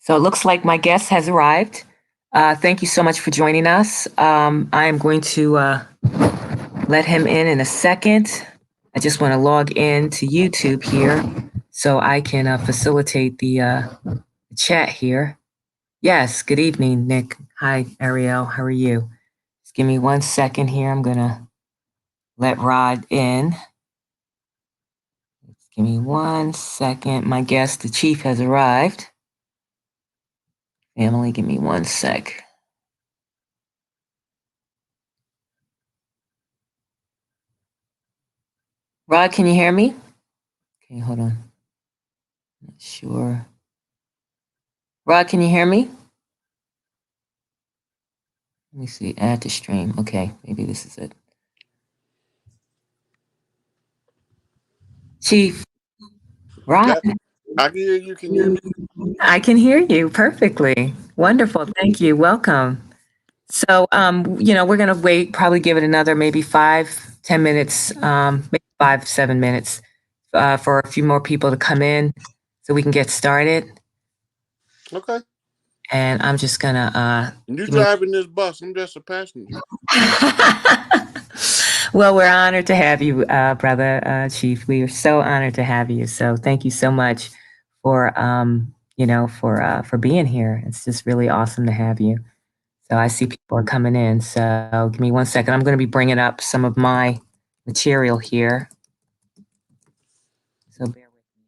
So it looks like my guest has arrived. Thank you so much for joining us. I am going to let him in a second. I just want to log in to YouTube here so I can facilitate the chat here. Yes, good evening, Nick. Hi, Ariel. How are you? Just give me 1 second here. I'm going to let Rod in. Just give me 1 second. My guest, the chief, has arrived. Family, give me 1 sec. Rod, can you hear me? Okay, hold on. Not sure. Rod, can you hear me? Let me see. Add to stream. Okay, maybe this is it. Chief, Rod, I can hear you. Can you hear me? I can hear you perfectly. Wonderful. Thank you. Welcome. So, we're going to wait, probably give it another maybe 5, 10 minutes, maybe 5, 7 minutes for a few more people to come in so we can get started. Okay. And I'm just going to. You driving this bus. I'm just a passenger. Well, we're honored to have you, brother Chief. We are so honored to have you. So thank you so much for for being here. It's just really awesome to have you. So I see people are coming in. So give me 1 second. I'm going to be bringing up some of my material here. So bear with me.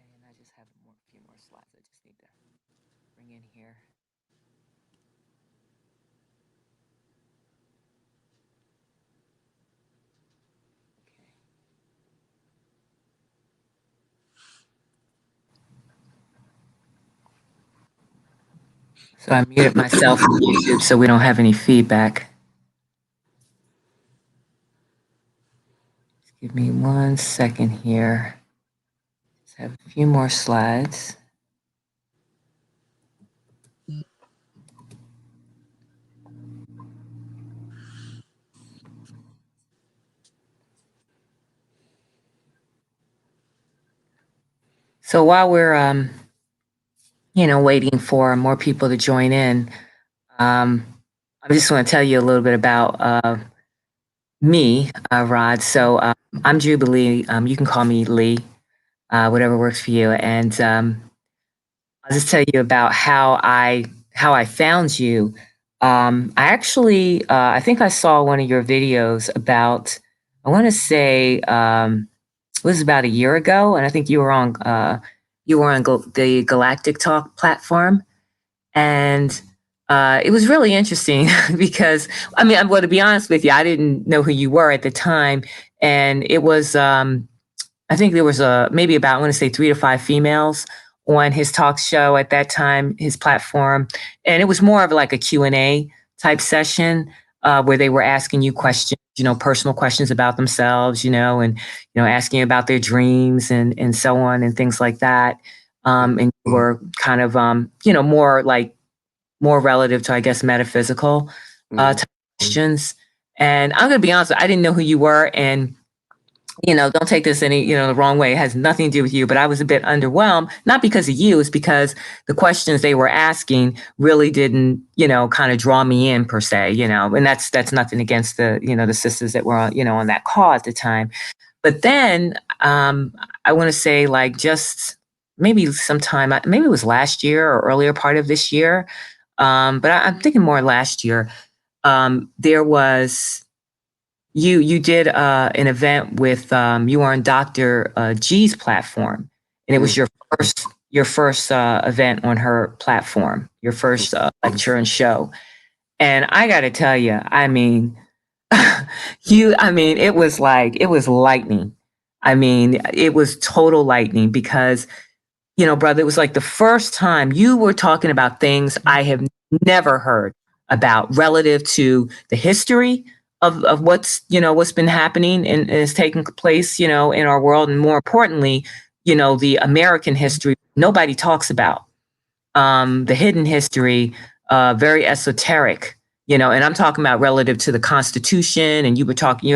Okay, and I just have a few more slides I just need to bring in here. So I muted myself on YouTube so we don't have any feedback. Just give me 1 second here. Just have a few more slides. So while we're waiting for more people to join in, I just want to tell you a little bit about me, Rod. So I'm Jubilee. You can call me Lee, whatever works for you. And I'll just tell you about how I found you. I actually, I think I saw one of your videos about, I want to say, it was about a year ago, and I think you were on the Galactic Talk platform, and it was really interesting because well, to be honest with you, I didn't know who you were at the time, and it was I think there was maybe about, I want to say 3 to 5 females on his talk show at that time, his platform, and it was more of like a Q&A type session where they were asking you questions, personal questions about themselves, and asking about their dreams and so on and things like that. And you were kind of more relative to, I guess, metaphysical type questions. And I'm going to be honest, I didn't know who you were, and don't take this any, the wrong way. It has nothing to do with you, but I was a bit underwhelmed, not because of you, it's because the questions they were asking really didn't, kind of draw me in per se, and that's nothing against the, the sisters that were on, on that call at the time. But then I want to say like just maybe sometime, maybe it was last year or earlier part of this year. But I'm thinking more last year. There was, you did an event with you were on Dr. G's platform, and it Mm. was your first event on her platform, your first lecture and show. And I got to tell you, I mean, I mean, it was lightning. I mean, it was total lightning because, brother, it was like the first time you were talking about things I have never heard about relative to the history of what's been happening and is taking place, in our world. And more importantly, the American history nobody talks about, the hidden history, very esoteric, and I'm talking about relative to the Constitution. And you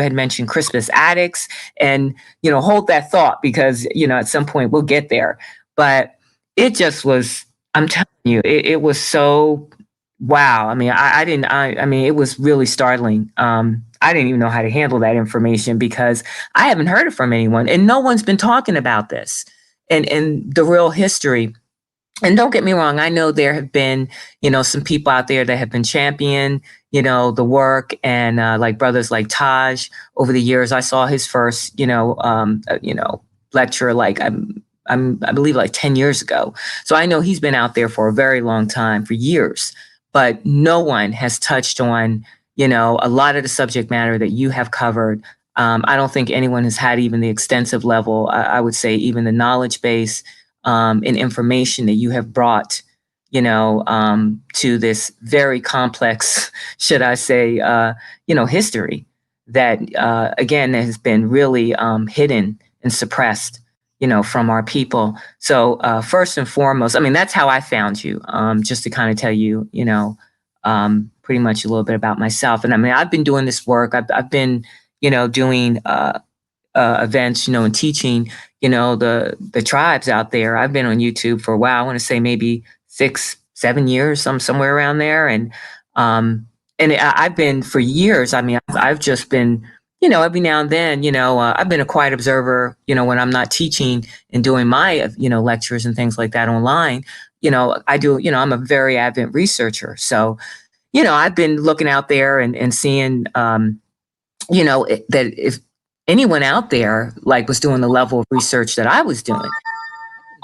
had mentioned Crispus Attucks, and, hold that thought because, at some point we'll get there. But it just was, I'm telling you, it was so, wow. I mean, I didn't, I mean, it was really startling. I didn't even know how to handle that information because I haven't heard it from anyone and no one's been talking about this and the real history. And don't get me wrong, I know there have been, some people out there that have been champion, the work and like brothers like Taj over the years. I saw his first, lecture like I believe like 10 years ago. So I know he's been out there for a very long time, for years, but no one has touched on, a lot of the subject matter that you have covered. I don't think anyone has had even the extensive level, I would say even the knowledge base and information that you have brought, to this very complex, should I say, history that, again, has been really hidden and suppressed, from our people. So first and foremost, I mean, that's how I found you, just to kind of tell you, pretty much a little bit about myself. And I mean, I've been doing this work. I've been, doing events, and teaching, the tribes out there. I've been on YouTube for a while. I want to say maybe 6, 7 years, somewhere around there, and I've been for years. I mean, I've just been, every now and then, I've been a quiet observer, when I'm not teaching and doing my, lectures and things like that online. I do, I'm a very avid researcher, so I've been looking out there and seeing. That if anyone out there like was doing the level of research that I was doing,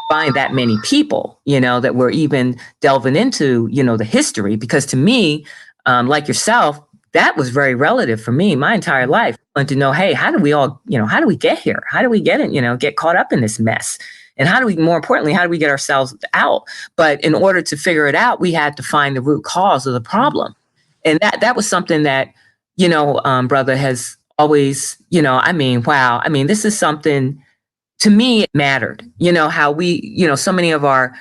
find that many people, that were even delving into, the history. Because to me, like yourself, that was very relative for me. My entire life, I wanted to know, hey, how do we all, how do we get here? How do we get in, get caught up in this mess? And how do we, more importantly, how do we get ourselves out? But in order to figure it out, we had to find the root cause of the problem. And that was something that, brother, has always, I mean, wow. I mean, this is something, to me, it mattered, how we, so many of our,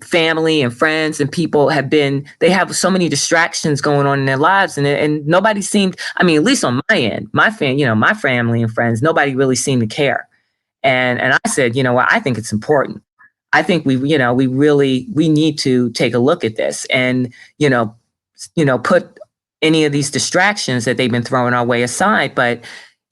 family and friends and people they have so many distractions going on in their lives. And nobody seemed, I mean, at least on my end, my family and friends, nobody really seemed to care. And I said, what, I think it's important. I think we need to take a look at this and, put any of these distractions that they've been throwing our way aside. But,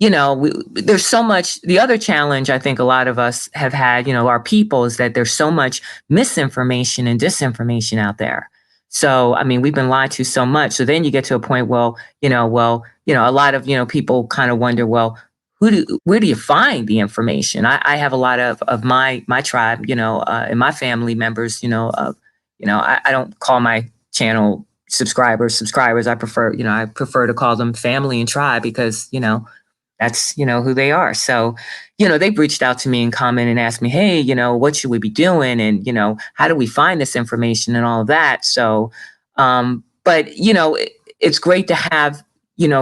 there's so much. The other challenge I think a lot of us have had, our people, is that there's so much misinformation and disinformation out there. So, I mean, we've been lied to so much. So then you get to a point, a lot of, people kind of wonder, well, where do you find the information? I have a lot of my tribe, and my family members, I don't call my channel subscribers. I prefer to call them family and tribe because, that's, who they are. So, they've reached out to me and commented and asked me, hey, what should we be doing? And, how do we find this information and all of that? So, but, it's great to have,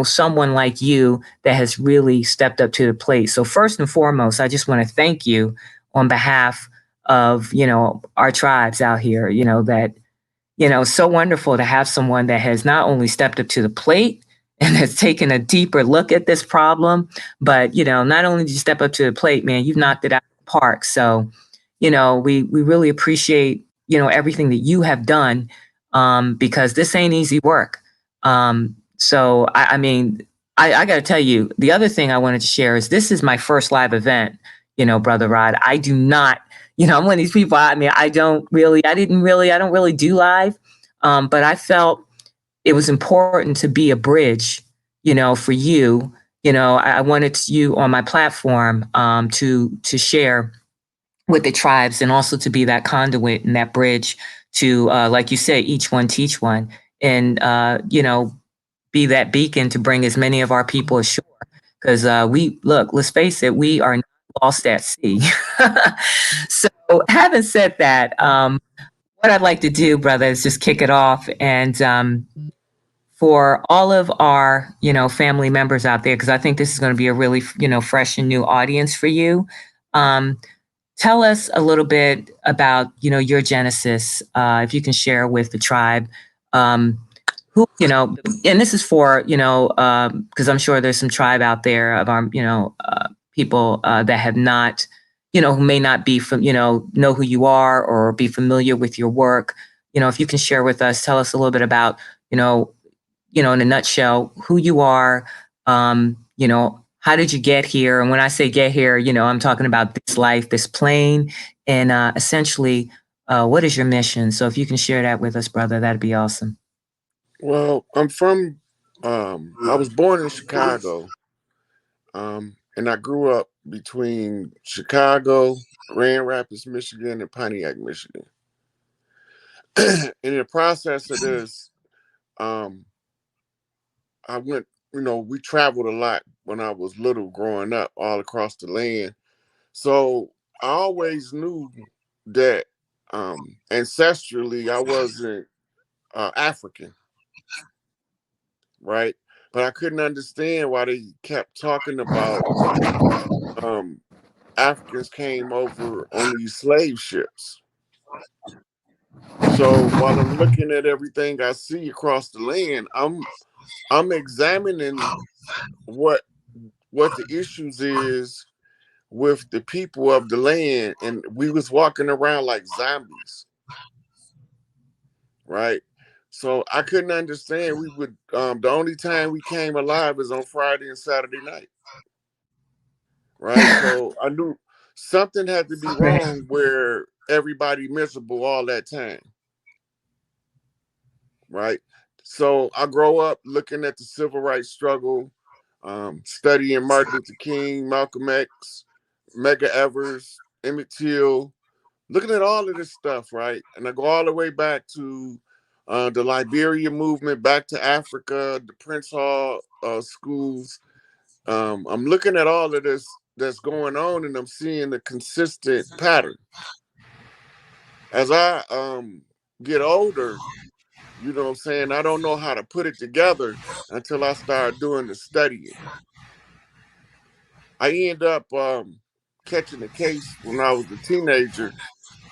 someone like you that has really stepped up to the plate. So first and foremost, I just want to thank you on behalf of, our tribes out here, that, it's so wonderful to have someone that has not only stepped up to the plate and has taken a deeper look at this problem, but, not only did you step up to the plate, man, you've knocked it out of the park. So, we really appreciate, everything that you have done, because this ain't easy work. So, I mean, I got to tell you, the other thing I wanted to share is this is my first live event, Brother Rod. I do not, I'm one of these people, I mean, I don't really do live, but I felt it was important to be a bridge, for you I wanted you on my platform to share with the tribes and also to be that conduit and that bridge to, like you say, each one teach one, and be that beacon to bring as many of our people ashore. Because we look, let's face it, we are not lost at sea. So, having said that, what I'd like to do, brother, is just kick it off and for all of our, family members out there, because I think this is going to be a really, fresh and new audience for you. Um, Tell us a little bit about, your genesis, if you can share with the tribe. Who, and this is for, because I'm sure there's some tribe out there of our, people that have not, who may not be from, know who you are or be familiar with your work. If you can share with us, tell us a little bit about, you know, in a nutshell, who you are, how did you get here? And when I say get here, I'm talking about this life, this plane, and essentially, what is your mission? So if you can share that with us, brother, that'd be awesome. Well, I was born in Chicago, and I grew up between Chicago, Grand Rapids, Michigan, and Pontiac, Michigan. And in the process of this, um, I went, we traveled a lot when I was little growing up all across the land. So I always knew that ancestrally I wasn't African, right? But I couldn't understand why they kept talking about um, Africans came over on these slave ships. So while I'm looking at everything I see across the land, I'm examining what the issues is with the people of the land, and we was walking around like zombies, right? So I couldn't understand. We would the only time we came alive is on Friday and Saturday night, right? So I knew something had to be wrong where everybody miserable all that time, right? So I grow up looking at the civil rights struggle, studying Martin Luther King, Malcolm X, Medgar Evers, Emmett Till, looking at all of this stuff, right? And I go all the way back to the Liberia movement, back to Africa, the Prince Hall schools. I'm looking at all of this that's going on, and I'm seeing a consistent pattern. As I get older, what I'm saying, I don't know how to put it together until I start doing the studying. I end up catching a case when I was a teenager,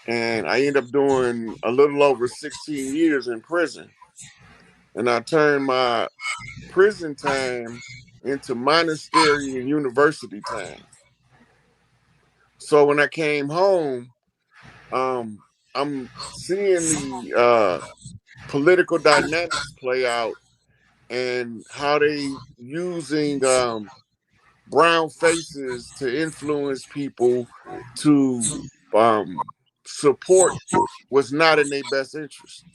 and I end up doing a little over 16 years in prison. And I turned my prison time into monastery and university time. So when I came home, I'm seeing the political dynamics play out and how they using brown faces to influence people to um, support what's not in their best interest.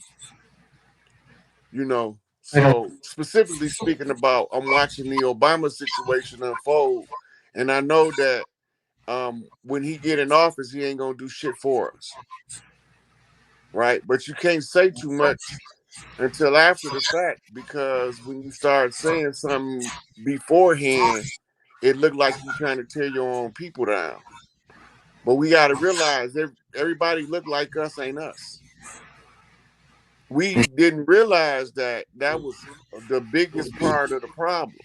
So specifically speaking about, I'm watching the Obama situation unfold, and I know that when he get in office, he ain't gonna do shit for us, right? But you can't say too much until after the fact, because when you start saying something beforehand, it looked like you trying to tear your own people down. But we got to realize everybody look like us ain't us. We didn't realize that was the biggest part of the problem,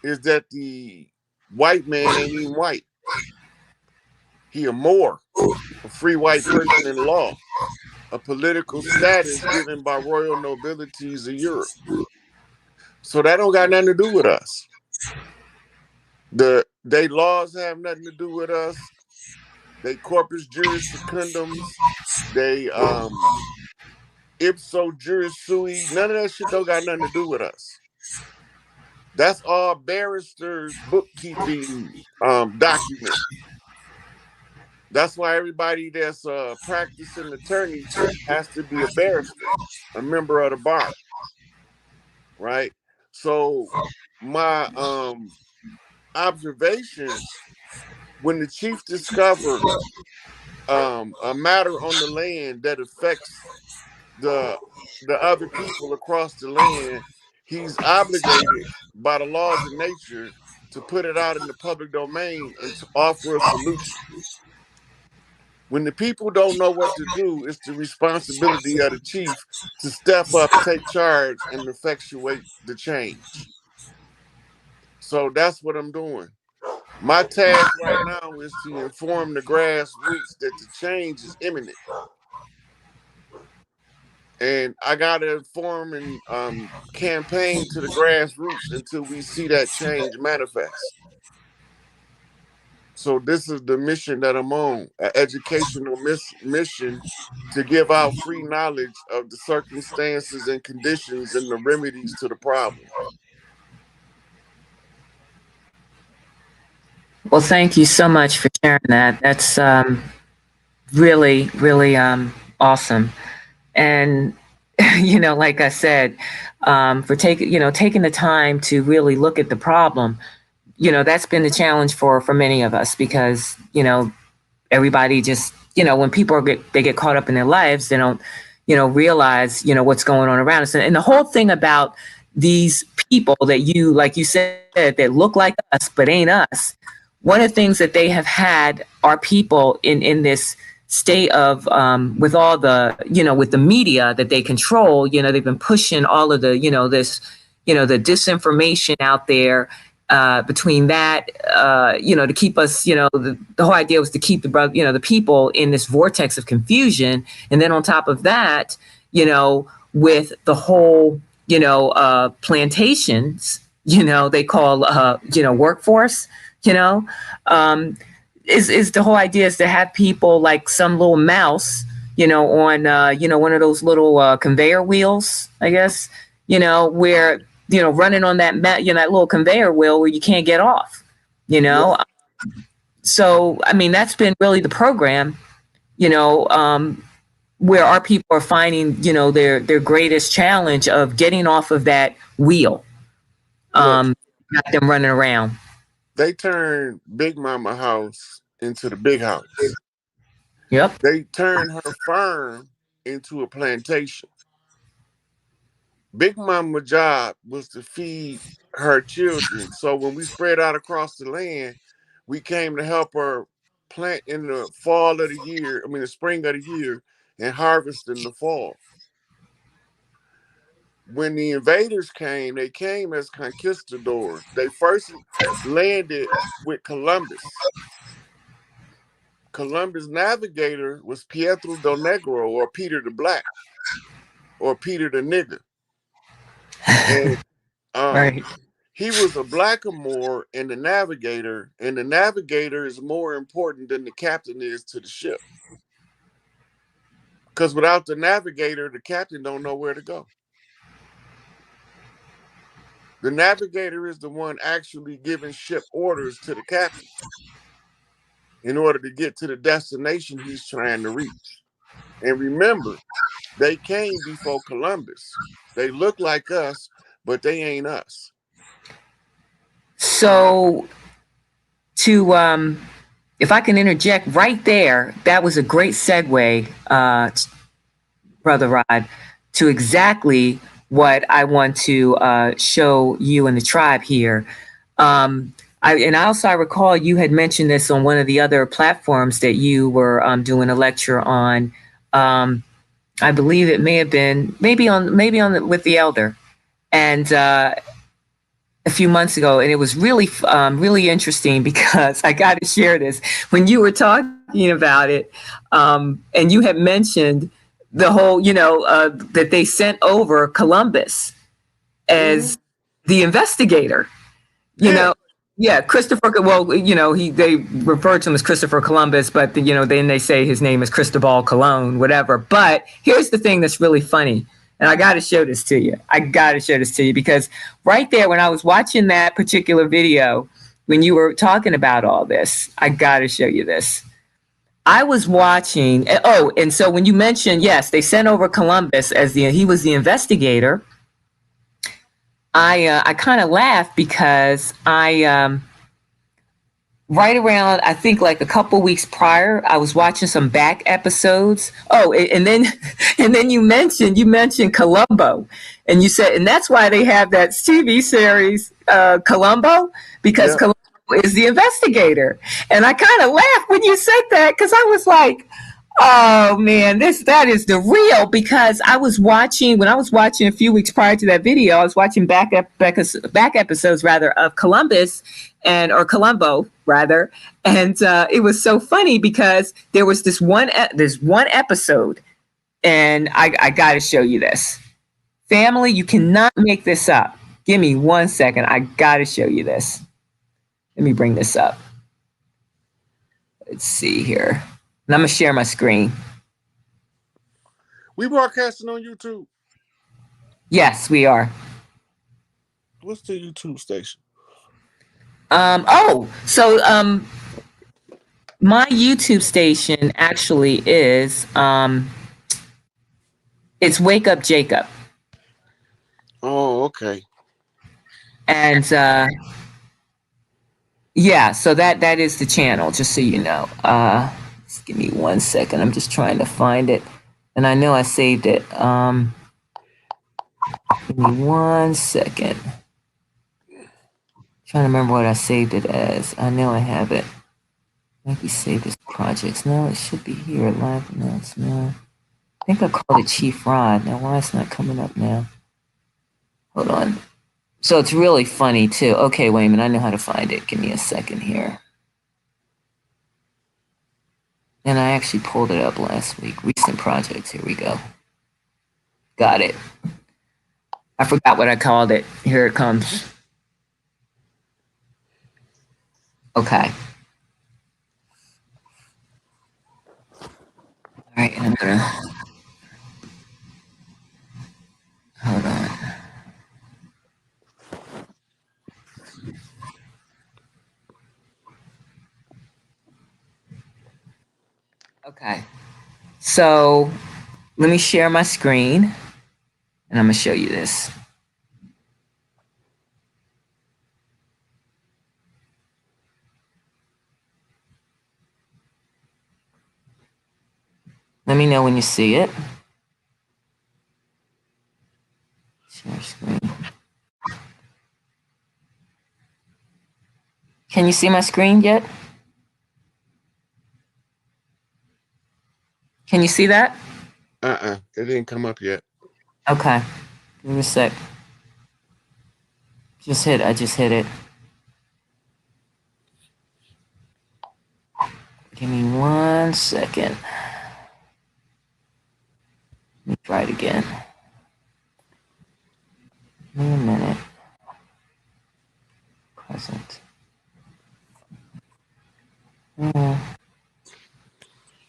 is that the white man ain't even white. He a Moor, a free white person in law, a political status given by royal nobilities of Europe. So that don't got nothing to do with us. They laws have nothing to do with us. They corpus juris secundums. They ipso juris sui. None of that shit don't got nothing to do with us. That's all barristers' bookkeeping document. That's why everybody that's a practicing attorney has to be a barrister, a member of the bar, right? So my observation when the chief discovered a matter on the land that affects the the other people across the land, he's obligated by the laws of nature to put it out in the public domain and to offer a solution. When the people don't know what to do, it's the responsibility of the chief to step up, take charge, and effectuate the change. So that's what I'm doing. My task right now is to inform the grassroots that the change is imminent. And I got to inform and campaign to the grassroots until we see that change manifest. So this is the mission that I'm on, an educational mission to give out free knowledge of the circumstances and conditions and the remedies to the problem. Well, thank you so much for sharing that. That's really, really awesome. And like I said, for taking the time to really look at the problem. That's been the challenge for many of us because everybody just when people they get caught up in their lives, they don't realize what's going on around us. And the whole thing about these people that like you said, that look like us but ain't us. One of the things that they have had are people in this state of with all the with the media that they control. They've been pushing all of the this the disinformation out there. Between that, to keep us, the whole idea was to keep the people in this vortex of confusion. And then on top of that, with the whole, plantations, they call, workforce, is the whole idea is to have people like some little mouse, on, one of those little conveyor wheels, I guess, where running on that little conveyor wheel where you can't get off, Yeah. So I mean that's been really the program, where our people are finding their greatest challenge of getting off of that wheel, Look, got them running around. they turned Big Mama house into the big house. Yep. They turned her farm into a plantation. Big Mama's job was to feed her children. So when we spread out across the land, we came to help her plant in the fall of the year, I mean, the spring of the year, and harvest in the fall. When the invaders came, they came as conquistadors. They first landed with Columbus. Columbus' navigator was Pietro del Negro, or Peter the Black, or Peter the Nigger. And Right. he was a blackamoor and the navigator is more important than the captain is to the ship. Because without the navigator, the captain don't know where to go. The navigator is the one actually giving ship orders to the captain in order to get to the destination he's trying to reach. And remember, they came before Columbus. They look like us, but they ain't us. So to if I can interject right there, that was a great segue, Brother Rod, to exactly what I want to show you and the tribe here. I recall you had mentioned this on one of the other platforms that you were doing a lecture on. I believe it may have been maybe on with the elder, and a few months ago, and it was really really interesting because I got to share this. When you were talking about it, and you had mentioned the whole, that they sent over Columbus as the investigator. You Yeah. know, yeah, Christopher. Well, they refer to him as Christopher Columbus, but then they say his name is Cristobal Colon, whatever. But here's the thing that's really funny, and I got to show this to you. Because right there, when I was watching that particular video, when you were talking about all this, I got to show you this. I was watching. Oh, and so when you mentioned, yes, they sent over Columbus as he was the investigator. I kind of laughed because right around, I think like a couple weeks prior, I was watching some back episodes. Oh, and then and then you mentioned Columbo, and you said, and that's why they have that TV series Columbo, because Yeah. Columbo is the investigator. And I kind of laughed when you said that because I was like, oh man, that is the real, because I was watching, when I was watching a few weeks prior to that video, I was watching back episodes rather of Columbus, and or Columbo rather, and it was so funny because there was this one episode, and I got to show you this. Family, you cannot make this up. Give me 1 second. I got to show you this. Let me bring this up. Let's see here. And I'm gonna share my screen. We broadcasting on YouTube. Yes, we are. What's the YouTube station? So my YouTube station actually is it's Wake Up Jacob. Oh, okay. And yeah, so that is the channel, just so you know. Just give me 1 second. I'm just trying to find it. And I know I saved it. Give me 1 second. Trying to remember what I saved it as. I know I have it. Maybe save as projects. No, it should be here. Live announcement. I think I called it Chief Rod. Now, why it's not coming up now? Hold on. So it's really funny, too. Okay, wait a minute. I know how to find it. Give me a second here. And I actually pulled it up last week. Recent projects. Here we go. Got it. I forgot what I called it. Here it comes. Okay. All right, and I'm gonna hold on. Okay. So let me share my screen, and I'm gonna show you this. Let me know when you see it. Share screen. Can you see my screen yet? Can you see that? It didn't come up yet. Okay. Give me a sec. I just hit it. Give me 1 second. Let me try it again. Give me a minute. Present.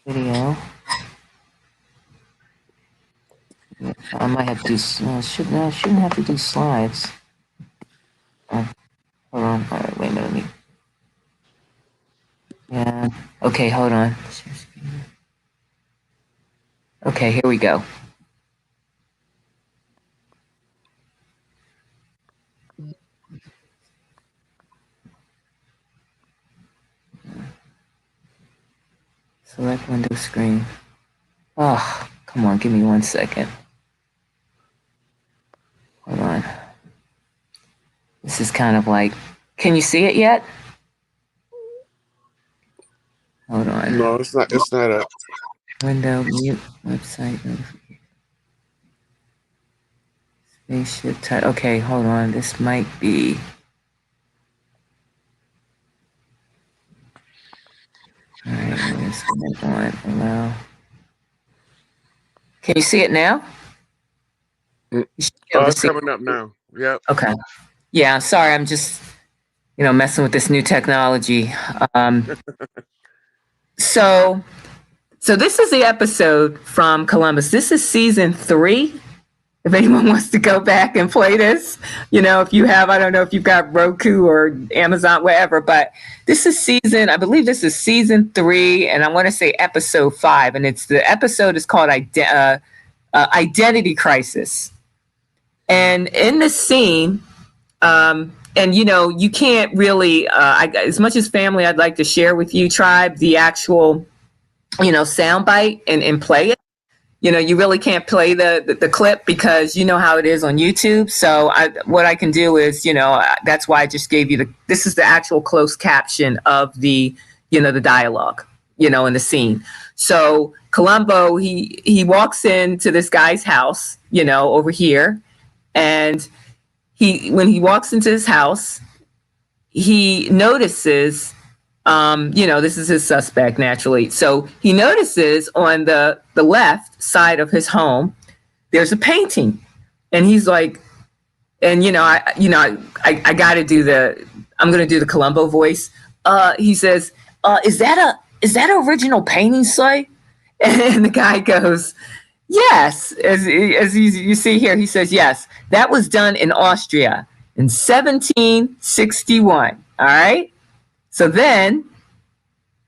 Video. I might have to do. No, I shouldn't have to do slides. Hold on. All right, wait a minute. Let me. Yeah. Okay, hold on. Okay, here we go. Select window screen. Oh, come on, give me 1 second. Hold on. This is kind of like, can you see it yet? Hold on. No, it's not. It's not up. Window, mute, website, spaceship type. Okay, hold on. This might be. All right, let's go on. Allow. Can you see it now? You should be able to It's see. coming up now. Yep. Okay. Yeah, sorry. I'm just, messing with this new technology. So this is the episode from Columbus. This is season 3. If anyone wants to go back and play this, if you have, I don't know if you've got Roku or Amazon, whatever, but I believe this is season 3, and I want to say episode 5, and the episode is called Identity Crisis. And in this scene, And you can't really, as much as family, I'd like to share with you, tribe, the actual, sound bite and play it. You really can't play the clip because you know how it is on YouTube. So what I can do is, that's why I just gave you this is the actual closed caption of the dialogue, in the scene. So Columbo, he walks into this guy's house, over here, and when he walks into his house, he notices, this is his suspect naturally. So he notices on the left side of his home, there's a painting, and he's like, and I got to I'm going to do the Columbo voice. He says, is that an original painting, Slay? And the guy goes, yes, as you see here, he says, yes, that was done in Austria in 1761. All right. So then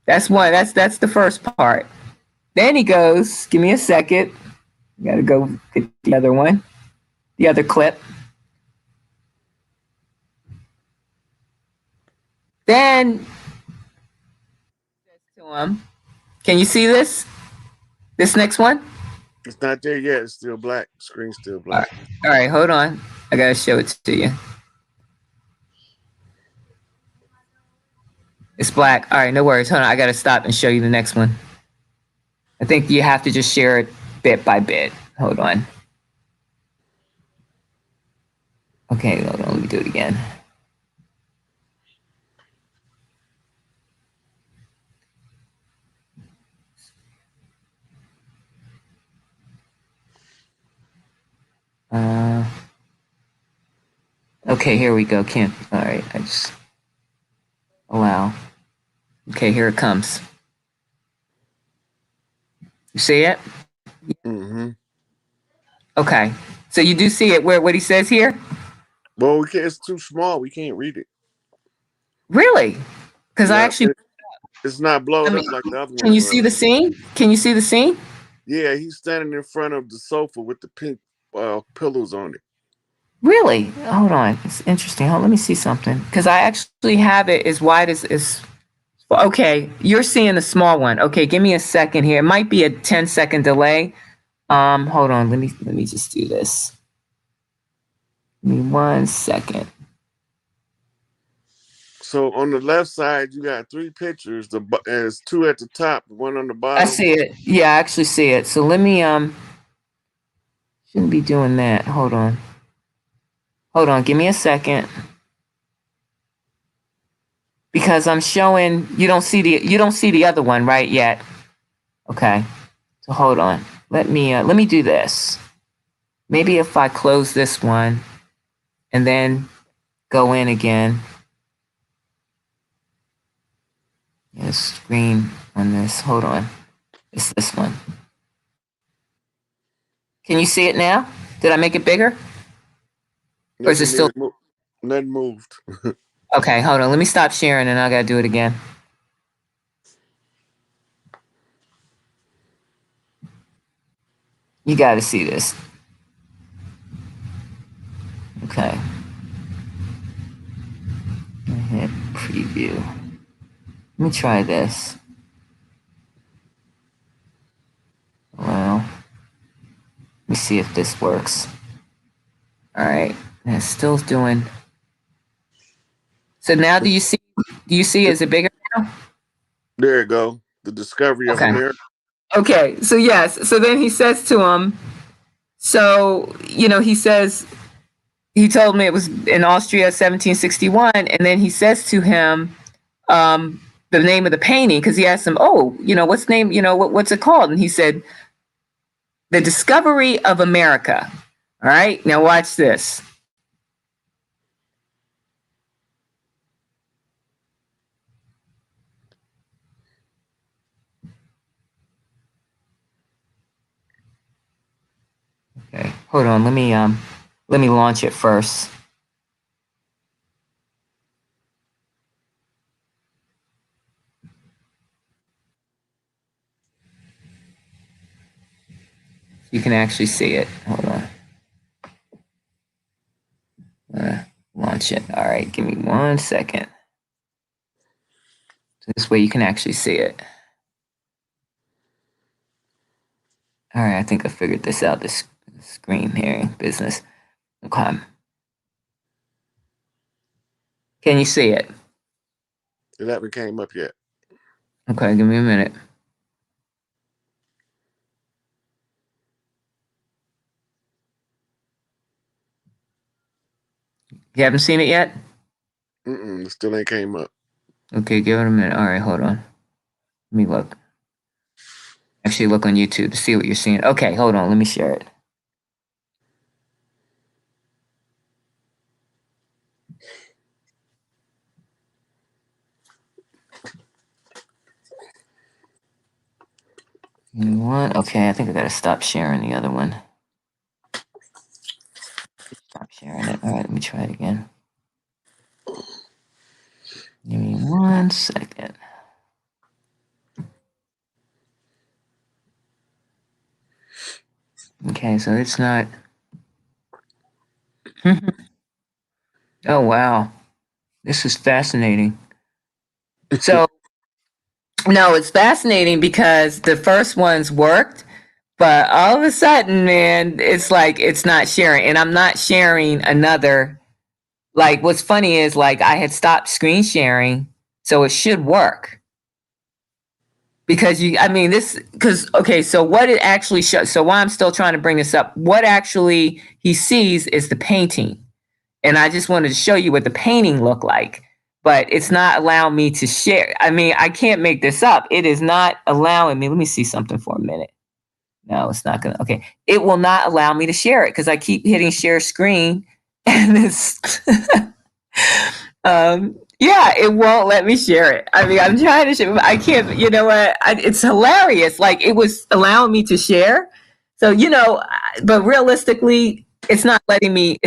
that's one. That's the first part. Then he goes, give me a second. Got to go get the other one, the other clip. Then to him, can you see this? This next one? It's not there yet. It's still black. Screen's still All black. right. All right, hold on. I gotta show it to you. It's black. All right, no worries. Hold on. I gotta stop and show you the next one. I think you have to just share it bit by bit. Hold on. Okay, hold on. Let me do it again. Okay, here we go. Can't. All right, I just allow. Okay, here it comes. You see it? Mm-hmm. Okay, so you do see it where what he says here? Well, we can't. It's too small. We can't read it. Really? Because I Yeah, actually, it's not I blowed mean, up like the other can one you see was. the scene? Can you see the scene? Yeah, he's standing in front of the sofa with the pink pillows on it. Really? Hold on. It's interesting. Let me see something. Because I actually have it as wide as. Okay, you're seeing the small one. Okay, give me a second here. It might be a 10-second delay. Hold on. Let me just do this. Give me 1 second. So on the left side, you got three pictures. There's two at the top, one on the I bottom. see it. Yeah, I actually see it. So let me shouldn't be doing that. Hold on. Hold on. Give me a second. Because I'm showing you don't see the other one right yet. Okay. So hold on. Let me do this. Maybe if I close this one and then go in again. Yes, screen on this. Hold on. It's this one. Can you see it now? Did I make it bigger? Or is it Nothing still is nothing moved. okay? Hold on. Let me stop sharing and I gotta do it again. You gotta see this. Okay. Hit preview. Let me try this. Well, let me see if this works. All right. And it's still doing. So now do you see? Do you see? Is it bigger now? There you go. The discovery of Okay. America. Okay. So yes. So then he says to him. So he says he told me it was in Austria, 1761, and then he says to him the name of the painting because he asked him, "Oh, what's the name? What's it called?" And he said, "The Discovery of America." All right. Now watch this. Okay. Hold on. Let me launch it first. You can actually see it. Hold on. Launch it. All right, give me 1 second. So this way you can actually see it. All right, I think I figured this out. This screen here business. Okay. Can you see it? It haven't came up yet. Okay, give me a minute. You haven't seen it yet? It still ain't came up. Okay, give it a minute. All right, hold on. Let me look. Actually, look on YouTube to see what you're seeing. Okay, hold on. Let me share it. You want? Okay, I think I gotta stop sharing the other one. Stop sharing it. All right, let me try it again. Give me 1 second. Okay, so it's not. Oh, wow. This is fascinating. So, no, it's fascinating because the first ones worked, but all of a sudden, man, it's like it's not sharing. And I'm not sharing another. Like, what's funny is, like, I had stopped screen sharing, so it should work. Because okay, so what it actually shows, so why I'm still trying to bring this up, what actually he sees is the painting. And I just wanted to show you what the painting looked like, but it's not allowing me to share. I mean, I can't make this up. It is not allowing me. Let me see something for a minute. No, it's not going to. Okay. It will not allow me to share it because I keep hitting share screen and it's, yeah, it won't let me share it. I mean, I'm trying to share. I can't, you know what? It's hilarious. Like it was allowing me to share. So, but realistically, it's not letting me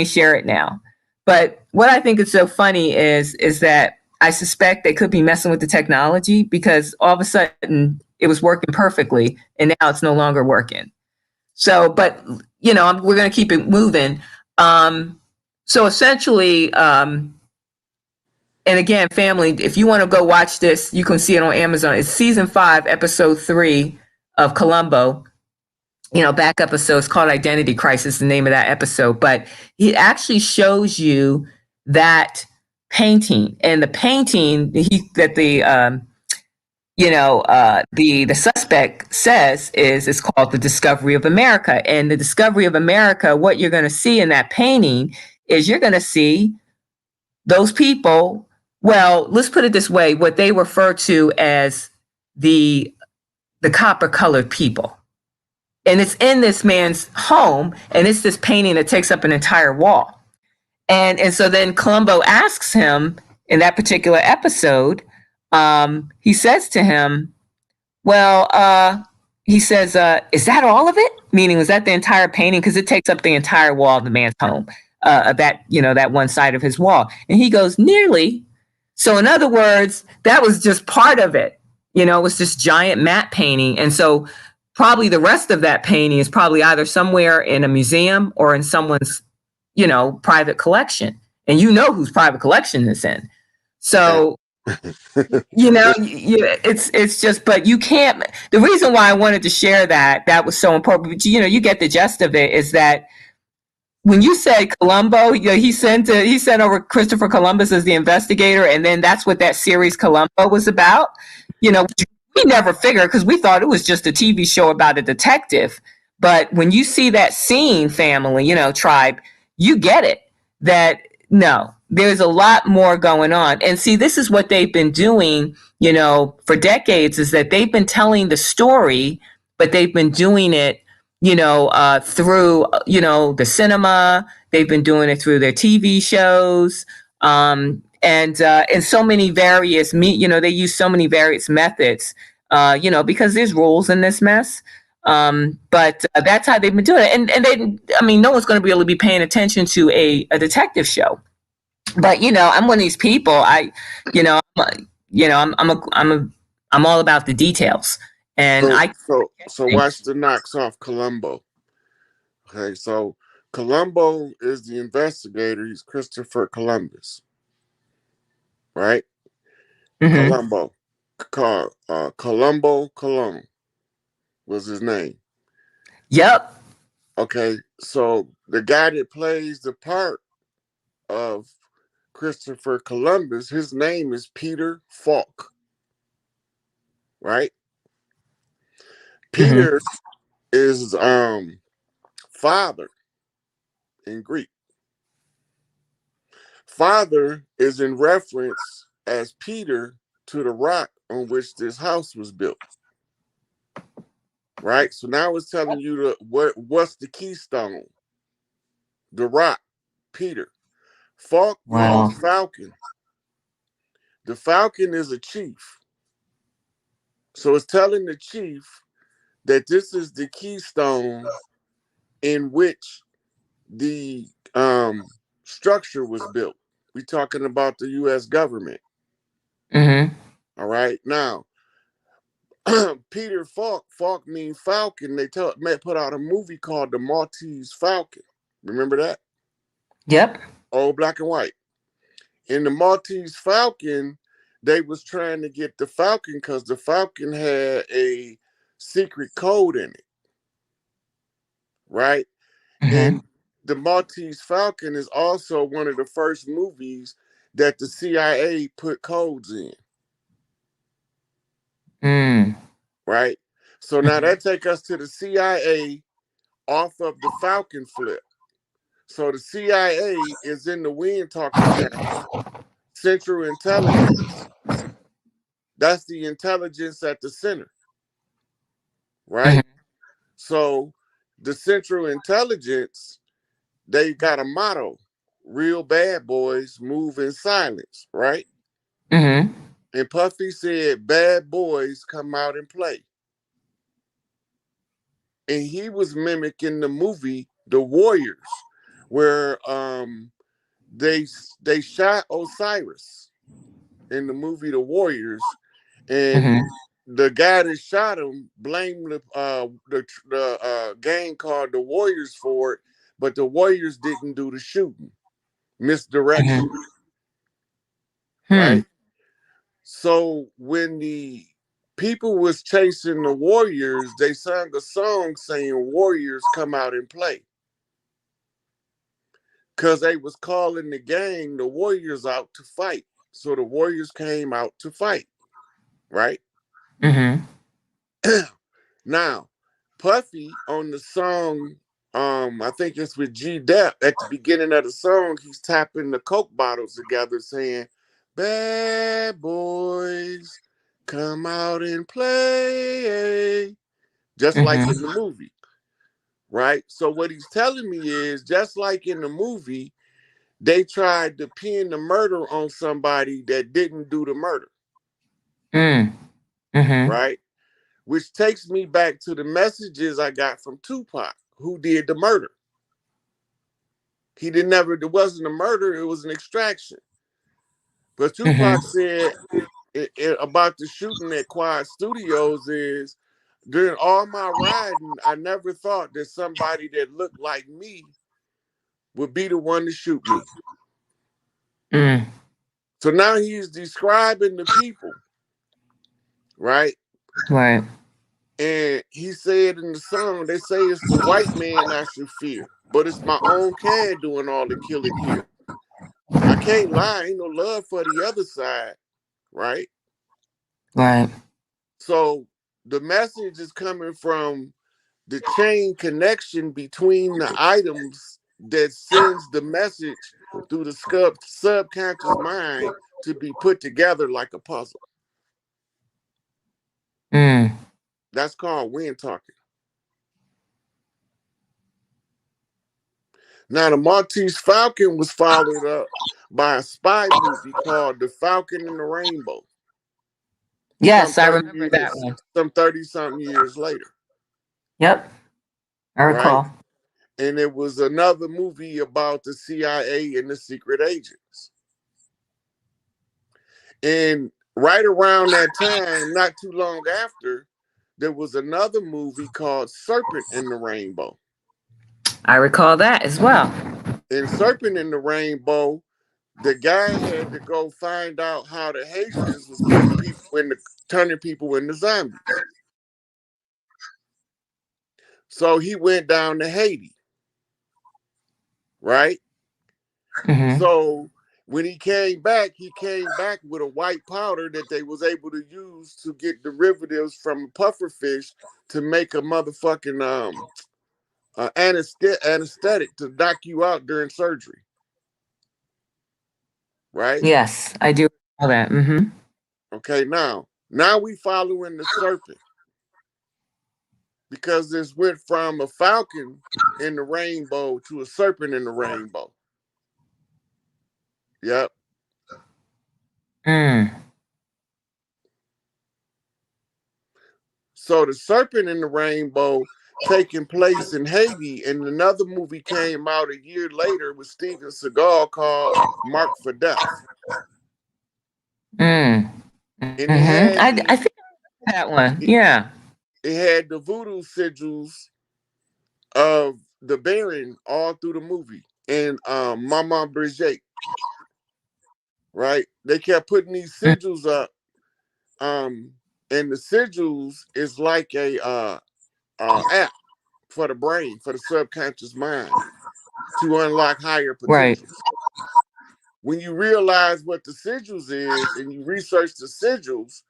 share it now. But what I think is so funny is that I suspect they could be messing with the technology because all of a sudden it was working perfectly and now it's no longer working. So, but we're going to keep it moving. So essentially, and again, family, if you want to go watch this, you can see it on Amazon. It's season 5, episode 3 of Columbo. Back episode is called Identity Crisis, the name of that episode. But it actually shows you that painting, and the painting the suspect says is called The Discovery of America. And The Discovery of America, what you're going to see in that painting is you're going to see those people. Well, let's put it this way, what they refer to as the copper colored people. And it's in this man's home, and it's this painting that takes up an entire wall. And so then Columbo asks him in that particular episode, he says to him, well, he says, is that all of it? Meaning, was that the entire painting? Because it takes up the entire wall of the man's home, that one side of his wall. And he goes, nearly. So in other words, that was just part of it. It was this giant matte painting. And so probably the rest of that painting is probably either somewhere in a museum or in someone's, private collection. And whose private collection it's in. So, it's just, but you can't, the reason why I wanted to share that was so important, but you get the gist of it is that when you say Columbo, he sent over Christopher Columbus as the investigator, and then that's what that series Columbo was about. We never figured because we thought it was just a TV show about a detective. But when you see that scene, family, tribe, you get it. That no, there's a lot more going on. And see, this is what they've been doing, for decades, is that they've been telling the story, but they've been doing it through, the cinema. They've been doing it through their TV shows. And so many various, they use so many various methods, because there's rules in this mess. But that's how they've been doing it. And no one's going to be able to be paying attention to a detective show. But, I'm one of these people. I'm all about the details. And so watch the knocks off Columbo. Okay, so Columbo is the investigator. He's Christopher Columbus, right? Mm-hmm. Columbo, Columbo Colon was his name. Yep. Okay, so the guy that plays the part of Christopher Columbus, his name is Peter Falk, right? Mm-hmm. Peter is father in Greek. Father is in reference as Peter to the rock on which this house was built, right? So now it's telling you what's the keystone, the rock, Peter. Falk means Wow. falcon. The falcon is a chief. So it's telling the chief that this is the keystone in which the structure was built. We're talking about the U.S. government. Mm-hmm. All right. Now, Peter Falk, Falk means falcon. They put out a movie called The Maltese Falcon. Remember that? Yep. Old black and white. In the Maltese Falcon, they was trying to get the falcon because the falcon had a secret code in it, right? Mm-hmm. And the Maltese Falcon is also one of the first movies that the CIA put codes in, Mm. right? So now Mm-hmm. that take us to the CIA off of the Falcon flip. So the CIA is in the wind talking channel, Central Intelligence. That's the intelligence at the center, right? Mm-hmm. So the Central Intelligence, they got a motto: real bad boys move in silence, right? Mm-hmm. And Puffy said, bad boys come out and play. And he was mimicking the movie The Warriors, where they they shot Osiris in the movie The Warriors, and Mm-hmm. the guy that shot him blamed the gang called the Warriors for it, but the Warriors didn't do the shooting, misdirection, Mm-hmm. Hmm. right? So when the people was chasing the Warriors, they sang a song saying Warriors come out and play. Cause they was calling the gang the Warriors out to fight. So the Warriors came out to fight, right? Mm-hmm. Now, Puffy on the song, I think it's with G Dep, at the beginning of the song, he's tapping the Coke bottles together saying, bad boys, come out and play. Just like in Mm-hmm. the movie, right? So what he's telling me is, just like in the movie, they tried to pin the murder on somebody that didn't do the murder, Mm. Mm-hmm. right? Which takes me back to the messages I got from Tupac, who did the murder. He didn't never, there wasn't a murder, it was an extraction. But Tupac Mm-hmm. said about the shooting at Quad Studios is, during all my riding, I never thought that somebody that looked like me would be the one to shoot me. Mm. So now he's describing the people, right? Right. And he said in the song, they say it's the white man I should fear, but it's my own kind doing all the killing here. I can't lie, ain't no love for the other side, right? Right. So the message is coming from the chain connection between the items that sends the message through the subconscious mind to be put together like a puzzle. Mm. That's called wind talking. Now, the Maltese Falcon was followed up by a spy movie called The Falcon and the Rainbow. Some Yes, I 30 remember that years, one. some 30 something years later, Yep, I right? recall. And it was another movie about the CIA and the secret agents. And right around that time, not too long after, there was another movie called Serpent in the Rainbow. I recall that as well. In Serpent in the Rainbow, the guy had to go find out how the Haitians was putting people in the turning people into zombies. So he went down to Haiti, right? Mm-hmm. So when he came back with a white powder that they was able to use to get derivatives from pufferfish to make a motherfucking anesthetic to knock you out during surgery, right? Yes, I do recall that. Mm-hmm. Okay, now we following the serpent because this went from a falcon in the rainbow to a serpent in the rainbow. Yep. Mm. So the serpent in the rainbow taking place in Haiti, and another movie came out a year later with Steven Seagal called Marked for Death. Mm. And it Mm-hmm. had I the think that one. it, Yeah. it had the voodoo sigils of the Baron all through the movie. And Mama Brigitte, right? They kept putting these Mm. sigils up. And the sigils is like a app for the brain, for the subconscious mind to unlock higher Right. potentials. When you realize what the sigils is and you research the sigils,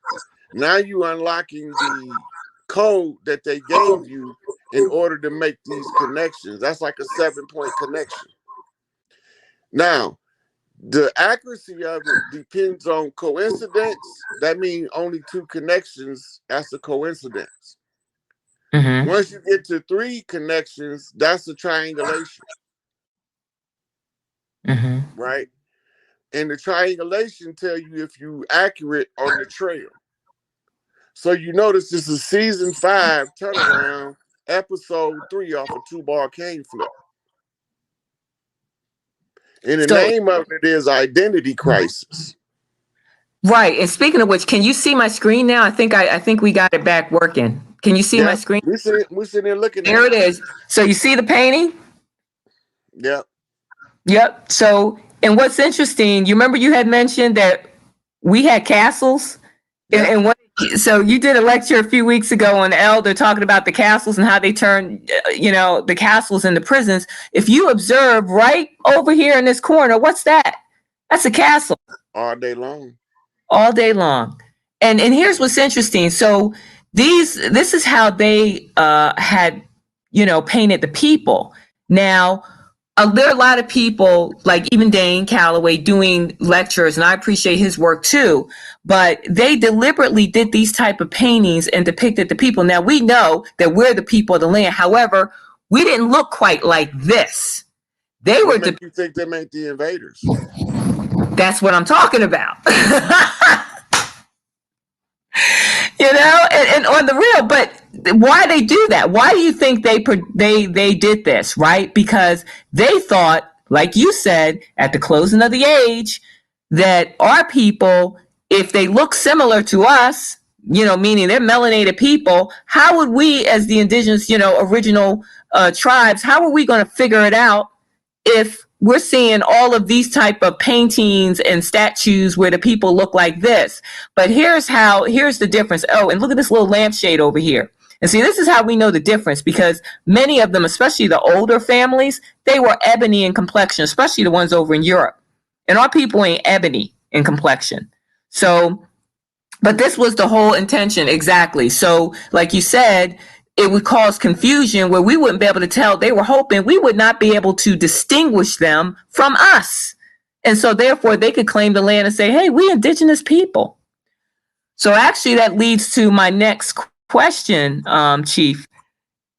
now you unlocking the code that they gave you in order to make these connections. That's like a 7-point connection. Now, the accuracy of it depends on coincidence. That means only 2 connections, that's a coincidence. Mm-hmm. Once you get to 3 connections, that's a triangulation, Mm-hmm. right? And the triangulation tell you if you accurate on the trail. So you notice this is season 5 turnaround, episode 3 off a 2-bar cane flip. And the So name of it is Identity Crisis. right. And speaking of which, can you see my screen now? I think we got it back working. Can you see my Yep. screen? We sitting there looking at There it. it is. So you see the painting? Yep. Yep. So, and what's interesting, you remember you had mentioned that we had castles? And, Yep. so you did a lecture a few weeks ago on Elder talking about the castles and how they turn, the castles into prisons. If you observe right over here in this corner, what's that? That's a castle All day long. all day long. And here's what's interesting. So this is how they had, painted the people. Now, there are a lot of people like even Dane Calloway doing lectures, and I appreciate his work too. But they deliberately did these type of paintings and depicted the people. Now we know that we're the people of the land. However, we didn't look quite like this. They What were. make you think they make the invaders? That's what I'm talking about. And on the real, but why they do that? Why do you think they did this? Right? Because they thought, like you said, at the closing of the age, that our people, if they look similar to us, meaning they're melanated people, how would we, as the indigenous, original tribes, how are we going to figure it out if we're seeing all of these type of paintings and statues where the people look like this? But here's the difference. Oh, and look at this little lampshade over here. And see, this is how we know the difference, because many of them, especially the older families, they were ebony in complexion, especially the ones over in Europe. And our people ain't ebony in complexion. So, but this was the whole intention, exactly. So, like you said, it would cause confusion where we wouldn't be able to tell. They were hoping we would not be able to distinguish them from us. And so therefore they could claim the land and say, hey, we indigenous people. So actually that leads to my next question, Chief,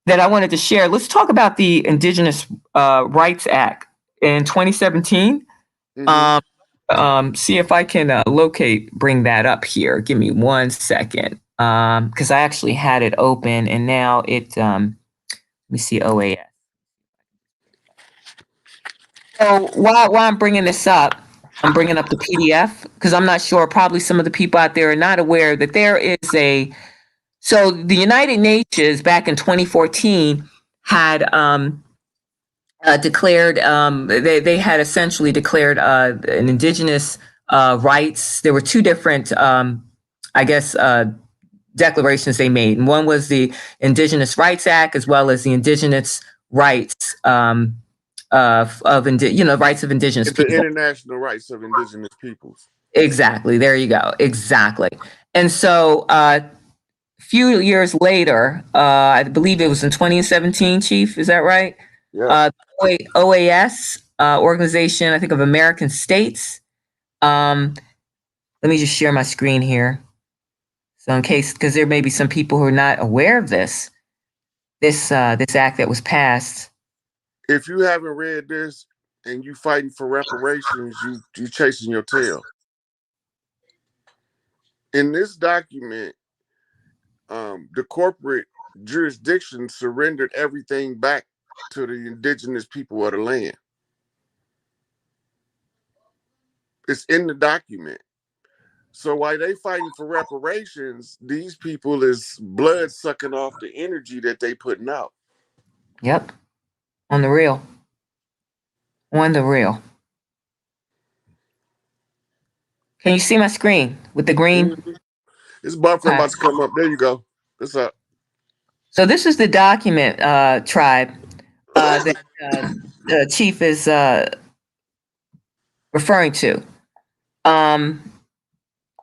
that I wanted to share. Let's talk about the Indigenous Rights Act in 2017. Mm-hmm. See if I can bring that up here. Give me 1 second. Because I actually had it open and now let me see, OAS. So while I'm bringing this up, I'm bringing up the PDF because I'm not sure, probably some of the people out there are not aware that there is so the United Nations back in 2014 had declared they had essentially declared an indigenous rights. There were two different, I guess, declarations they made, and one was the Indigenous Rights Act as well as the Indigenous Rights rights of indigenous It's the people. international rights of indigenous peoples. Exactly. There you go. Exactly. And so few years later, I believe it was in 2017, Chief, is that right? Yeah. Uh, OAS, Organization, I think, of American States. Um, Let me just share my screen here. So in case, because there may be some people who are not aware of this act that was passed. If you haven't read this and you fighting for reparations, you chasing your tail. In this document, the corporate jurisdiction surrendered everything back to the indigenous people of the land. It's in the document. So while they fighting for reparations, these people is blood sucking off the energy that they putting out. Yep, on the real. On the real. Can you see my screen with the green? Mm-hmm. It's buffering Okay. about to come up. There you go. It's up. So this is the document, tribe, that the chief is referring to. Um,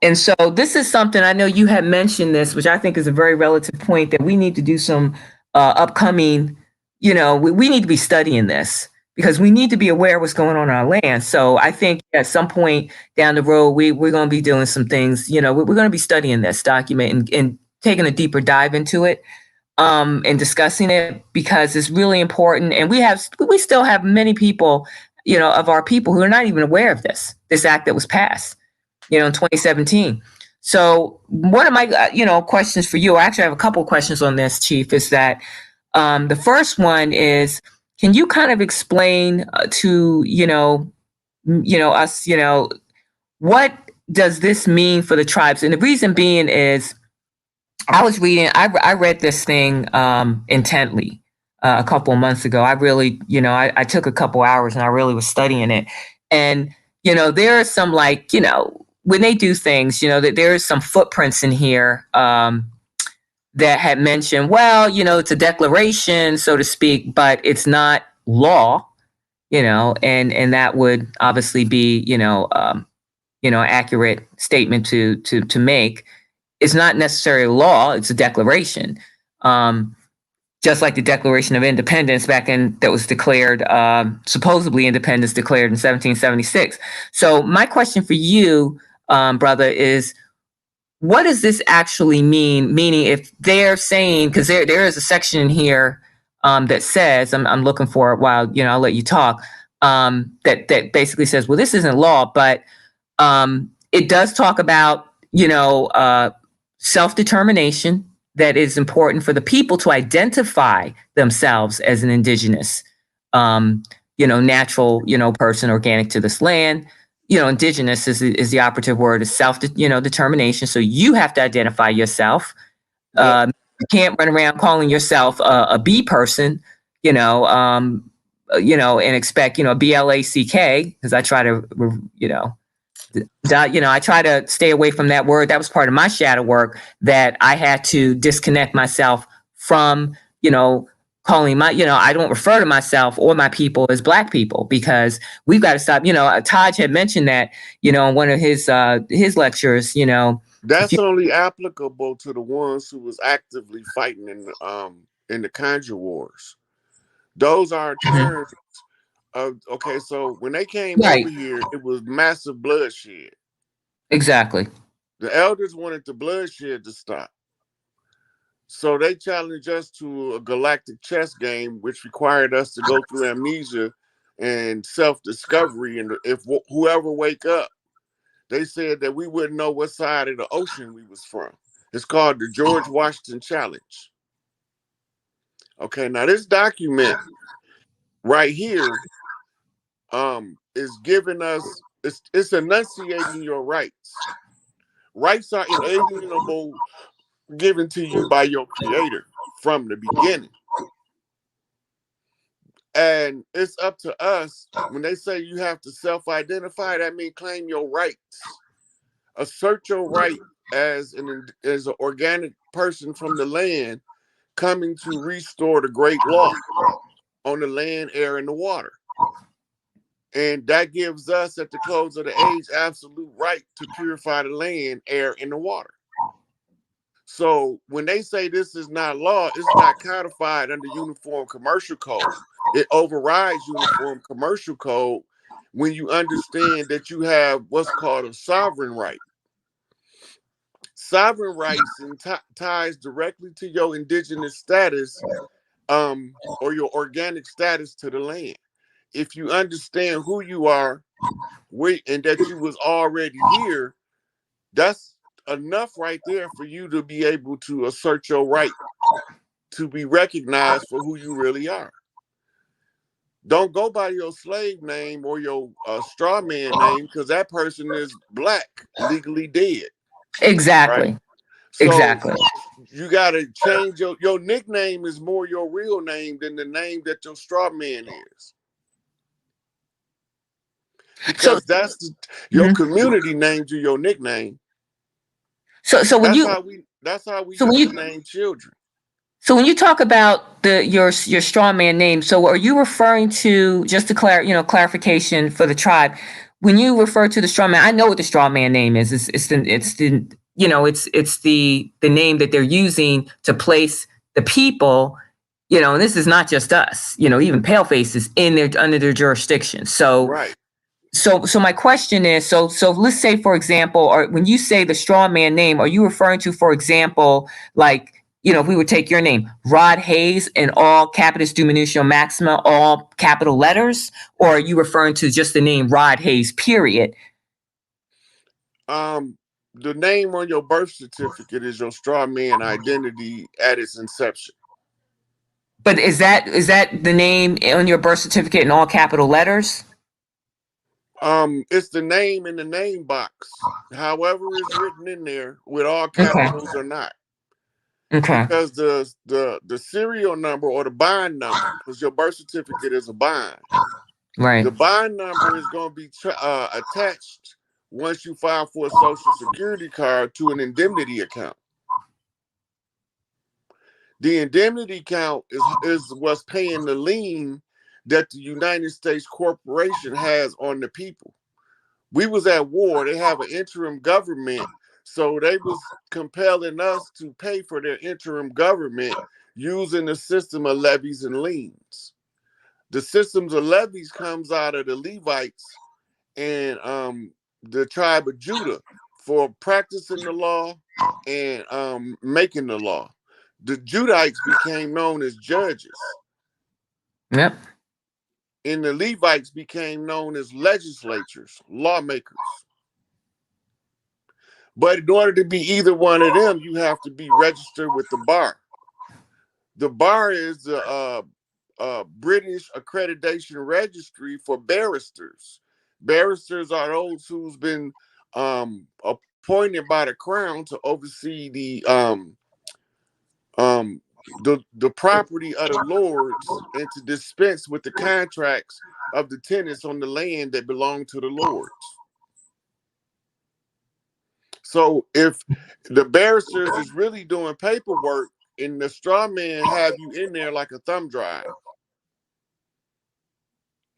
and so this is something I know you had mentioned this, which I think is a very relative point that we need to do some upcoming, we need to be studying this because we need to be aware of what's going on in our land. So I think at some point down the road, we're going to be doing some things, we're going to be studying this document and taking a deeper dive into it and discussing it because it's really important. And we still have many people, of our people who are not even aware of this act that was passed, in 2017. So one of my, questions for you, I actually have a couple of questions on this, Chief, is that the first one is, can you kind of explain to, us, what does this mean for the tribes? And the reason being is, I read this thing intently a couple of months ago. I really, I took a couple hours and I really was studying it. And, there are some when they do things, that there is some footprints in here that had mentioned, well, it's a declaration, so to speak, but it's not law, and that would obviously be, accurate statement to make. It's not necessarily law, it's a declaration. Just like the Declaration of Independence that was declared, supposedly independence declared in 1776. So my question for you, brother, is what does this actually mean? Meaning if they're saying, because there is a section in here that says, I'm looking for it while, I'll let you talk, that basically says, well, this isn't law, but it does talk about, self-determination, that is important for the people to identify themselves as an indigenous, natural, person organic to this land. Indigenous is the operative word, is determination. So you have to identify yourself. Yep. You can't run around calling yourself a B person, and expect, BLACK, because I try to, I try to stay away from that word. That was part of my shadow work, that I had to disconnect myself from, calling I don't refer to myself or my people as Black people, because we've got to stop. Taj had mentioned that, in one of his lectures, That's only applicable to the ones who was actively fighting in the Conjure Wars. Those are terms of, okay, so when they came right, over here, it was massive bloodshed. exactly. The elders wanted the bloodshed to stop. So they challenged us to a galactic chess game, which required us to go through amnesia and self-discovery. And if whoever wake up, they said that we wouldn't know what side of the ocean we was from. It's called the George Washington Challenge. Okay, now this document right here is giving us, it's enunciating your rights. Rights are inalienable, given to you by your creator from the beginning. And it's up to us. When they say you have to self-identify, that means claim your rights. Assert your right as an organic person from the land coming to restore the great law on the land, air, and the water. And that gives us, at the close of the age, absolute right to purify the land, air, and the water. So when they say this is not law, it's not codified under Uniform Commercial Code. It overrides Uniform Commercial Code when you understand that you have what's called a sovereign right. Sovereign rights and ties directly to your indigenous status, or your organic status to the land. If you understand who you are, and that you was already here, that's enough right there for you to be able to assert your right to be recognized for who you really are. Don't go by your slave name or your straw man name, because that person is black, legally dead, right? Exactly. So Exactly. you got to change your nickname is more your real name than the name that your straw man is, So, because your mhm. community named you your nickname. So when That's you how we so when used to you name children. so when you talk about your straw man name, so are you referring to, just to clarification for the tribe? When you refer to the straw man, I know what the straw man name is. It's the name that they're using to place the people. And this is not just us. Even pale faces in their under their jurisdiction. So Right. so my question is, so let's say, for example, or when you say the straw man name, are you referring to, for example, like, if we would take your name, Rod Hayes, in all capitis diminutio maxima, all capital letters, or are you referring to just the name Rod Hayes, period? The name on your birth certificate is your straw man identity at its inception. But is that the name on your birth certificate in all capital letters? It's the name in the name box, however it's written in there, with all Okay. capitals or not. Okay. Because the serial number or the bond number, because your birth certificate is a bond. Right. The bond number is going to be attached once you file for a social security card to an indemnity account. The indemnity account is what's paying the lien that the United States corporation has on the people. We was at war. They have an interim government, so they was compelling us to pay for their interim government using the system of levies and liens. The systems of levies comes out of the Levites and the tribe of Judah for practicing the law and making the law. The Judahites became known as judges, Yep. and the Levites became known as legislatures, lawmakers. But in order to be either one of them, you have to be registered with the bar. The bar is the British accreditation registry for barristers. Barristers are those who's been appointed by the crown to oversee um, the property of the lords and to dispense with the contracts of the tenants on the land that belong to the lords. So if the barristers is really doing paperwork and the straw man have you in there like a thumb drive,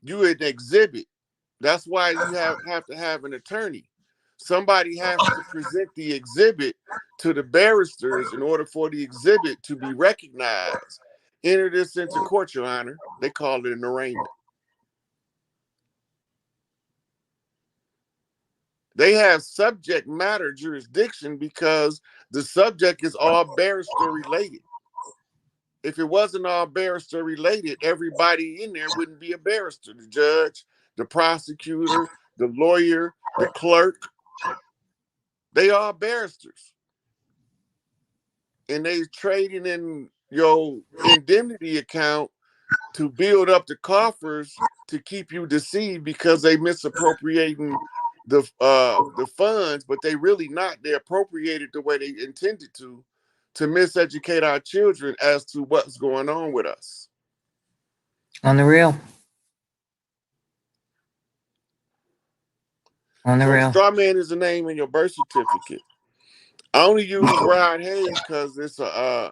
you an exhibit. That's why you have to have an attorney. Somebody has to present the exhibit to the barristers in order for the exhibit to be recognized. Enter this into court, Your Honor. They call it an arraignment. They have subject matter jurisdiction because the subject is all barrister related. If it wasn't all barrister related, everybody in there wouldn't be a barrister. The judge, the prosecutor, the lawyer, the clerk, they are barristers. And they trading in your indemnity account to build up the coffers to keep you deceived because they misappropriating the funds, but they really not. They appropriated the way they intended to miseducate our children as to what's going on with us. On the real. On the So real. Strawman is the name in your birth certificate. I only use Rod Hayes because it's a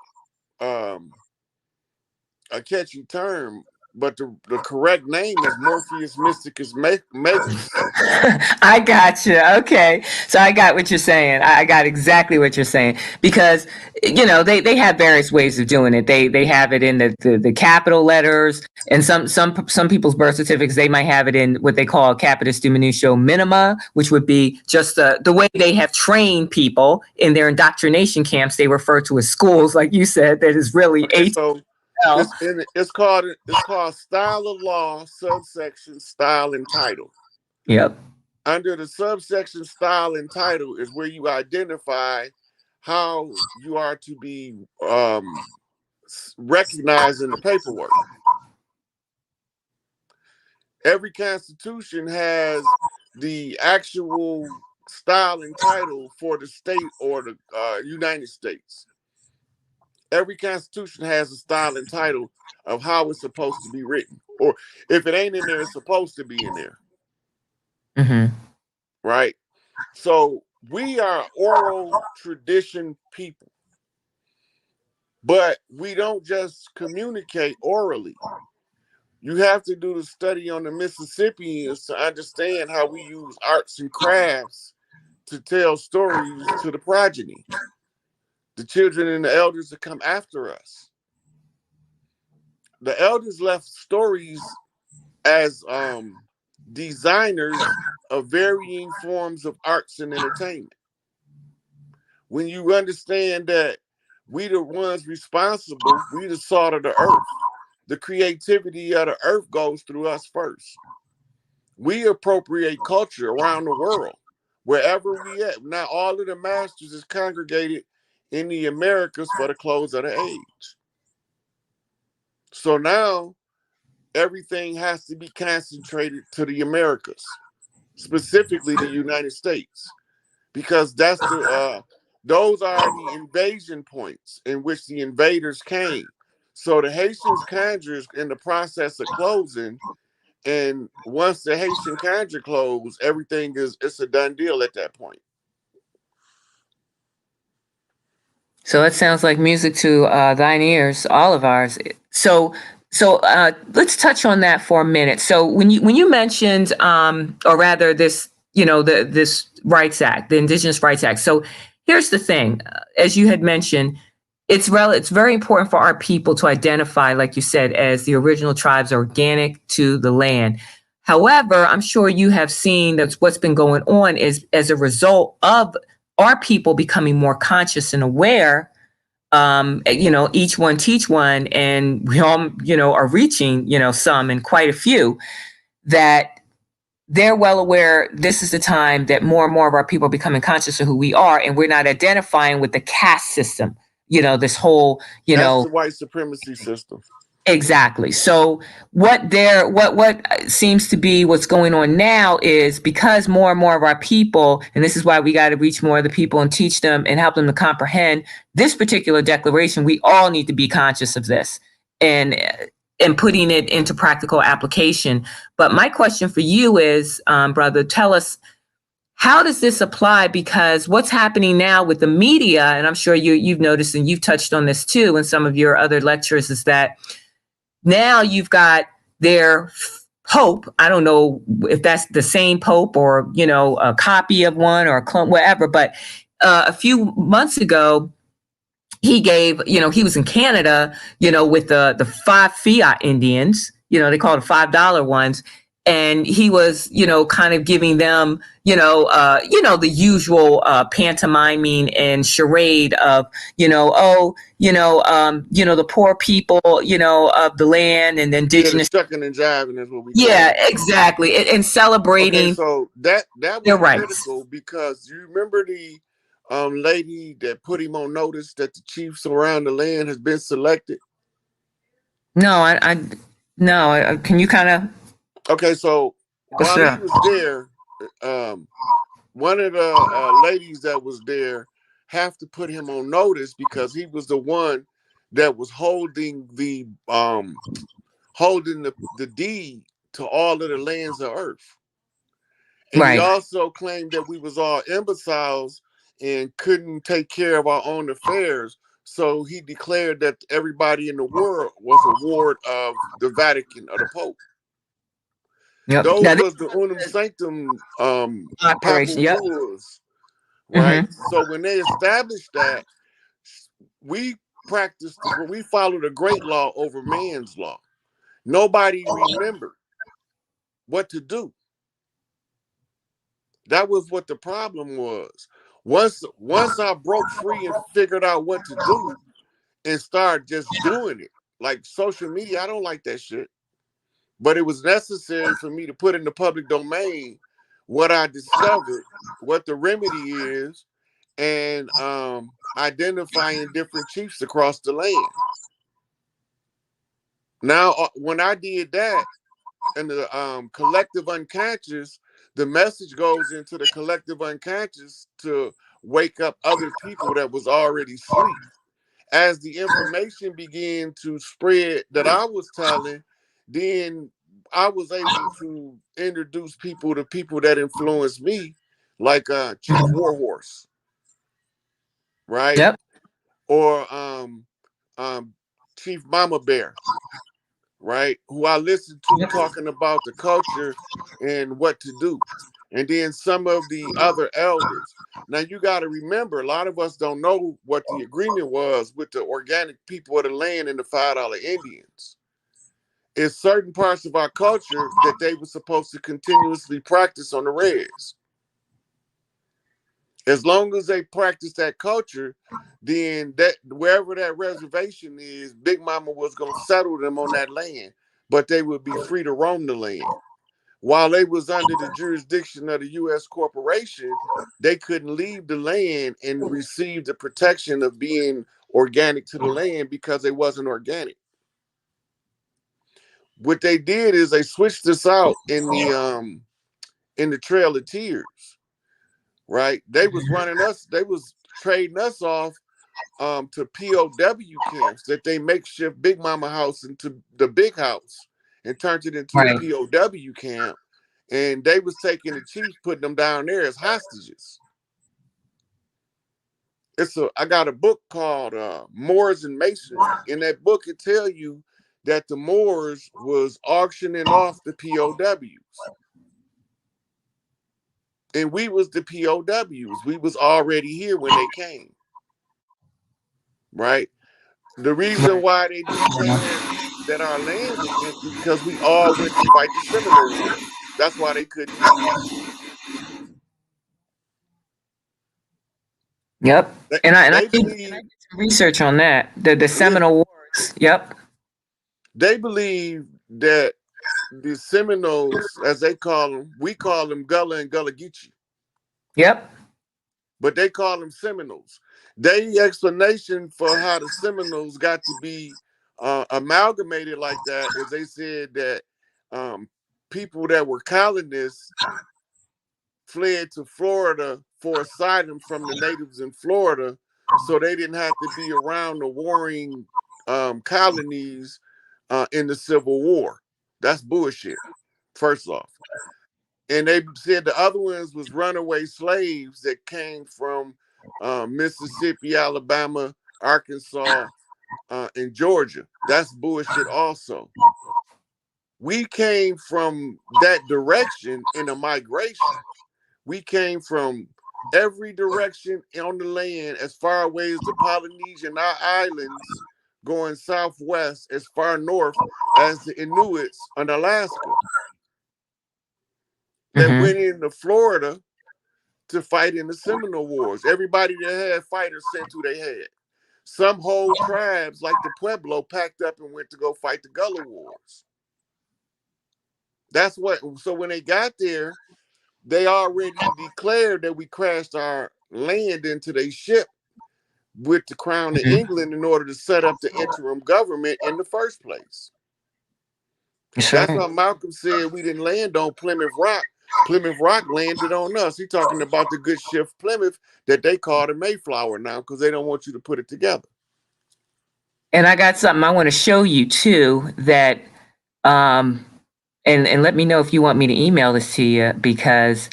catchy term, but the correct name is Morpheus Mysticus Magus. I got you. Okay. So I got what you're saying. I got exactly what you're saying because, they have various ways of doing it. They have it in the capital letters, and some people's birth certificates, they might have it in what they call capitis diminutio minima, which would be just the way they have trained people in their indoctrination camps. They refer to as schools, like you said, that is really Okay, so HL. it's called style of law, subsection style and title. Yep. Under the subsection style and title is where you identify how you are to be recognized in the paperwork. Every constitution has the actual style and title for the state or the United States. Every constitution has a style and title of how it's supposed to be written, or if it ain't in there, it's supposed to be in there, Mm-hmm. right? So we are oral tradition people, but we don't just communicate orally. You have to do the study on the Mississippians to understand how we use arts and crafts to tell stories to the progeny, the children and the elders that come after us. The elders left stories as designers of varying forms of arts and entertainment. When you understand that we the ones responsible, we the salt of the earth. The creativity of the earth goes through us first. We appropriate culture around the world, wherever we at. Now all of the masters is congregated in the Americas for the close of the age. So now everything has to be concentrated to the Americas, specifically the United States, because those are the invasion points in which the invaders came. So the Haitians conjures in the process of closing, and once the Haitian conjure close, everything it's a done deal at that point. So that sounds like music to thine ears, all of ours. So let's touch on that for a minute. So when you mentioned, or rather, this this Rights Act, the Indigenous Rights Act. So here's the thing, as you had mentioned, it's very important for our people to identify, like you said, as the original tribes organic to the land. However, I'm sure you have seen that what's been going on is as a result of our people becoming more conscious and aware. Each one teach one, and we all, are reaching, some and quite a few that they're well aware this is the time that more and more of our people are becoming conscious of who we are, and we're not identifying with the caste system, this whole, That's the white supremacy system. exactly. So what seems to be what's going on now is because more and more of our people, and this is why we got to reach more of the people and teach them and help them to comprehend this particular declaration. We all need to be conscious of this and and putting it into practical application. But my question for you is, brother, tell us, how does this apply? Because what's happening now with the media, and I'm sure you've noticed and you've touched on this too in some of your other lectures, is that now you've got their pope. I don't know if that's the same pope or, a copy of one or a clone, whatever. But a few months ago, he gave, he was in Canada, with the five fiat Indians, they call it $5 ones. And he was, kind of giving them, the usual pantomiming and charade of, the poor people, of the land and the Yeah, the indigenous. shucking and jiving is what we call Yeah, it. exactly. And Okay, celebrating so that their was rights. critical because you remember the lady that put him on notice that the chiefs around the land has been selected. No, no. Can you kind of? Okay, so Oh, while he sure. was there, um, one of the ladies that was there have to put him on notice because he was the one that was holding the holding the deed to all of the lands of earth. And he Right. also claimed that we was all imbeciles and couldn't take care of our own affairs. So he declared that everybody in the world was a ward of the Vatican or the Pope. Yep. Those Now this was the unum sanctum papal operation. Yep. bulls, right? Mm-hmm. So when they established that, we we followed a great law over man's law. Nobody remembered what to do. That was what the problem was. Once I broke free and figured out what to do and started just doing it, like social media, I don't like that shit. But it was necessary for me to put in the public domain what I discovered, what the remedy is, and identifying different chiefs across the land. Now, when I did that, and the collective unconscious, the message goes into the collective unconscious to wake up other people that was already asleep. As the information began to spread that I was telling, then I was able to introduce people to people that influenced me, like Chief Warhorse, right? Yep. Or um, Chief Mama Bear, right? Who I listened to Yep. talking about the culture and what to do. And then some of the other elders. Now you got to remember, a lot of us don't know what the agreement was with the organic people of the land and the $5 Indians. It's certain parts of our culture that they were supposed to continuously practice on the res. As long as they practice that culture, then that wherever that reservation is, Big Mama was gonna settle them on that land, but they would be free to roam the land. While they was under the jurisdiction of the U.S. corporation, they couldn't leave the land and receive the protection of being organic to the land because they wasn't organic. What they did is they switched us out in the Trail of Tears, right? They was running us, they was trading us off to POW camps that they makeshift Big Mama house into the big house and turned it into a Right. POW camp. And they was taking the chiefs, putting them down there as hostages. I got a book called Moors and Masonry. In that book, it tell you that the Moors was auctioning off the POWs. And we was the POWs. We was already here when they came, right? The reason Right. why they declared that our land was empty because we all went to fight the Seminole War. That's why they couldn't leave. Yep. They, And they I believe, did some research on that. The yeah, Seminole Wars. Yep. they believe that the Seminoles, as they call them, we call them Gullah and Gullah Geechee, Yep. but they call them Seminoles. Their explanation for how the Seminoles got to be amalgamated like that is they said that um, people that were colonists fled to Florida for asylum from the natives in Florida, so they didn't have to be around the warring colonies in the Civil War. That's bullshit, first off. And they said the other ones was runaway slaves that came from Mississippi, Alabama, Arkansas, and Georgia. That's bullshit also. We came from that direction in a migration. We came from every direction on the land as far away as the Polynesian islands, going southwest as far north as the Inuits on Alaska that Mm-hmm. went into Florida to fight in the Seminole Wars. Everybody that had fighters sent who they had. Some whole tribes, like the Pueblo, packed up and went to go fight the Gullah Wars. That's what. So when they got there, they already declared that we crashed our land into their ship with the Crown of Mm-hmm. England in order to set up the interim government in the first place. That's That's right. why Malcolm said we didn't land on Plymouth Rock. Plymouth Rock landed on us. He talking about the good ship Plymouth that they call the Mayflower now because they don't want you to put it together. And I got something I want to show you too that Um, and let me know if you want me to email this to you because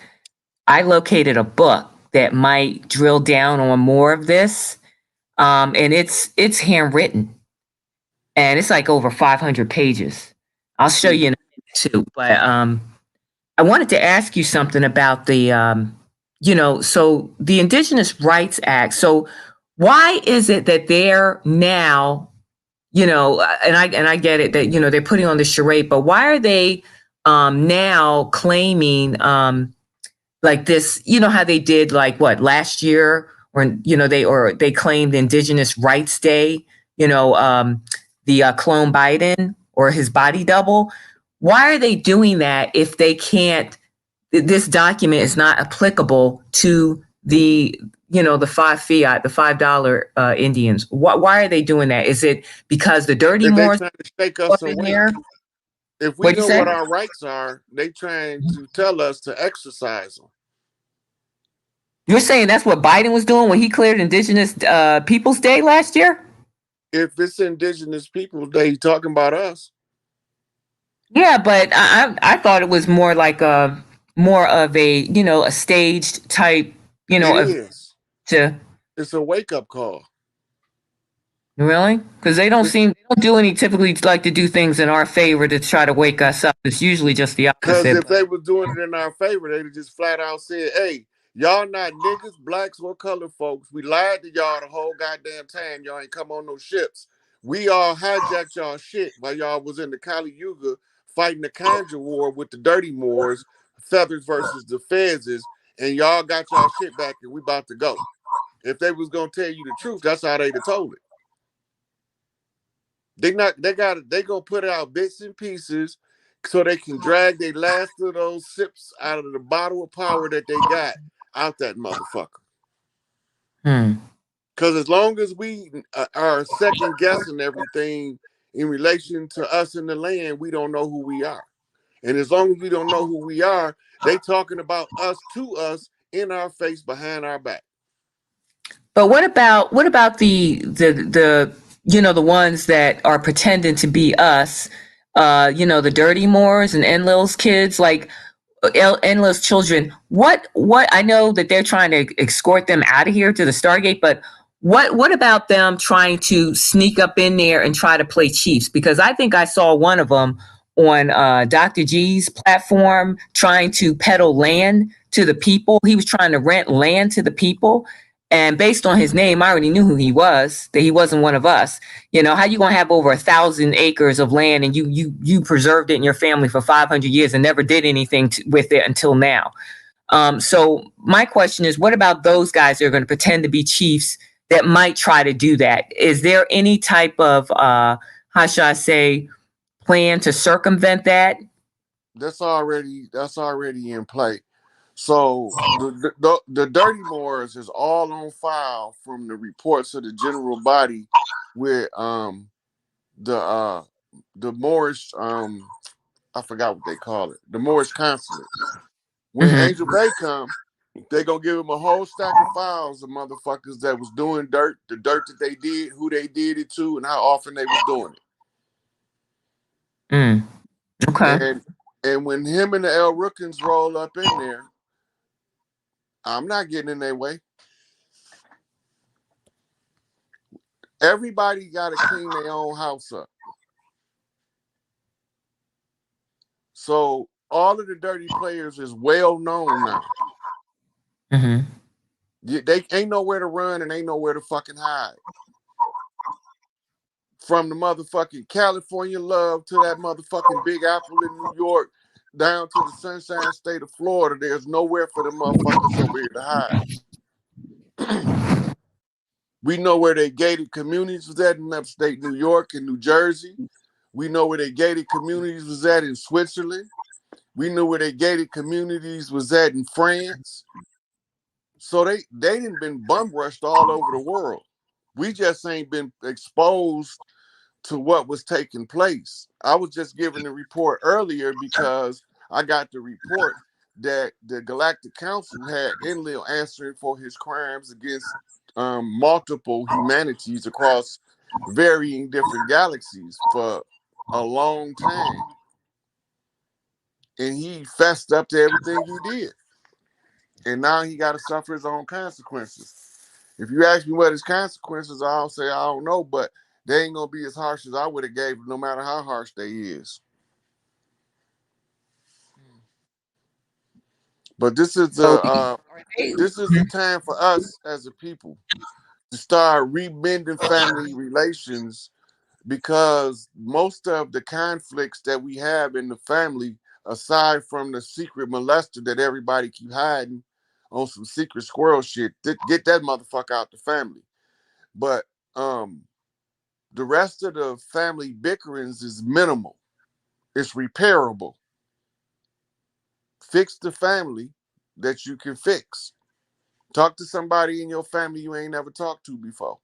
I located a book that might drill down on more of this. And it's handwritten and it's like over 500 pages. I'll show you in a minute too. But I wanted to ask you something about the, so the Indigenous Rights Act. So why is it that they're now, and I get it that they're putting on the charade, but why are they now claiming like this? You know how they did like what last year, or they claimed Indigenous Rights Day. The clone Biden or his body double. Why are they doing that if they can't? This document is not applicable to the $5 Indians. Why are they doing that? Is it because the dirty If they Moors trying to shake us up in awake, here? if we What'd you know say? what our rights are, they trying to tell us to exercise them. You're saying that's what Biden was doing when he cleared Indigenous Peoples Day last year? If it's Indigenous People Day, talking about us. Yeah, but I thought it was more like a more of a staged type It of is. to It's a wake up call. really because they don't do any typically like to do things in our favor to try to wake us up. It's usually just the Because opposite. if they was doing it in our favor, they'd just flat out said, "Hey, y'all not niggas, blacks, or colored folks. We lied to y'all the whole goddamn time. Y'all ain't come on no ships. We all hijacked y'all shit while y'all was in the Kali Yuga fighting the Conjure War with the Dirty Moors, Feathers versus the Fezzes, and y'all got y'all shit back, and we about to go." If they was gonna tell you the truth, that's how they'd have told it. They gonna put out bits and pieces so they can drag their last of those sips out of the bottle of power that they got out that motherfucker. Hmm. Because as long as we are second guessing everything in relation to us in the land, we don't know who we are. And as long as we don't know who we are, they talking about us to us in our face behind our back. But what about the ones that are pretending to be us? The dirty Moors and Enlil's kids, like Enlil's children. What I know that they're trying to escort them out of here to the Stargate, but what about them trying to sneak up in there and try to play Chiefs? Because I think I saw one of them on Dr. G's platform trying to peddle land to the people. He was trying to rent land to the people. And based on his name, I already knew who he was, that he wasn't one of us. How you gonna have over 1,000 acres of land and you preserved it in your family for 500 years and never did anything with it until now? So my question is, what about those guys that are going to pretend to be chiefs that might try to do that? Is there any type of how should I say plan to circumvent that? That's already in play. So the Dirty Moors is all on file from the reports of the general body with the uh the Moorish I forgot what they call it, the Moorish consulate. When Mm-hmm. Angel Bay come, they gonna give him a whole stack of files of motherfuckers that was doing dirt, the dirt that they did, who they did it to, and how often they was doing Mm. Okay. it. And when him and the El Rookins roll up in there, I'm not getting in their way. Everybody got to clean their own house up. So all of the dirty players is well known now. Mm-hmm. They ain't nowhere to run and ain't nowhere to fucking hide. From the motherfucking California love to that motherfucking Big Apple in New York, down to the Sunshine State of Florida, there's nowhere for the motherfuckers over here to hide. We know where they gated communities was at in upstate New York and New Jersey. We know where they gated communities was at in Switzerland. We knew where they gated communities was at in France. So they didn't been bum rushed all over the world. We just ain't been exposed to what was taking place. I was just giving the report earlier because I got the report that the Galactic Council had Enlil answering for his crimes against multiple humanities across varying different galaxies for a long time. and he fessed up to everything he did. And now he got to suffer his own consequences. If you ask me what his consequences are, I'll say I don't know, but they ain't gonna be as harsh as I would have gave, no matter how harsh they is. But So, this is the time for us as a people to start remending family relations, because most of the conflicts that we have in the family, aside from the secret molester that everybody keep hiding on some secret squirrel shit, get that motherfucker out the family. But the rest of the family bickerings is minimal. It's repairable. Fix the family that you can fix. Talk to somebody in your family you ain't never talked to before.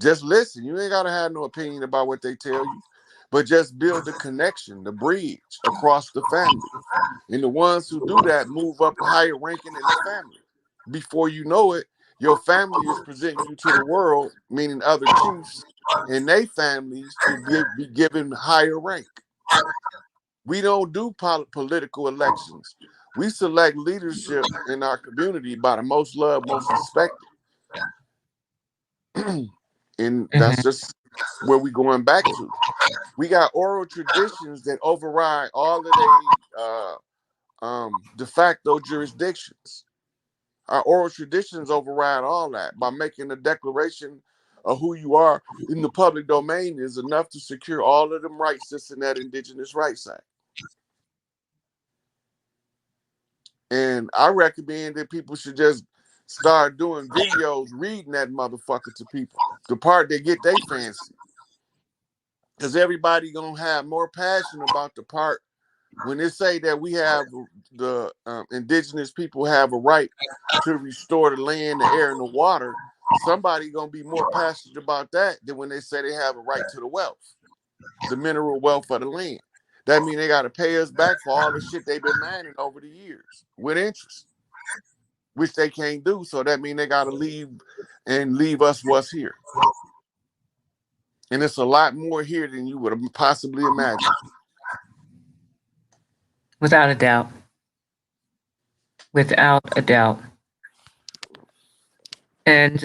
Just listen. You ain't gotta have no opinion about what they tell you, but just build the connection, the bridge across the family. And the ones who do that move up higher ranking in the family. Before you know it, your family is presenting you to the world, meaning other chiefs and their families, to be given higher rank. We don't do political elections. We select leadership in our community by the most loved, most respected. And that's mhm. just where we going back to. We got oral traditions that override all of the de facto jurisdictions. Our oral traditions override all that. By making a declaration of who you are in the public domain is enough to secure all of them rights that's in that Indigenous Rights Act. And I recommend that people should just start doing videos reading that motherfucker to people. The part they get they fancy. Because everybody gonna have more passion about the part when they say that we have the indigenous people have a right to restore the land, the air, and the water. Somebody gonna be more passionate about that than when they say they have a right to the wealth, the mineral wealth of the land. That means they gotta pay us back for all the shit they've been mining over the years with interest, which they can't do. So that means they gotta leave us what's here. And it's a lot more here than you would have possibly imagined. Without a doubt. Without a doubt. And,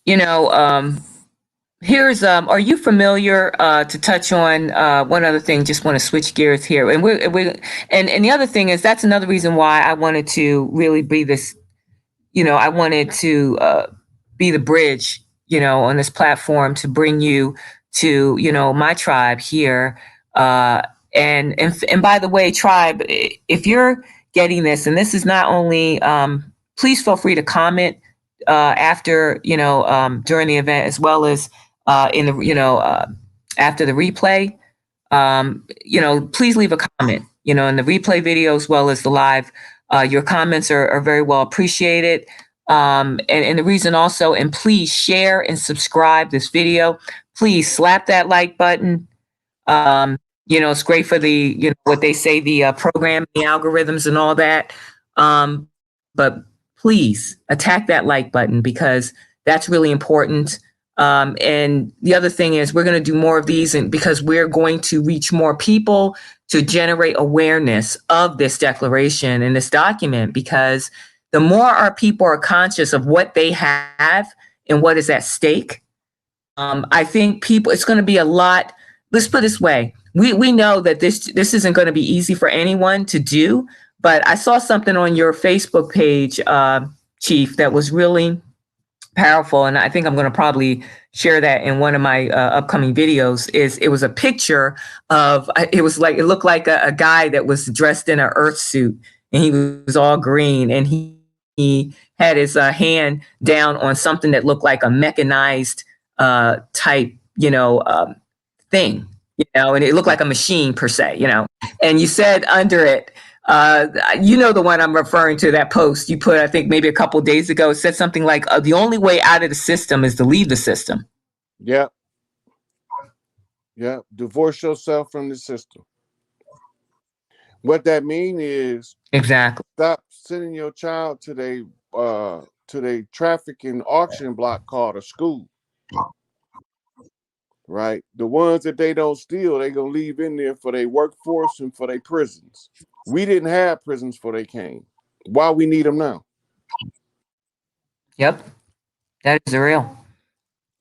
you know, here's are you familiar to touch on one other thing? Just want to switch gears here, and and the other thing is that's another reason why I wanted to really be this. I wanted to be the bridge, on this platform to bring you to my tribe here. And by the way, tribe, if you're getting this, and this is not only, please feel free to comment after during the event, as well as in the after the replay. Please leave a comment, in the replay video as well as the live. Your comments are very well appreciated. And the reason also, and please share and subscribe this video. Please slap that like button. It's great for the, what they say, the program, the algorithms and all that. But please attack that like button, because that's really important. And the other thing is we're going to do more of these, and because we're going to reach more people to generate awareness of this declaration and this document, because the more our people are conscious of what they have and what is at stake, I think it's going to be a lot. Let's put it this way. We know that this isn't going to be easy for anyone to do, but I saw something on your Facebook page, Chief, that was really powerful, and I think I'm going to probably share that in one of my upcoming videos. It was a picture of, it looked like a guy that was dressed in an earth suit, and he was all green, and he had his hand down on something that looked like a mechanized type thing, and it looked like a machine per se, and you said under it, the one I'm referring to, that post you put, I think maybe a couple of days ago. It said something like, the only way out of the system is to leave the system. Yep. Divorce yourself from the system. What that means is, exactly, stop sending your child to the trafficking auction block called a school. right? The ones that they don't steal, they gonna leave in there for their workforce and for their prisons. We didn't have prisons before they came. Why we need them now? Yep, that is real.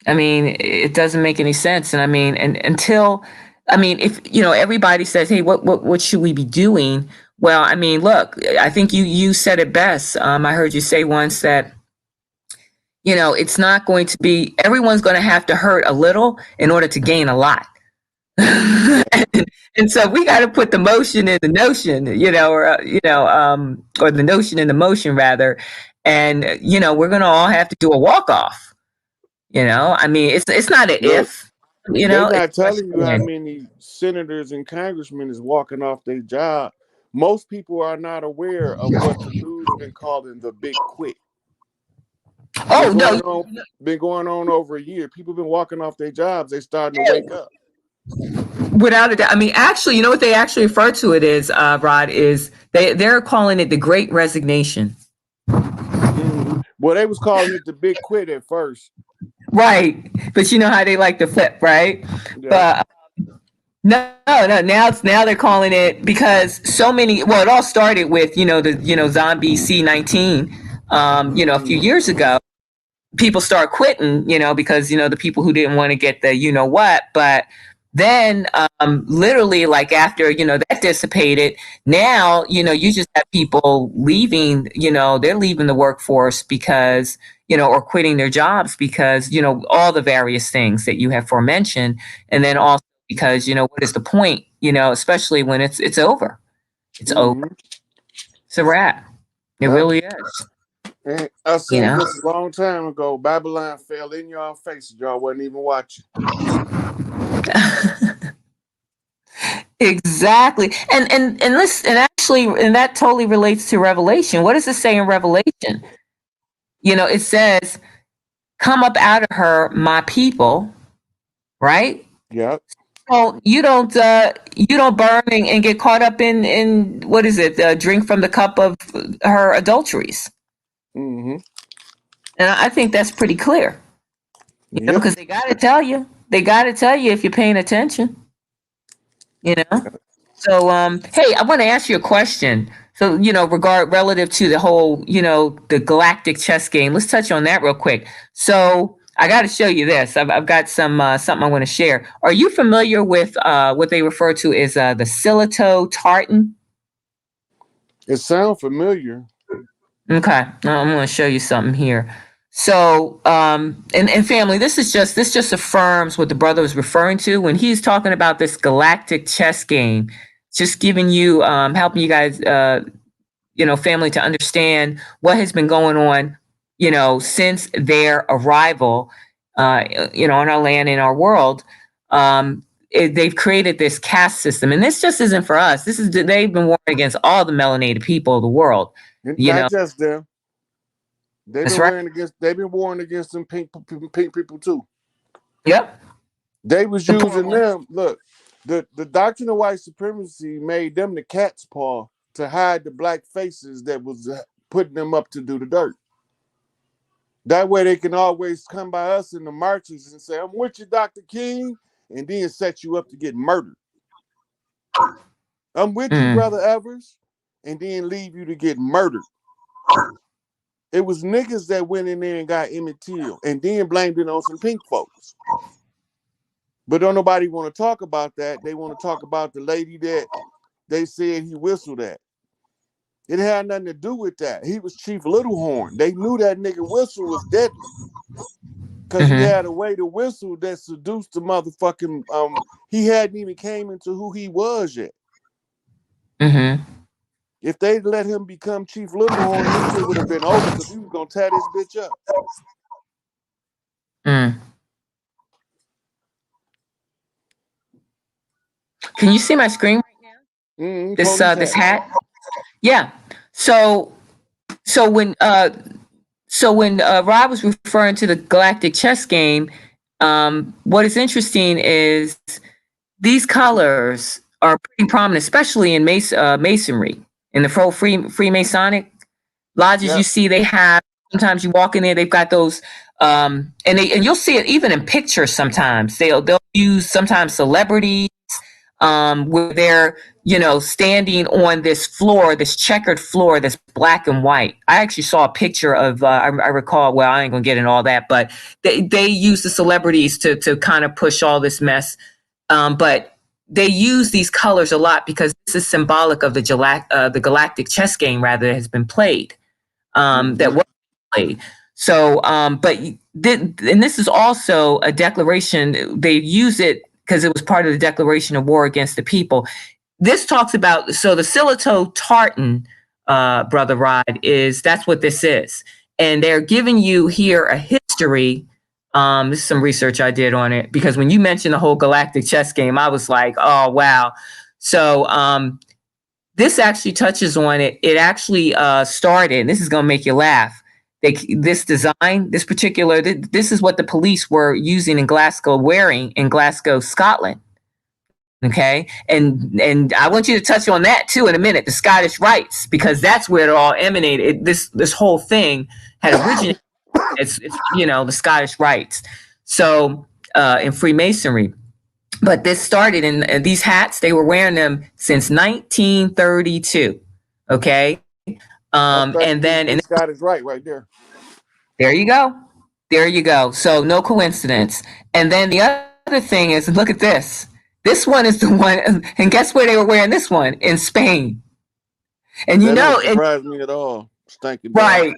I mean, it doesn't make any sense. And I mean, and until, I mean, if everybody says, "Hey, what should we be doing?" Well, I mean, look, I think you said it best. I heard you say once that it's not going to be everyone's going to have to hurt a little in order to gain a lot. Yeah. And so we got to put the motion in the notion, or the notion in the motion rather, and we're going to all have to do a walk off. I mean, it's not an Look, if, they it's not just telling you how when. many senators and congressmen is walking off their job. Most people are not aware of what the news been calling the big quit. Been Oh no, going on, been going on over a year. People been walking off their jobs. They starting to wake up. without a doubt. I mean, actually, you know what they actually refer to it is, Rod, is they're calling it the Great Resignation. Well, they was calling it the big quit at first. Right, but you know how they like to flip, right? Yeah. But no, no. Now they're calling it because so many. Well, it all started with the zombie C-19. A few years ago, people start quitting. Because the people who didn't want to get the what, but then literally like after that dissipated, now you just have people leaving. They're leaving the workforce because or quitting their jobs because all the various things that you have forementioned, and then also because what is the point, especially when it's over. It's over. Mm-hmm. It's a wrap. It Yep. really is. And I you said know this a long time ago. Babylon fell in your faces. Y'all wasn't even watching. Exactly. And listen, and actually, and that totally relates to Revelation. What does it say in Revelation? It says, "Come up out of her, my people," right? Yep. Well, you don't burn and get caught up in what is it? Drink from the cup of her adulteries. Mm-hmm. And I think that's pretty clear. Yep. Because they got to tell you. They got to tell you if you're paying attention. You know. So, hey, I want to ask you a question. So, relative to the whole, the galactic chess game. Let's touch on that real quick. So, I got to show you this. I've got something I want to share. Are you familiar with what they refer to as the Silito tartan? It sounds familiar. Okay, now I'm going to show you something here. So, and family, this just affirms what the brother was referring to when he's talking about this galactic chess game. Just giving you, helping you guys, family, to understand what has been going on, since their arrival, on our land, in our world. They've created this caste system, and this just isn't for us. They've been warring against all the melanated people of the world. You Not know, just them. that's right. They've been warring against them pink people too. Yep. They was The poor using one. them. Look, the doctrine of white supremacy made them the cat's paw to hide the black faces that was putting them up to do the dirt. That way they can always come by us in the marches and say, "I'm with you, Dr. King," and then set you up to get murdered. "I'm with you, Mm. Brother Evers," and then leave you to get murdered. It was niggas that went in there and got Emmett Till and then blamed it on some pink folks. But don't nobody want to talk about that. They want to talk about the lady that they said he whistled at. It had nothing to do with that. He was Chief Littlehorn. They knew that nigga whistle was deadly because he Mm-hmm. had a way to whistle that seduced the motherfucking. He hadn't even came into who he was yet. Mm-hmm. If they'd let him become Chief Littlehorn, this shit would have been over because he was gonna tear this bitch up. Mm. Can you see my screen right now? This Police hat. hat? Yeah. So so when uh so when Rob was referring to the galactic chess game, what is interesting is these colors are pretty prominent, especially in masonry, in the Freemasonic lodges. You Yep. see, they have, sometimes you walk in there, they've got those, and you'll see it even in pictures. Sometimes they'll use sometimes celebrities, where they're, standing on this floor, this checkered floor that's black and white. I actually saw a picture of, I recall, well, I ain't gonna get into all that, but they use the celebrities to kind of push all this mess. But they use these colors a lot because this is symbolic of the galactic chess game, rather, that has been played, that was played. So, and this is also a declaration. They use it because it was part of the Declaration of War against the people. This talks about, so the Silito tartan, Brother Rod, that's what this is. And they're giving you here a history. This is some research I did on it, because when you mentioned the whole galactic chess game, I was like, oh, wow. So this actually touches on it. It actually started, this is going to make you laugh. This design, this is what the police were using in Glasgow, wearing in Glasgow, Scotland. Okay, and I want you to touch on that too in a minute. The Scottish Rites, because that's where it all emanated. This whole thing had originated. It's the Scottish Rites. So in Freemasonry, but this started in these hats. They were wearing them since 1932. Okay. And then Scottish right there. There you go. There you go. So no coincidence. And then the other thing is, look at this. This one is the one, and guess where they were wearing this one? In Spain. And that don't surprise me at all. Stinking right,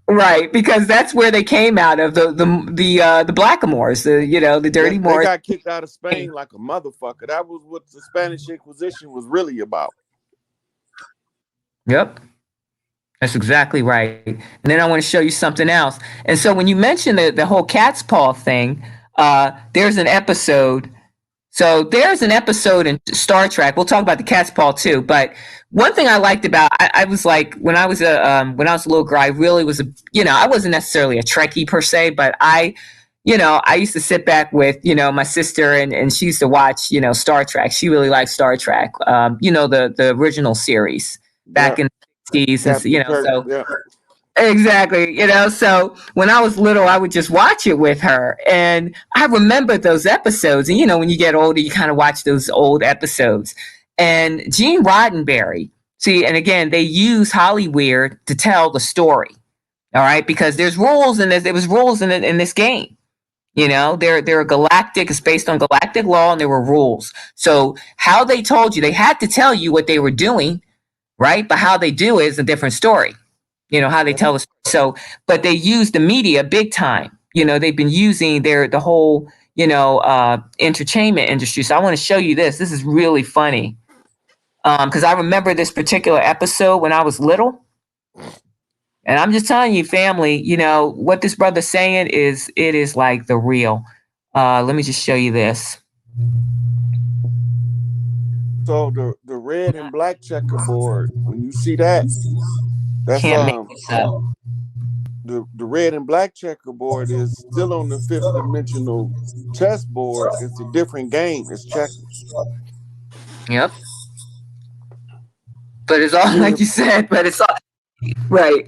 right, because that's where they came out of, the blackamoors, the dirty Moors. They got kicked out of Spain like a motherfucker. That was what the Spanish Inquisition was really about. Yep. That's exactly right. And then I want to show you something else. And so when you mention the whole cat's paw thing, there's an episode. So there's an episode in Star Trek. We'll talk about the cat's paw too. But one thing I liked about, I was like, when I was a little girl, I really was I wasn't necessarily a Trekkie per se, but I used to sit back with, my sister, and she used to watch, Star Trek. She really liked Star Trek. The original series back in the 60s, so exactly, so when I was little, I would just watch it with her, and I remember those episodes. And when you get older, you kind of watch those old episodes. And Gene Roddenberry, and again, they use Hollyweird to tell the story, all right, because there's rules, and there was rules in this game. They're galactic. It's based on galactic law, and there were rules. So how they told you, they had to tell you what they were doing, right? But how they do it is a different story. How they tell us. So, but they use the media big time. They've been using the whole, entertainment industry. So I want to show you this. This is really funny. Because I remember this particular episode when I was little. And I'm just telling you, family, what this brother's saying it is like the real. Let me just show you this. So the red and black checkerboard, when you see that, that's the red and black checkerboard is still on the fifth dimensional chessboard. It's a different game. It's checkers. Yep. But it's all like you said. But it's all right.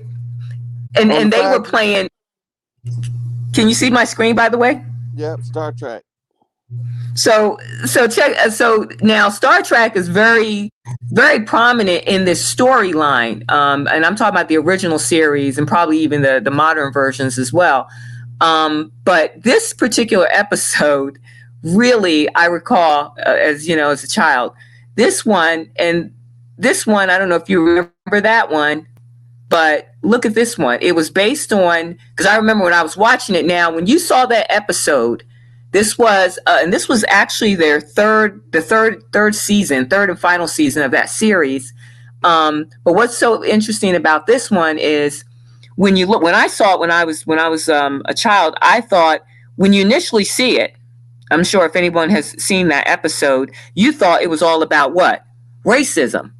And they were playing. Can you see my screen, by the way? Yep, Star Trek. So now Star Trek is very, very prominent in this storyline, and I'm talking about the original series and probably even the modern versions as well. But this particular episode, really, I recall as a child, this one, I don't know if you remember that one, but look at this one. It was based on, because I remember when I was watching it. Now, when you saw that episode. This was actually their third season, third and final season of that series. But what's so interesting about this one is when I saw it when I was a child, I thought when you initially see it, I'm sure if anyone has seen that episode, you thought it was all about what? Racism.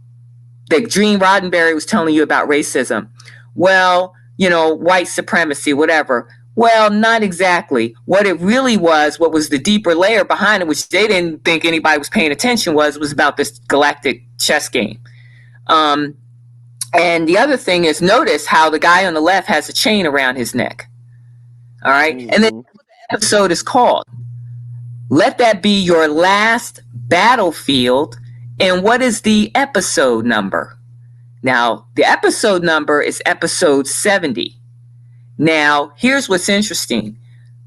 That Gene Roddenberry was telling you about racism. Well, white supremacy, whatever. Well, not exactly. What it really was, what was the deeper layer behind it, which they didn't think anybody was paying attention, was about this galactic chess game. And the other thing is, notice how the guy on the left has a chain around his neck. All right. Mm-hmm. And then the episode is called. Let that be your last battlefield. And what is the episode number? Now, the episode number is episode 70. Now, here's what's interesting.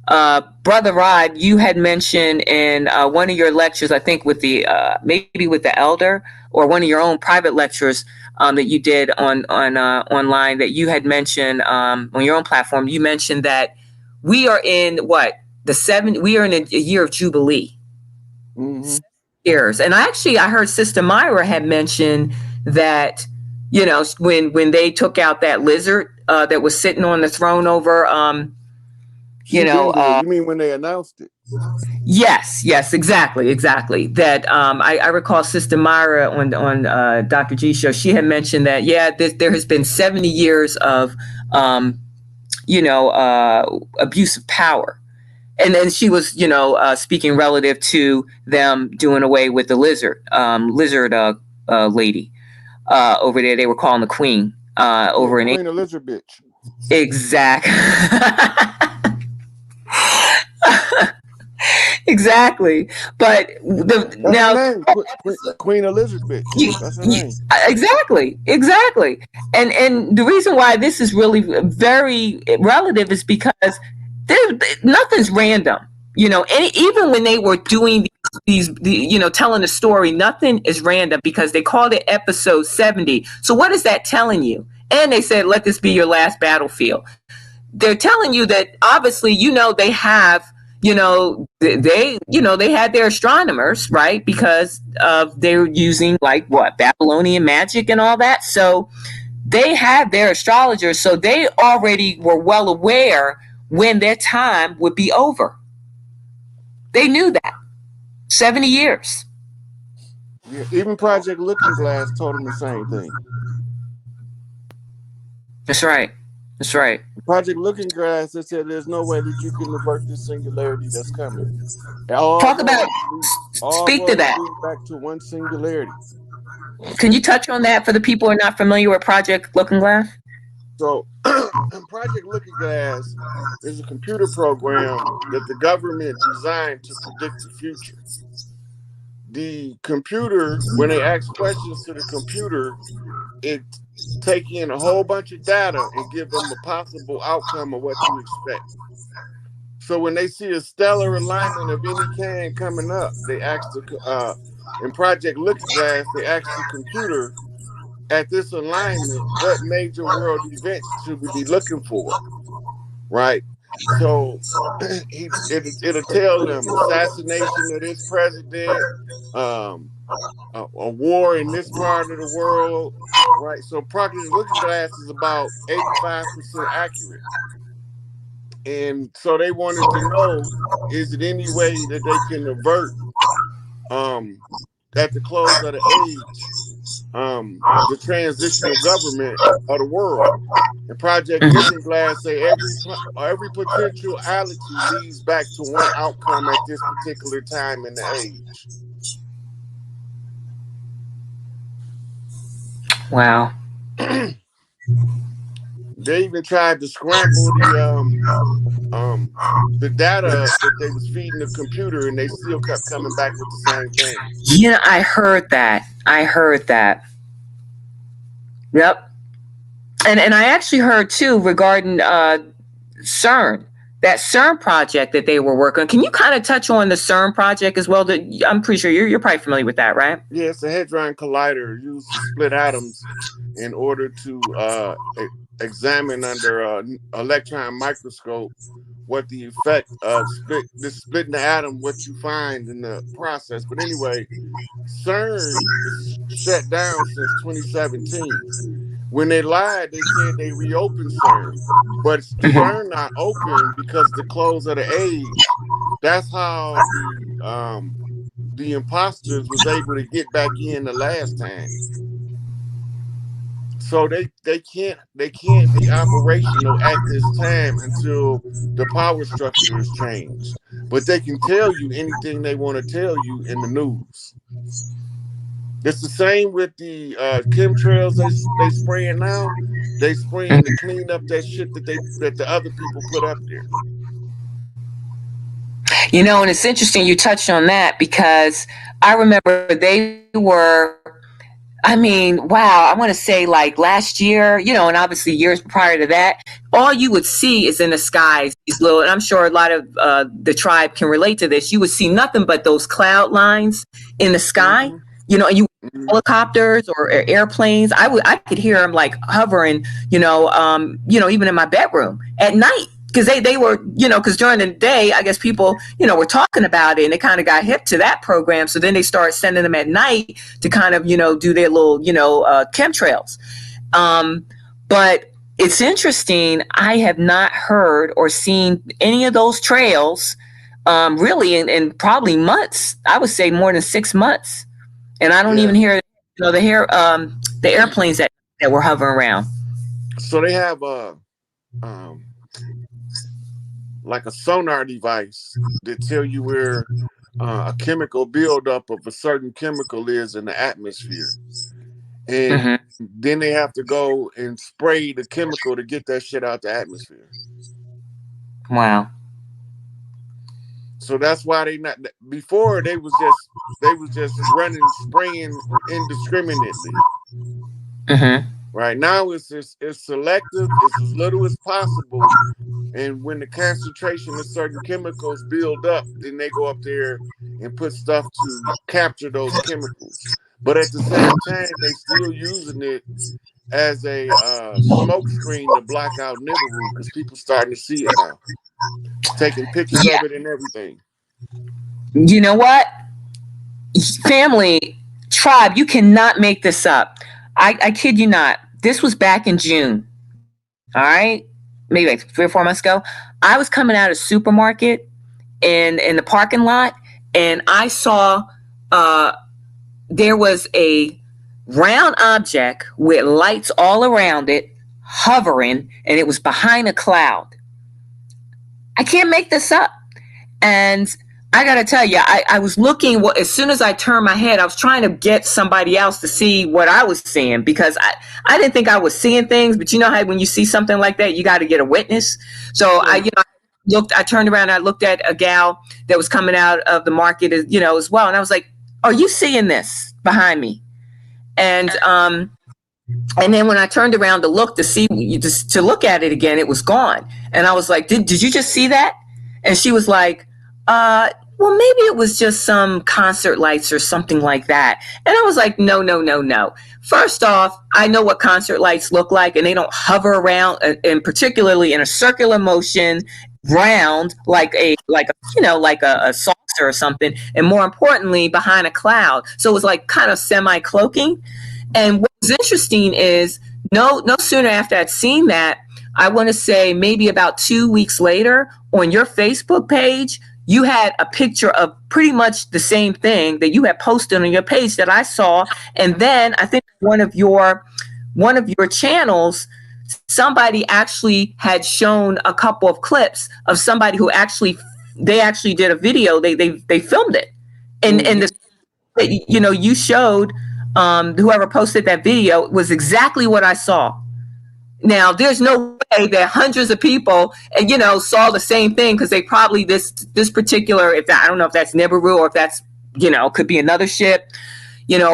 Brother Rod, you had mentioned in one of your lectures, I think with the maybe with the elder or one of your own private lectures that you did on online, that you had mentioned on your own platform. You mentioned that we are in what we are in a year of jubilee. Mm-hmm. Years, and I heard Sister Myra had mentioned that when they took out that lizard that was sitting on the throne over She been here. You mean when they announced it? Yes, exactly. That I recall Sister Myra on Dr. G show. She had mentioned that there has been 70 years of abuse of power, and then she was speaking relative to them doing away with the lizard lady over there. They were calling the queen over in Queen Elizabeth. Exact. Exactly, but Queen Elizabeth. That's her name. Exactly, and the reason why this is really very relative is because nothing's random. And even when they were doing telling the story, nothing is random because they called it episode 70. So what is that telling you? And they said, let this be your last battlefield. They're telling you that obviously, they have, they had their astronomers, right? Because they're using like what, Babylonian magic and all that. So they had their astrologers. So they already were well aware when their time would be over. They knew that. 70 years. Yeah, even Project Looking Glass told them the same thing. That's right. Project Looking Glass, they said there's no way that you can avert this singularity that's coming. Speak to that. Back to one singularity. Can you touch on that for the people who are not familiar with Project Looking Glass? So, Project Looking Glass is a computer program that the government designed to predict the future. The computer, when they ask questions to the computer, it take in a whole bunch of data and give them a possible outcome of what to expect. So when they see a stellar alignment of any kind coming up, they ask in Project Looking Glass, they ask the computer, at this alignment, what major world events should we be looking for? Right? So it'll tell them assassination of this president, a war in this part of the world, right? So Project Looking Glass is about 85% accurate. And so they wanted to know, is it any way that they can avert at the close of the age the transitional government of the world? And Project Looking Glass say every potentiality leads back to one outcome at this particular time in the age. Wow. They even tried to scramble the data that they was feeding the computer, and they still kept coming back with the same thing. Yeah, I heard that. Yep. And I actually heard too regarding CERN, that CERN project that they were working on. Can you kind of touch on the CERN project as well? I'm pretty sure you're probably familiar with that, right? Yeah, it's a hadron collider used to split atoms in order to examine under an electron microscope what the effect of splitting the atom, what you find in the process. But anyway, CERN is shut down since 2017. When they lied, they said they reopened CERN, but CERN not open because the close of the age. That's how the imposters was able to get back in the last time. So they can't be operational at this time until the power structure is changed. But they can tell you anything they want to tell you in the news. It's the same with the chemtrails they spraying now. They spraying to clean up that shit that the other people put up there. And it's interesting you touched on that because I remember they were, I mean, wow, I want to say like last year, and obviously years prior to that, all you would see is in the skies, these little, and I'm sure a lot of the tribe can relate to this. You would see nothing but those cloud lines in the sky, Mm-hmm. and you Mm-hmm. helicopters or airplanes. I could hear them like hovering, even in my bedroom at night. Because they were, because during the day, I guess people, were talking about it and they kind of got hip to that program. So then they started sending them at night to kind of, do their little, chemtrails. But it's interesting. I have not heard or seen any of those trails really in probably months. I would say more than 6 months. And I don't even Yeah. hear, the airplanes that were hovering around. So they have um like a sonar device that tell you where a chemical buildup of a certain chemical is in the atmosphere, and Hmm. then they have to go and spray the chemical to get that shit out the atmosphere. Wow. So that's why they not before they was just running spraying indiscriminately. Hmm. Right now it's selective. It's as little as possible. And when the concentration of certain chemicals build up, then they go up there and put stuff to capture those chemicals. But at the same time, they still using it as a smoke screen to block out Nibiru because people starting to see it now, taking pictures Yeah. of it and everything. You know what? Family, tribe, you cannot make this up. I kid you not. This was back in June. All right. Maybe like 3 or 4 months ago. I was coming out of supermarket in the parking lot and I saw uh, there was a round object with lights all around it hovering and it was behind a cloud. I can't make this up. And I got to tell you, I was looking, as soon as I turned my head, I was trying to get somebody else to see what I was seeing because I didn't think I was seeing things. But you know how when you see something like that, you got to get a witness. So Yeah. I turned around, I looked at a gal that was coming out of the market, as well. And I was like, are you seeing this behind me? And, um, and then when I turned around to look to see, just to look at it again, it was gone. And I was like, did you just see that? And she was like, well, maybe it was just some concert lights or something like that. And I was like, no, no, no, no. First off, I know what concert lights look like, and they don't hover around, and particularly in a circular motion, round like a saucer or something. And more importantly, behind a cloud, so it was like kind of semi cloaking. And what was interesting is no sooner after I'd seen that, I want to say maybe about 2 weeks later on your Facebook page, you had a picture of pretty much the same thing that you had posted on your page that I saw. And then I think one of your channels, somebody actually had shown a couple of clips of somebody who actually did a video. They filmed it. And Mm-hmm. you showed whoever posted that video was exactly what I saw. Now, there's no way that hundreds of people, saw the same thing because they probably this particular, if I don't know if that's Nibiru or if that's could be another ship,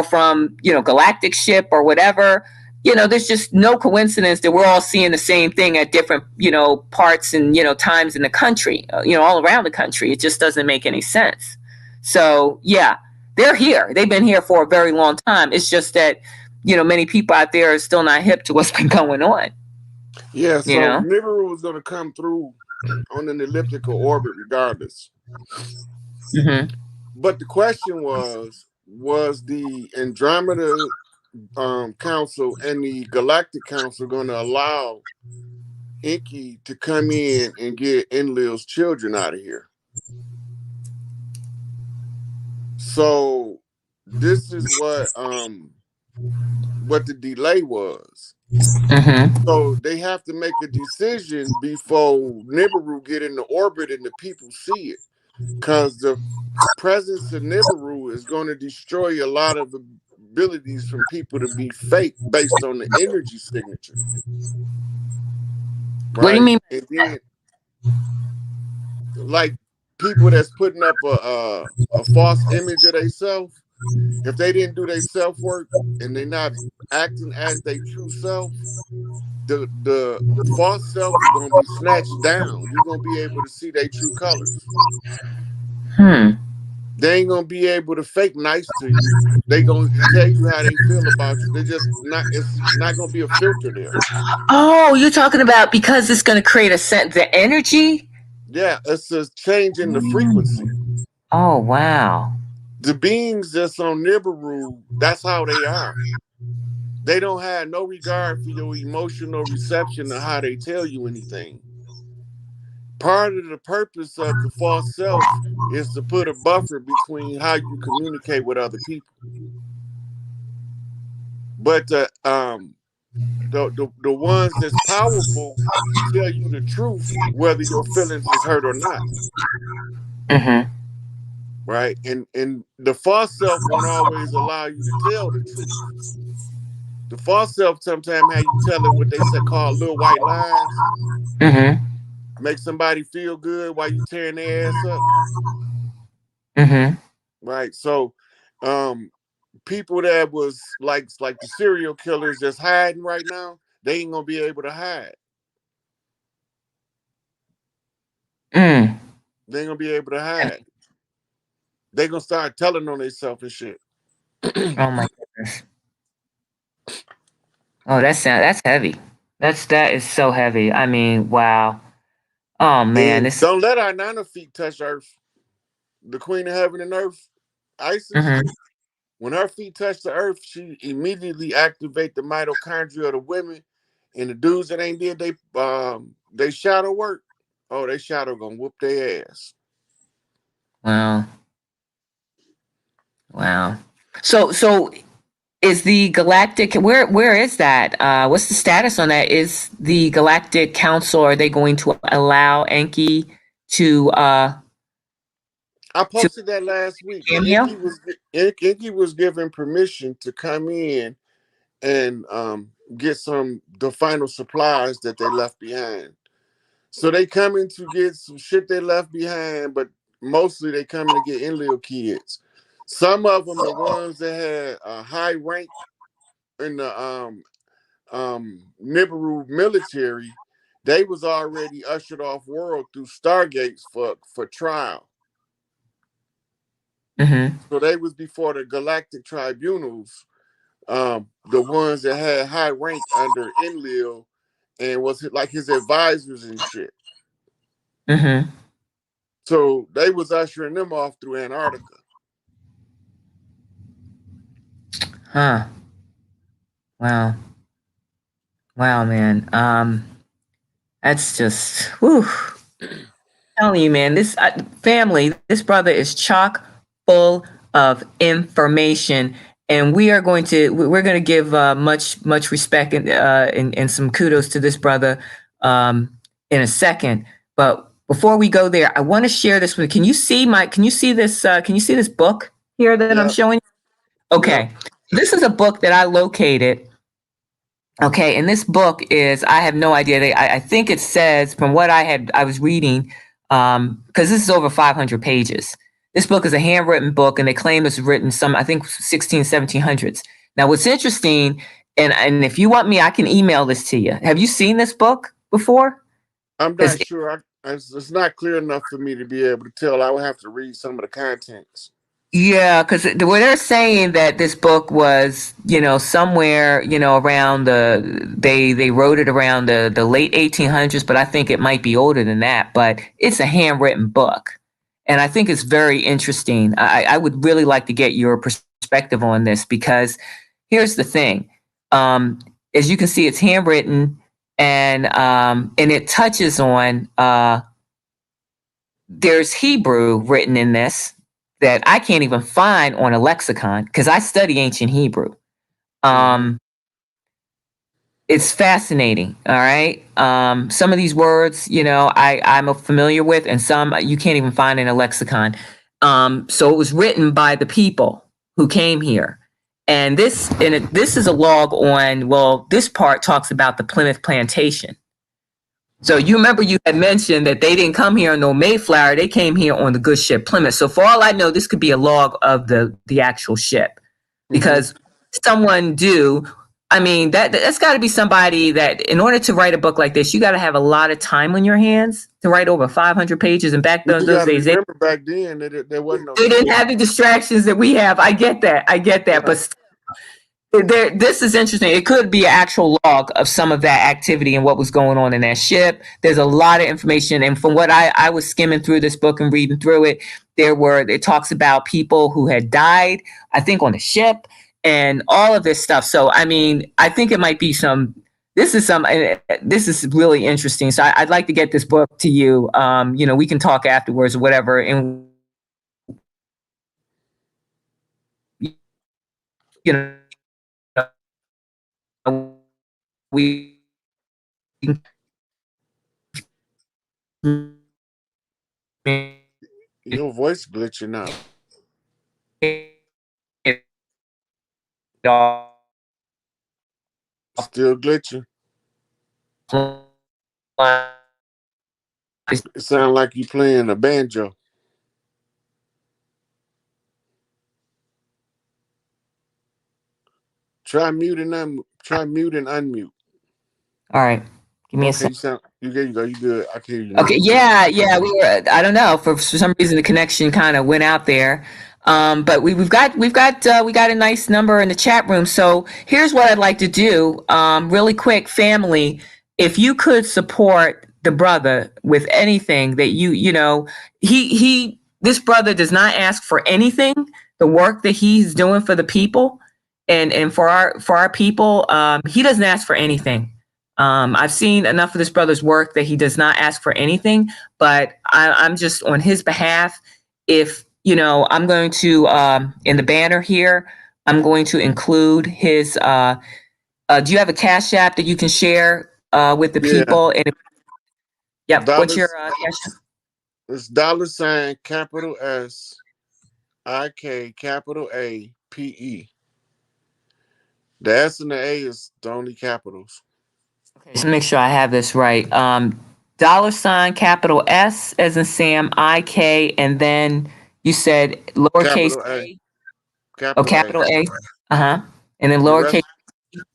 from galactic ship or whatever. There's just no coincidence that we're all seeing the same thing at different parts and times in the country, all around the country. It just doesn't make any sense. So yeah, they're here. They've been here for a very long time. It's just that many people out there are still not hip to what's been going on. Yeah. You So know. Nibiru was going to come through on an elliptical orbit, regardless. Hmm. But the question was the Andromeda Council and the Galactic Council going to allow Inky to come in and get Enlil's children out of here? So this is what the delay was. Hmm. So they have to make a decision before Nibiru get into orbit and the people see it, because the presence of Nibiru is going to destroy a lot of abilities from people to be fake based on the energy signature, What do you right? mean? And then, like, people that's putting up a false image of themselves, if they didn't do their self work and they not acting as their true self, the false self is gonna be snatched down. You're gonna be able to see their true colors. Hmm. They ain't gonna be able to fake nice to you. They gonna tell you how they feel about you. They just not. It's not gonna be a filter there. Oh, you're talking about because it's going to create a sense the energy. Yeah, it's a change in the frequency. Oh, wow. The beings that's on Nibiru, that's how they are. They don't have no regard for your emotional reception of how they tell you anything. Part of the purpose of the false self is to put a buffer between how you communicate with other people. But the ones that's powerful tell you the truth, whether your feelings is hurt or not, Mm-hmm. right? And the false self won't always allow you to tell the truth. The false self sometimes have you telling what they say called little white lies, Mm-hmm. make somebody feel good while you tearing their ass up, Mm-hmm. right? So, um, people that was like the serial killers that's hiding right now, they ain't gonna be able to hide. Mm. They ain't gonna be able to hide. They gonna start telling on themselves and shit. Oh my goodness. Oh, that's heavy. That is so heavy. I mean, wow. Oh man, And this. don't let our nana feet touch earth. The queen of heaven and earth, Isis. Mm-hmm. When her feet touch the earth, she immediately activate the mitochondria of the women, and the dudes that ain't did they shadow work. Oh, they shadow gonna whoop their ass. Wow. Wow. So is the galactic where is that? What's the status on that? Is the Galactic Council, are they going to allow Enki to I to posted that last week. cameo? Inky was given permission to come in and get some the final supplies that they left behind. So they coming to get some shit they left behind, but mostly they coming to get Enlil kids. Some of them, the ones that had a high rank in the Nibiru military, they was already ushered off world through stargates for trial. Mm-hmm. So they was before the galactic tribunals, the ones that had high rank under Enlil and was like his advisors and shit. Mm-hmm. So they was ushering them off through Antarctica. Huh. Wow. Wow, man. That's just whew. Telling you, man, this family, this brother is chock full of information, and we're going to give much respect and some kudos to this brother um, in a second. But before we go there, I want to share this with. Can you see this? Can you see this book here that I'm Yep, showing? yep. Okay, this is a book that I located. Okay, and this book is, I have no idea. I think it says from what I was reading, because this is over 500 pages. This book is a handwritten book, and they claim it's written some, I think, 16, 1700s. Now, what's interesting, and if you want me, I can email this to you. Have you seen this book before? I'm Because not sure. It's not clear enough for me to be able to tell. I would have to read some of the contents. yeah, because where they're saying that this book was, somewhere, around they wrote it around the late 1800s, but I think it might be older than that. But it's a handwritten book, and I think it's very interesting. I would really like to get your perspective on this because here's the thing: as you can see, it's handwritten, and it touches on there's Hebrew written in this that I can't even find on a lexicon because I study ancient Hebrew. Mm-hmm. Um, it's fascinating. All right. Some of these words, I'm familiar with, and some you can't even find in a lexicon. So it was written by the people who came here. And this is a log on, well, this part talks about the Plymouth plantation. So you remember you had mentioned that they didn't come here on no Mayflower. They came here on the good ship Plymouth. So for all I know, this could be a log of the actual ship, Hmm. because someone do. I mean, that's got to be somebody that, in order to write a book like this, you got to have a lot of time on your hands to write over 500 pages. And back But then, you those got to days, remember back then that there wasn't no they didn't TV. have the distractions that we have. I get that. I get that. Right. But this is interesting. It could be an actual log of some of that activity and what was going on in that ship. There's a lot of information, and from what I was skimming through this book and reading through it, it talks about people who had died, I think, on the ship, and all of this stuff. So I mean, I think it might be some. This is really interesting. So I'd like to get this book to you. We can talk afterwards or whatever, and you know we Your voice glitching out. Still glitching. It sounds like you playing a banjo. Try mute and unmute. All right, give me a Okay, second. you sound you good. You go. You good. I can hear you Okay, now. yeah, we were. I don't know, for some reason the connection kind of went out there, but we got a nice number in the chat room. So here's what I'd like to do, really quick, family. If you could support the brother with anything that he this brother does not ask for anything. The work that he's doing for the people, and for our people, he doesn't ask for anything. I've seen enough of this brother's work that he does not ask for anything, but I'm just on his behalf. If I'm going to, in the banner here, I'm going to include his. Do you have a cash app that you can share with the Yeah, people? And yep, what's your dollars. cash app? It's dollar sign capital S I K capital A P E. The S and the A is the only capitals. Okay, so make sure I have this right. Dollar sign capital S as in Sam, I K, and then you said lowercase Capital A. a. Oh, Capital A. capital A. Uh huh. And then The lowercase. rest,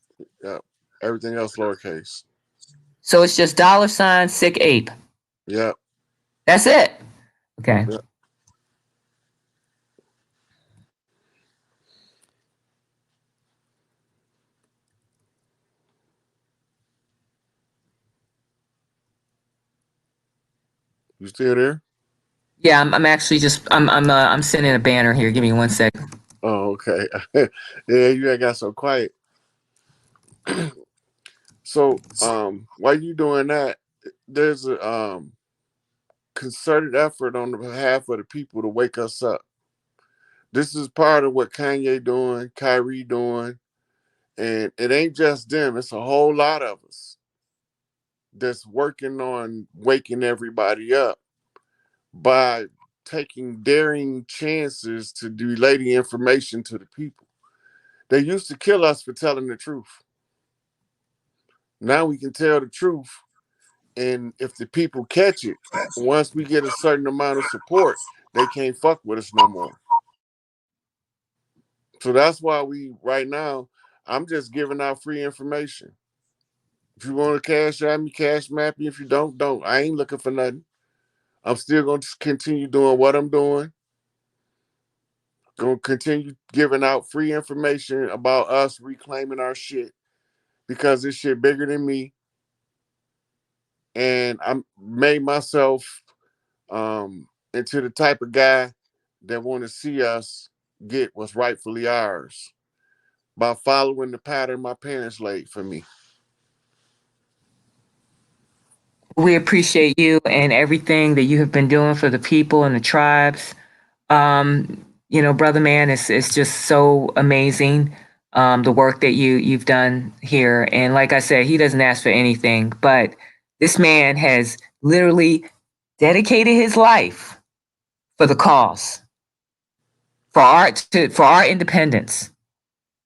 yeah, everything else lowercase. So it's just dollar sign sick ape. Yep. That's it. Okay. Yep. You still there? Yeah, I'm actually just I'm sending a banner here. Give me 1 second. Oh, okay. Yeah, you ain't got so quiet. So, while you doing that, there's a concerted effort on the behalf of the people to wake us up. This is part of what Kanye doing, Kyrie doing, and it ain't just them. It's a whole lot of us that's working on waking everybody up by taking daring chances to relay the information to the people. They used to kill us for telling the truth. Now we can tell the truth, and if the people catch it, once we get a certain amount of support, they can't fuck with us no more. So that's why we right now, I'm just giving out free information. If you want to cash at me, cash map me. If you don't. I ain't looking for nothing. I'm still going to continue doing what I'm doing. Going to continue giving out free information about us reclaiming our shit because this shit bigger than me. And I made myself into the type of guy that want to see us get what's rightfully ours by following the pattern my parents laid for me. We appreciate you and everything that you have been doing for the people and the tribes. Brother man, it's just so amazing. The work that you've done here, and like I said, he doesn't ask for anything, but this man has literally dedicated his life for the cause, for our independence.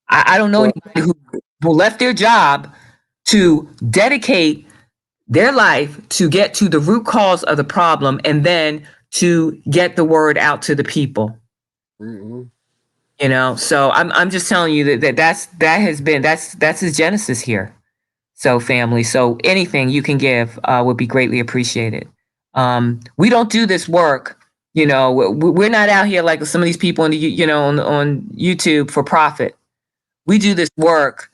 I don't know Well, anybody who left their job to dedicate their life to get to the root cause of the problem and then to get the word out to the people. Mm-hmm. So I'm just telling you that's his genesis here. So family, so anything you can give would be greatly appreciated. We don't do this work, we're not out here like some of these people on YouTube for profit. We do this work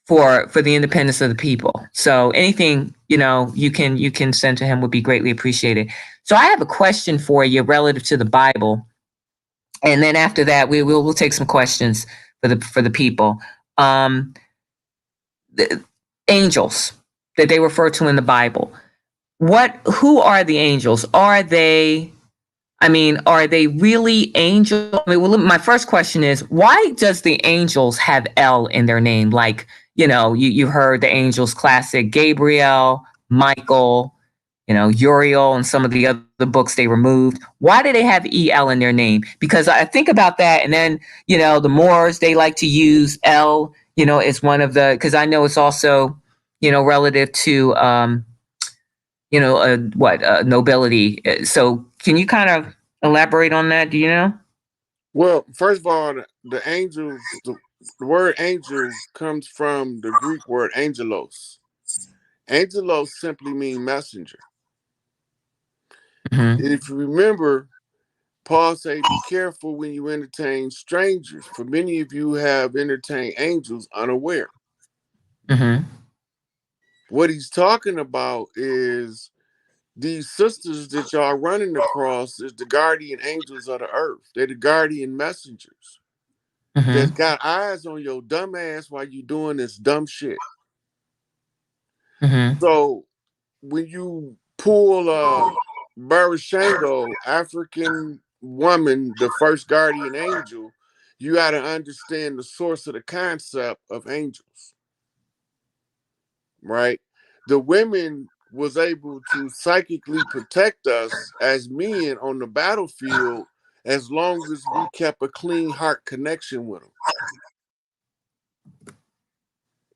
for the independence of the people. So anything you can send to him would be greatly appreciated. So I have a question for you relative to the Bible, and then after that we'll take some questions for the people. The angels that they refer to in the Bible. Who are the angels? Are they really angels? My first question is, why does the angels have L in their name? Like, you heard the angels classic, Gabriel, Michael, Uriel, and some of the other books they removed. Why do they have EL in their name? Because I think about that, and then, the Moors, they like to use L, as one of because I know it's also, relative to, nobility. So can you kind of elaborate on that? Do you know? Well, first of all, the angels, the word angel comes from the Greek word angelos. Angelos simply means messenger. Mm-hmm. And if you remember, Paul said, be careful when you entertain strangers, for many of you have entertained angels unaware. Mm-hmm. What he's talking about is these sisters that y'all running across is the guardian angels of the earth. They're the guardian messengers that's Mm-hmm. got eyes on your dumb ass while you doing this dumb shit. Mm-hmm. So when you pull Barishango, African woman, the first guardian angel, you got to understand the source of the concept of angels, right? The women was able to psychically protect us as men on the battlefield as long as we kept a clean heart connection with them,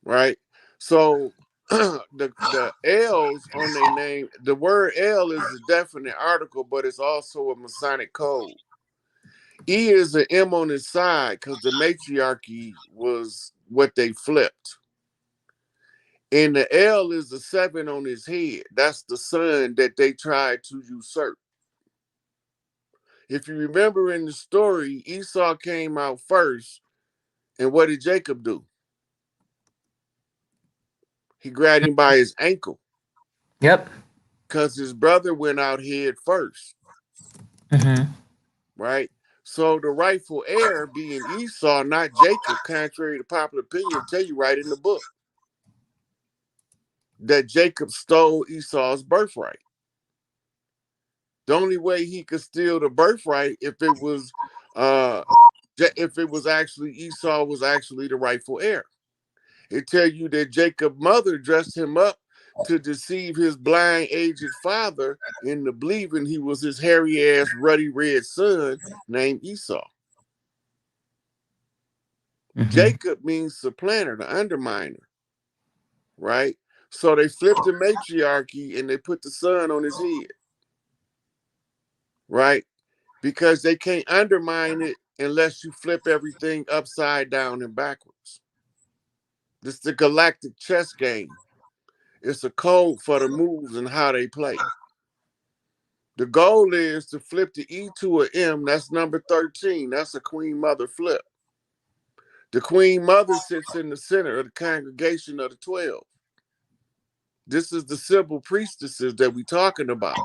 right? So the L's on their name, the word L is a definite article, but it's also a Masonic code. E is an M on his side because the matriarchy was what they flipped. And the L is the 7 on his head. That's the son that they tried to usurp. If you remember in the story, Esau came out first. And what did Jacob do? He grabbed him by his ankle Yep. because his brother went out head first, Mm-hmm. right? So the rightful heir being Esau, not Jacob, contrary to popular opinion, tell you right in the book that Jacob stole Esau's birthright. The only way he could steal the birthright uh if it was actually Esau was actually the rightful heir. It tell you that Jacob's mother dressed him up to deceive his blind aged father into believing he was his hairy ass ruddy red son named Esau. Mm-hmm. Jacob means supplanter, the underminer, right? So they flipped the matriarchy and they put the son on his head, right? Because they can't undermine it unless you flip everything upside down and backwards. This is the galactic chess game. It's a code for the moves and how they play. The goal is to flip the E to an M. That's number 13. That's a Queen Mother flip. The Queen Mother sits in the center of the congregation of the 12. This is the simple priestesses that we're talking about.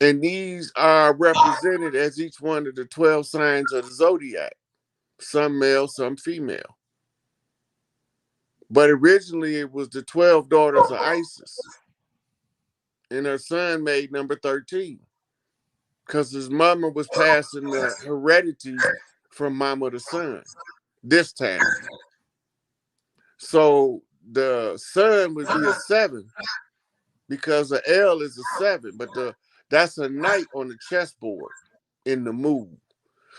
And these are represented as each one of the 12 signs of the zodiac, some male, some female. But originally it was the 12 daughters of Isis. And her son made number 13 because his mama was passing the heredity from mama to son this time. So the son would be a 7 because the L is a 7, but that's a knight on the chessboard in the move.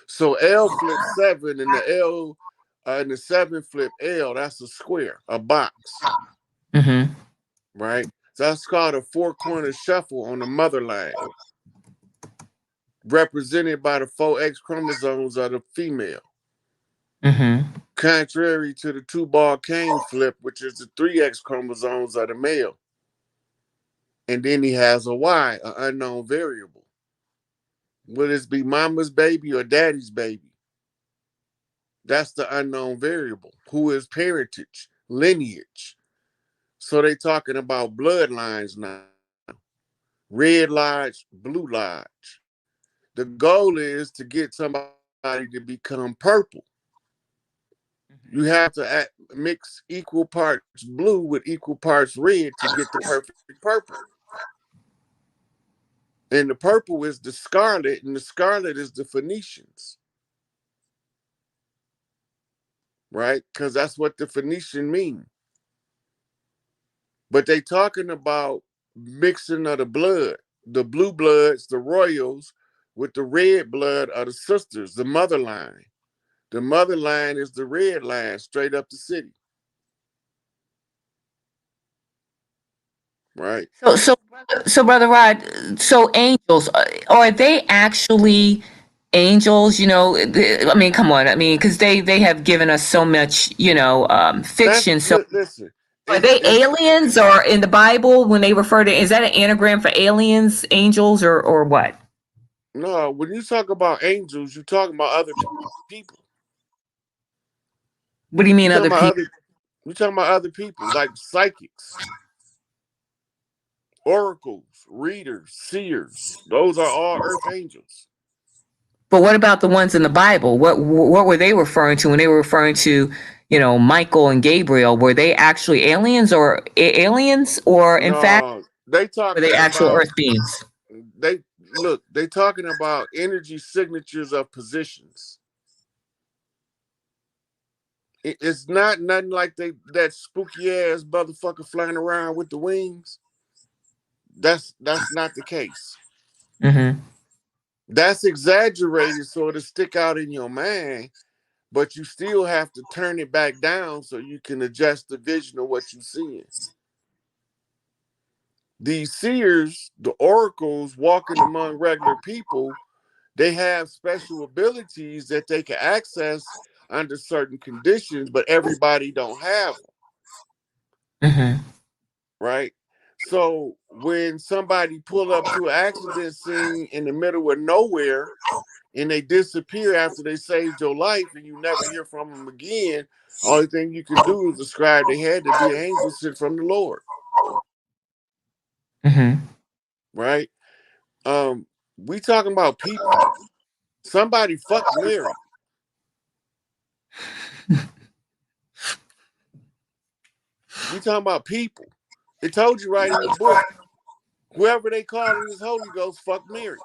So L flips 7 and the L and the 7 flip L. That's a square, a box, Mm-hmm. right? So that's called a four-corner shuffle on the mother line, represented by the four X chromosomes of the female, Mm-hmm. contrary to the two-ball cane flip, which is the three X chromosomes of the male. And then he has a Y, an unknown variable. Will this be mama's baby or daddy's baby? That's the unknown variable. Who is parentage, lineage? So they talking about bloodlines now. Red Lodge, Blue Lodge. The goal is to get somebody to become purple. You have to mix equal parts blue with equal parts red to get the perfect purple. And the purple is the scarlet, and the scarlet is the Phoenicians, right? Because that's what the Phoenician mean. But they talking about mixing of the blood, the blue bloods, the royals, with the red blood of the sisters, the mother line. The mother line is the red line straight up the city, right? So, brother Rod, so angels, are they actually angels? I mean, come on. I mean, because they have given us so much, That's fiction. So, listen. are they It's aliens, or in the Bible when they refer to, is that an anagram for aliens, angels, or what? no. When you talk about angels, you're talking about other people. What do you You mean, talking other about people? other. You talking about other people like psychics, oracles, readers, seers. Those are all earth angels. But what about the ones in the Bible? What were they referring to when they were referring to, Michael and Gabriel? Were they actually aliens, or aliens, or in fact No, they were they talking actual about Earth beings? they look. They talking about energy signatures of positions. It's not nothing like that spooky ass motherfucker flying around with the wings. That's not the case. Mm-hmm. That's exaggerated so it'll stick out in your mind, but you still have to turn it back down so you can adjust the vision of what you're seeing. These seers, the oracles walking among regular people, they have special abilities that they can access under certain conditions, but everybody don't have them, Mm-hmm. right? So when somebody pull up to an accident scene in the middle of nowhere and they disappear after they saved your life and you never hear from them again, only thing you can do is describe they had to be an angel sent from the Lord, Mm-hmm. right? Um, we talking about people. Somebody fucked Mary. We talking about people. It told you right in the book. Whoever they call in this Holy Ghost fucked Mary.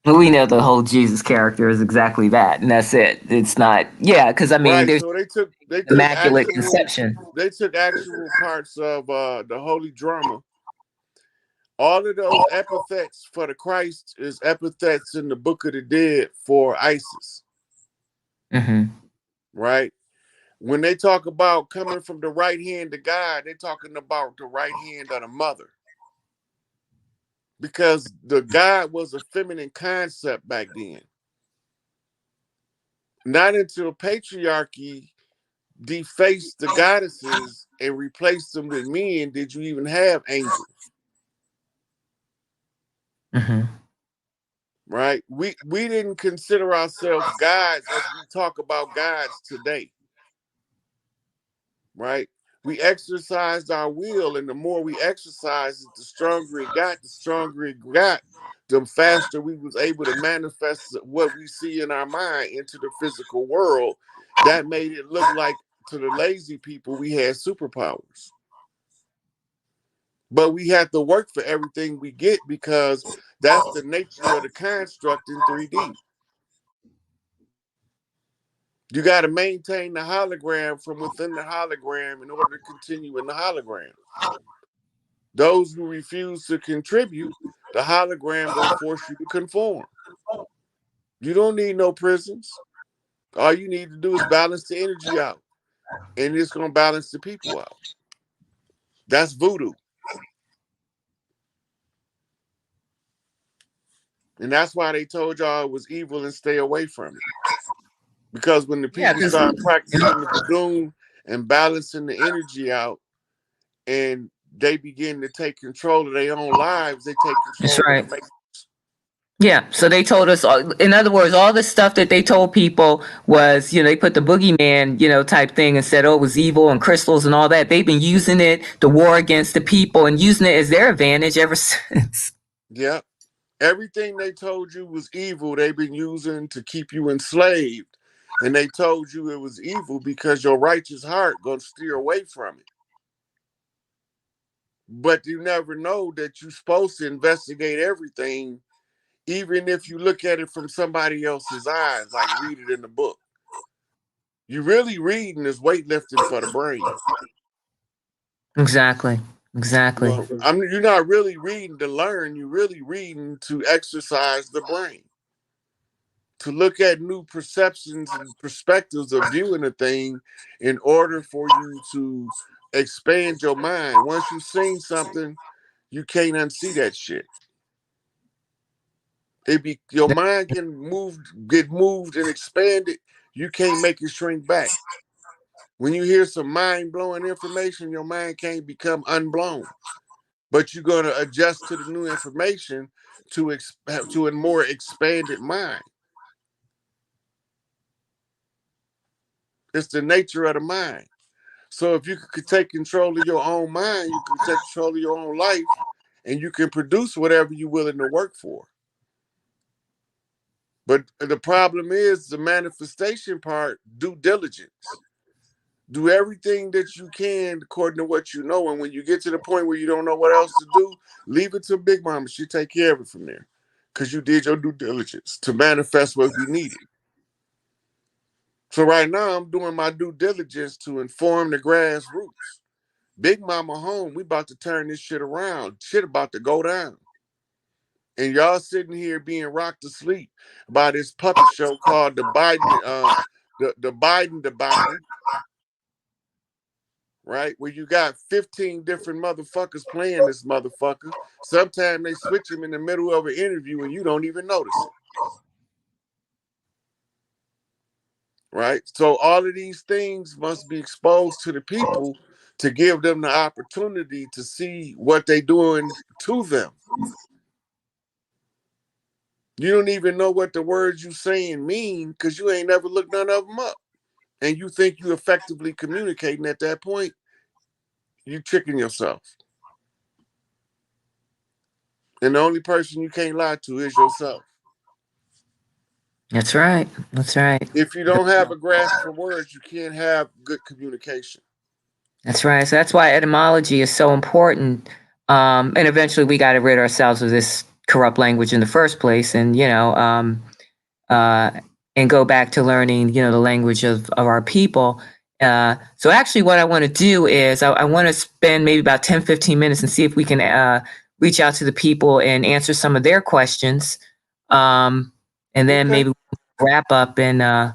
We know the whole Jesus character is exactly that, and that's it. It's not, yeah, because I mean, Right. there's So they took immaculate actual conception. parts of the holy drama. All of those epithets for the Christ is epithets in the Book of the Dead for Isis, Mm-hmm. right? When they talk about coming from the right hand of God, they're talking about the right hand of the mother. Because the God was a feminine concept back then. Not until patriarchy defaced the goddesses and replaced them with men did you even have angels, Mm-hmm. right? We didn't consider ourselves gods as we talk about gods today, right? We exercised our will, and the more we exercised it, the stronger it got, the faster we was able to manifest what we see in our mind into the physical world. That made it look like to the lazy people we had superpowers. But we have to work for everything we get because that's the nature of the construct in 3D. You got to maintain the hologram from within the hologram in order to continue in the hologram. Those who refuse to contribute, the hologram gonna force you to conform. You don't need no prisons. All you need to do is balance the energy out. and it's gonna balance the people out. That's voodoo. And that's why they told y'all it was evil and stay away from it. Because when the Yeah, people because start practicing the voodoo and balancing the energy out, and they begin to take control of their own lives, they take that's control of the right. matrix. Yeah, so they told us, in other words, all the stuff that they told people was, they put the boogeyman, type thing and said, oh, it was evil and crystals and all that. They've been using it, the war against the people, and using it as their advantage ever since. Yeah. Everything they told you was evil, they've been using to keep you enslaved. And they told you it was evil because your righteous heart gonna steer away from it. But you never know that you're supposed to investigate everything, even if you look at it from somebody else's eyes, like read it in the book. You really reading is weightlifting for the brain. Exactly. Exactly. Well, I mean, you're not really reading to learn, you're really reading to exercise the brain, to look at new perceptions and perspectives of viewing a thing in order for you to expand your mind. Once you've seen something, you can't unsee that shit. Your mind can get moved and expanded. You can't make it shrink back. When you hear some mind blowing information, your mind can't become unblown. But you're gonna adjust to the new information to a more expanded mind. It's the nature of the mind. So if you could take control of your own mind, you could take control of your own life, and you can produce whatever you're willing to work for. But the problem is the manifestation part, due diligence. Do everything that you can according to what you know. And when you get to the point where you don't know what else to do, leave it to Big Mama. She take care of it from there. Because you did your due diligence to manifest what we needed. So right now I'm doing my due diligence to inform the grassroots. Big Mama home, we about to turn this shit around. Shit about to go down. And y'all sitting here being rocked to sleep by this puppet show called the Biden debacle, right? Where you got 15 different motherfuckers playing this motherfucker. Sometimes they switch him in the middle of an interview and you don't even notice it. Right? So all of these things must be exposed to the people to give them the opportunity to see what they're doing to them. You don't even know what the words you saying mean because you ain't never looked none of them up. And you think you effectively communicating at that point, you tricking yourself. And the only person you can't lie to is yourself. That's right. That's right. If you don't have a grasp for words, you can't have good communication. That's right. So that's why etymology is so important. And eventually we got to rid ourselves of this corrupt language in the first place. And, uh, and go back to learning, the language of our people. So actually what I want to do is I want to spend maybe about 10, 15 minutes and see if we can reach out to the people and answer some of their questions. And then Okay. maybe wrap up and,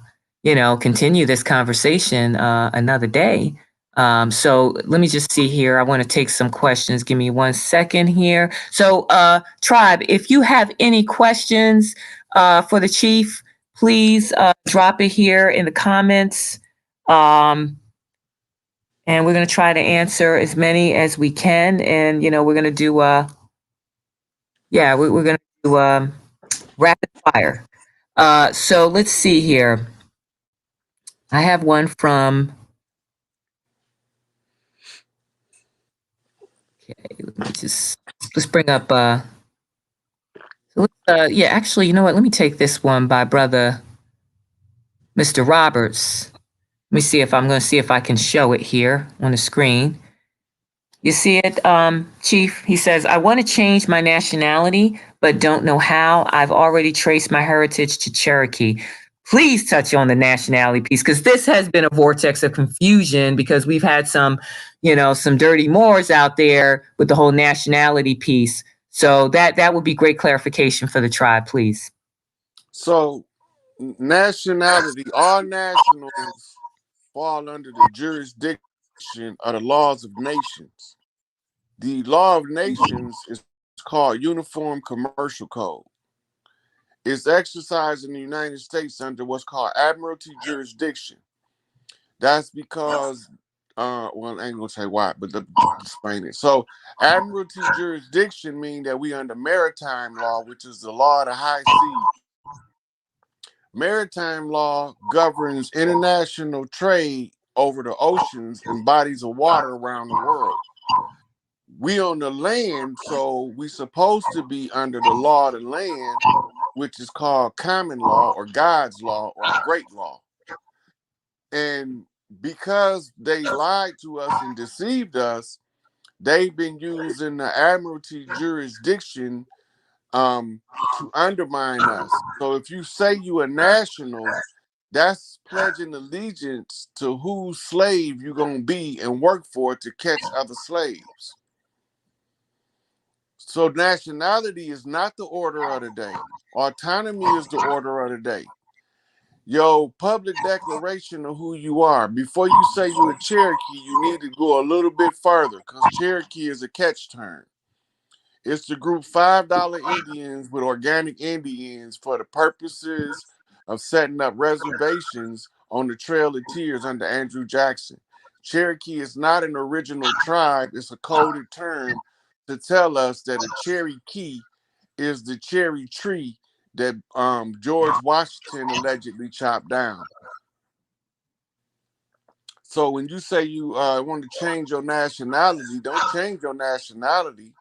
continue this conversation another day. So let me just see here. I want to take some questions. Give me 1 second here. So, Tribe, if you have any questions for the chief, please drop it here in the comments. And we're going to try to answer as many as we can. And, we're going to do, we're going to do rapid fire. So let's see here. I have one from, okay, let's bring up, actually, you know what? Let me take this one by brother Mr. Roberts. Let me see if I'm going to see if I can show it here on the screen. You see it, Chief? He says, I want to change my nationality, but don't know how. I've already traced my heritage to Cherokee. Please touch on the nationality piece because this has been a vortex of confusion because we've had some dirty Moors out there with the whole nationality piece. So that would be great clarification for the tribe, please. So nationality, all nationals fall under the jurisdiction of the laws of nations. The law of nations is called Uniform Commercial Code. It's exercised in the United States under what's called admiralty jurisdiction. That's because, well, I ain't gonna say why, but let me explain it. So, admiralty jurisdiction means that we under maritime law, which is the law of the high seas. Maritime law governs international trade over the oceans and bodies of water around the world. We on the land, so we supposed to be under the law of the land, which is called common law or God's law or the great law. And because they lied to us and deceived us, they've been using the admiralty jurisdiction to undermine us. So if you say you a national, that's pledging allegiance to whose slave you're going to be and work for to catch other slaves. So nationality is not the order of the day. Autonomy is the order of the day. Your public declaration of who you are. Before you say you're a Cherokee, you need to go a little bit further because Cherokee is a catch term. It's to group $5 Indians with organic Indians for the purposes of setting up reservations on the Trail of Tears under Andrew Jackson. Cherokee is not an original tribe. It's a coded term to tell us that a Cherokee is the cherry tree that George Washington allegedly chopped down. So when you say you want to change your nationality, don't change your nationality.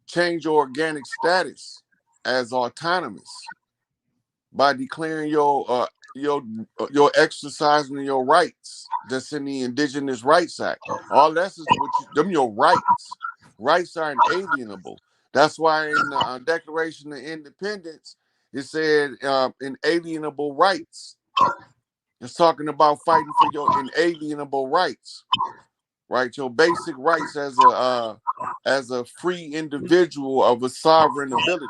Change your organic status as autonomous by declaring your exercising your rights that's in the Indigenous Rights Act. All that's is what them your rights. Rights are inalienable. That's why in the Declaration of Independence it said inalienable rights. It's talking about fighting for your inalienable rights, right? Your basic rights as a free individual of a sovereign ability.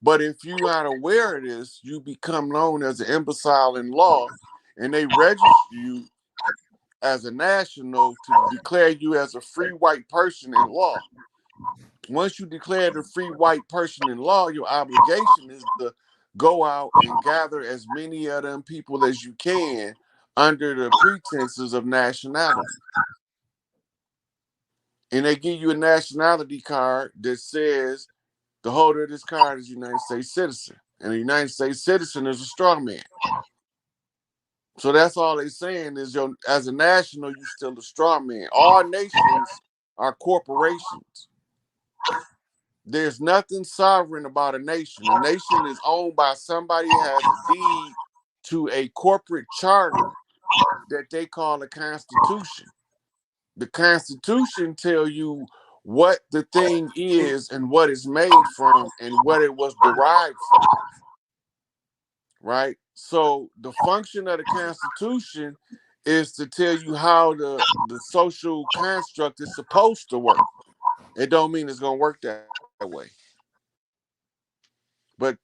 But if you're not aware of this, you become known as an imbecile in law, and they register you as a national to declare you as a free white person in law. Once you declare a free white person in law, your obligation is to go out and gather as many of them people as you can under the pretenses of nationality. And they give you a nationality card that says the holder of this card is a United States citizen. And a United States citizen is a strong man. So that's all they're saying is as a national, you're still a strong man. All nations are corporations. There's nothing sovereign about a nation. A nation is owned by somebody who has a deed to a corporate charter that they call a constitution. The Constitution tell you what the thing is and what it's made from and what it was derived from, right? So the function of the Constitution is to tell you how the social construct is supposed to work. It don't mean it's gonna work that way. But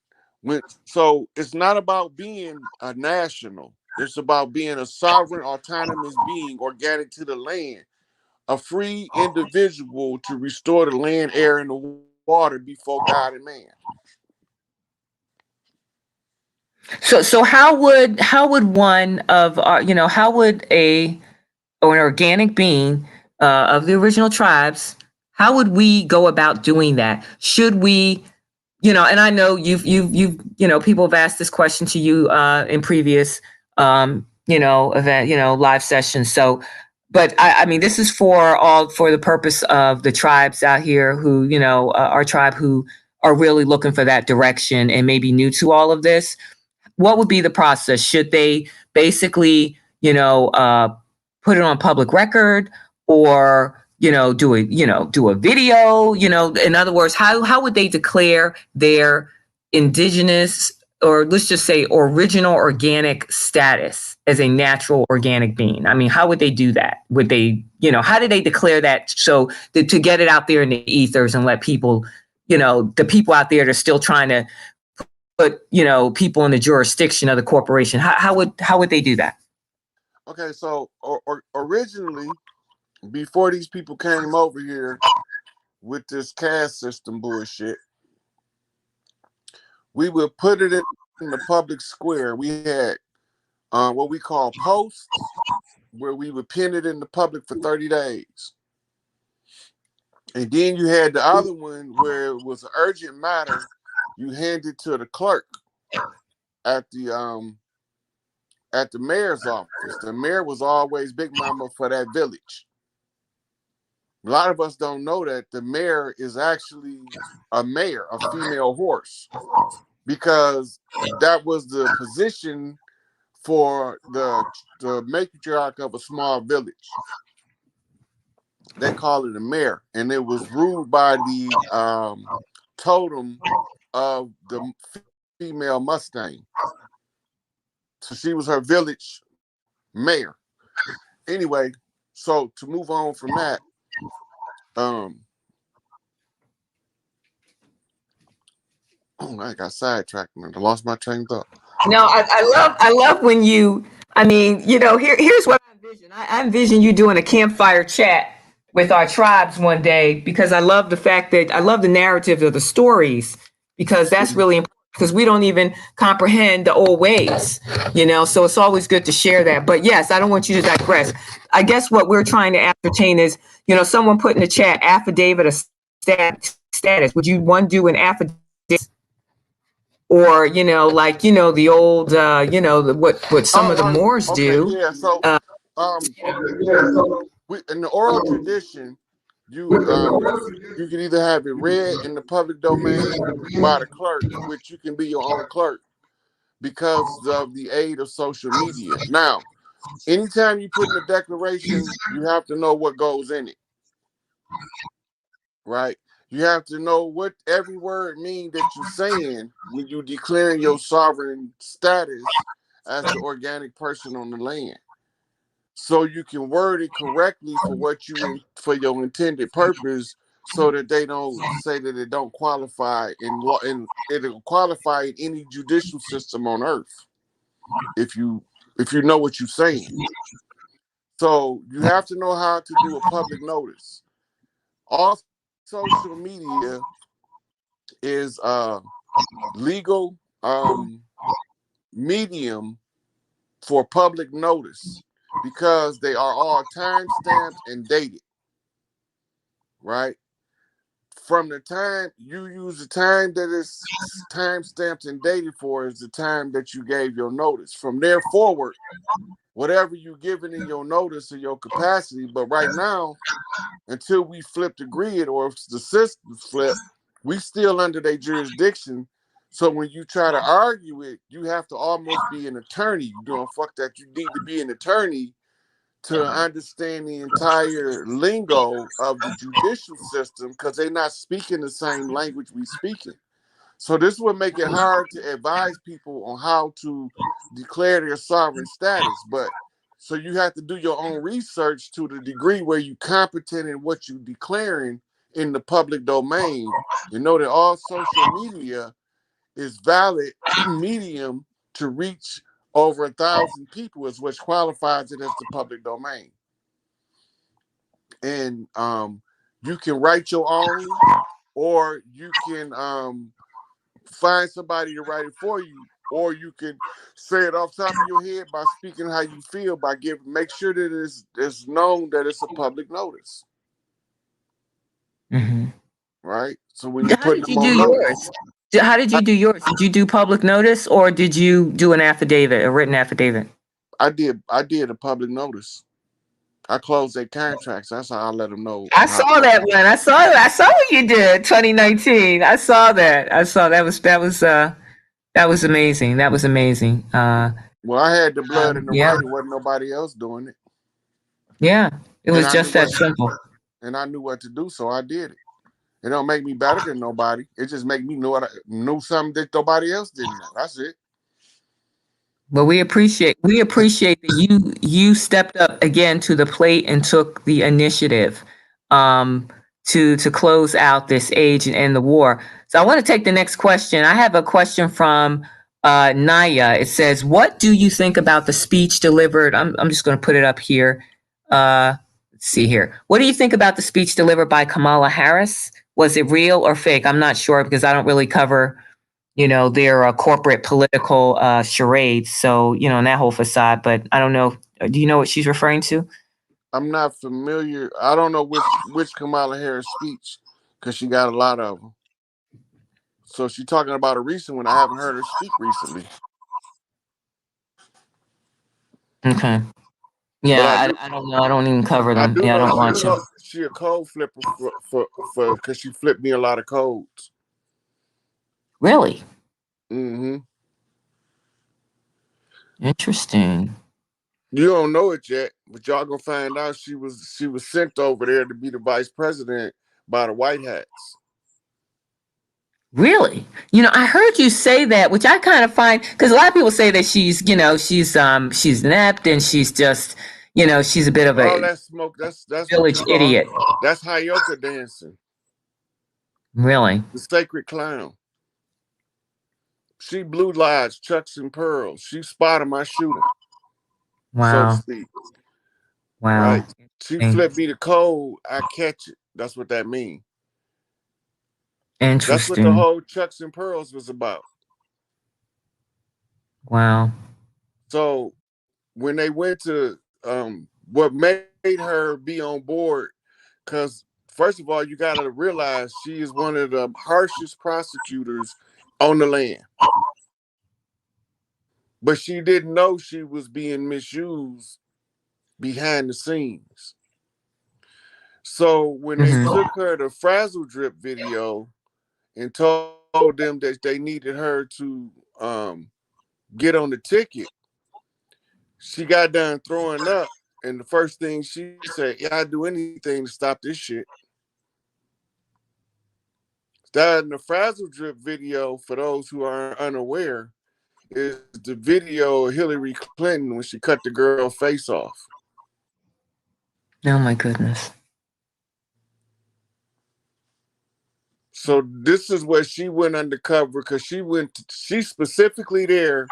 so it's not about being a national. It's about being a sovereign, autonomous being, organic to the land, a free individual to restore the land, air, and the water before God and man. So how would one of our, how would a or an organic being of the original tribes, how would we go about doing that? Should we, and I know you've people have asked this question to you in previous event, live sessions. So, but I mean, this is for the purpose of the tribes out here who, our tribe who are really looking for that direction and maybe new to all of this. What would be the process? Should they basically, put it on public record, or do a video? In other words, how would they declare their indigenous, or let's just say original organic status as a natural organic being? I mean, how would they do that? Would they, how do they declare that so to get it out there in the ethers and let people, the people out there that are still trying to put, people in the jurisdiction of the corporation, how would they do that? Okay, so originally, before these people came over here with this caste system bullshit, we would put it in the public square. We had what we call posts, where we would pin it in the public for 30 days. And then you had the other one where it was an urgent matter. You hand it to the clerk at the mayor's office. The mayor was always big mama for that village. A lot of us don't know that the mayor is actually a mayor, a female horse, because that was the position for the matriarch of a small village. They call it a mayor, and it was ruled by the totem of the female Mustang. So she was her village mayor. Anyway, so to move on from that, I got sidetracked, man. I lost my train of thought. No, I love when you. I mean, here's what I envision. I envision you doing a campfire chat with our tribes one day, because I love the fact that I love the narrative of the stories, because that's really important, because we don't even comprehend the old ways, so it's always good to share that. But yes, I don't want you to digress. I guess what we're trying to ascertain is, someone put in the chat affidavit of status. Would you want to do an affidavit? Or like the old what some of the Moors okay, do. yeah. So in the oral tradition, you you can either have it read in the public domain by the clerk, which you can be your own clerk because of the aid of social media. Now, anytime you put in a declaration, you have to know what goes in it, right? You have to know what every word means that you're saying when you declaring your sovereign status as the organic person on the land. So you can word it correctly for for your intended purpose, so that they don't say that it don't qualify in law, and it'll qualify in any judicial system on earth if you know what you're saying. So you have to know how to do a public notice. All social media is a legal medium for public notice, because they are all time stamped and dated, right? From the time you use the time that is time stamped and dated for is the time that you gave your notice. From there forward, whatever you given in your notice or your capacity, but right now, until we flip the grid, or if the system flip, we still under their jurisdiction. So when you try to argue it, you have to almost be an attorney. You doing fuck that. You need to be an attorney to understand the entire lingo of the judicial system, because they're not speaking the same language we speaking. So this would make it hard to advise people on how to declare their sovereign status. But so you have to do your own research to the degree where you're competent in what you're declaring in the public domain. You know that all social media is valid medium to reach over 1,000 people, is which qualifies it as the public domain. And you can write your own, or you can find somebody to write it for you, or you can say it off the top of your head by speaking how you feel, by make sure that it's known that it's a public notice. Mm-hmm. Right? So when you How put did them you do on yours? notice, How did you do yours? Did you do public notice, or did you do an affidavit, a written affidavit? I did a public notice. I closed their contracts. That's how I let them know. I saw that one. I saw what you did 2019. I saw that. That was amazing. That was amazing. Well, I had the blood in the Yeah. right. It wasn't nobody else doing it. Yeah. It And was I knew just that simple. and I knew what to do, so I did it. It don't make me better than nobody. It just make me know something that nobody else didn't know. That's it. But we appreciate that you stepped up again to the plate and took the initiative to close out this age and end the war. So I want to take the next question. I have a question from Naya, it says, "What do you think about the speech delivered?" I'm just going to put it up here. Let's see here. What do you think about the speech delivered by Kamala Harris? Was it real or fake? I'm not sure because I don't really cover, their corporate political charades. So, and that whole facade. But I don't know. Do you know what she's referring to? I'm not familiar. I don't know which Kamala Harris speech because she got a lot of them. So she's talking about a recent one. I haven't heard her speak recently, Okay. but Yeah, I don't know. I don't even cover I them. do Yeah, I know don't watch them. she a code flipper for because she flipped me a lot of codes. Really Hmm. interesting. You don't know it yet, but y'all gonna find out she was sent over there to be the vice president by the White Hats. Really? I heard you say that, which I kind of find because a lot of people say that she's inept and she's just, she's a bit of All a that smoke, that's what you village call idiot. that's Hayoka dancing, Really? the sacred clown. She blue lights, chucks and pearls. She spotted my shooter, so to Wow. speak. Wow. Right? She Interesting. flipped me the code, I catch it. That's what that means. That's what the Interesting. whole chucks and pearls was about. Wow. So when they went to what made her be on board, because first of all, you gotta realize she is one of the harshest prosecutors on the land. But she didn't know she was being misused behind the scenes. So when they Hmm. took her to Frazzle Drip video and told them that they needed her to get on the ticket, she got done throwing up. And the first thing she said, "Yeah, I'd do anything to stop this shit." That in the Frazzle Drip video, for those who are unaware, is the video of Hillary Clinton when she cut the girl face off. Oh my goodness. So this is where she went undercover because she's specifically there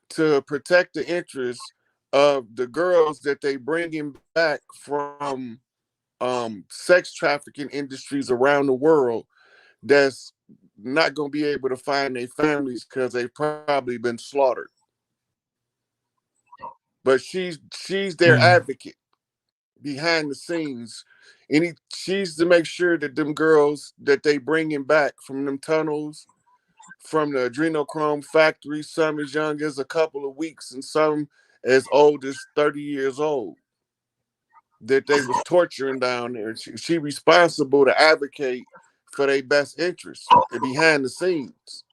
to protect the interests of the girls that they bringing back from sex trafficking industries around the world that's not going to be able to find their families because they've probably been slaughtered. But she's their Mm. advocate behind the scenes. She's to make sure that them girls that they bringing back from them tunnels, from the adrenochrome factory, some as young as a couple of weeks and some as old as 30 years old, that they was torturing down there. She responsible to advocate for their best interests behind the scenes.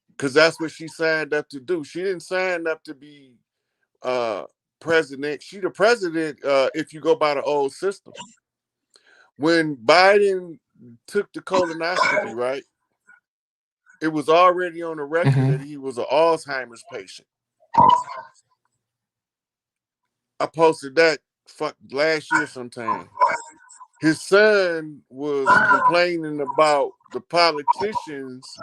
Because that's what she signed up to do. She didn't sign up to be uh president. She the president if you go by the old system. When Biden took the colonoscopy, right? It was already on the record that Hmm. he was an Alzheimer's patient. I posted that last year sometime. His son was complaining about the politicians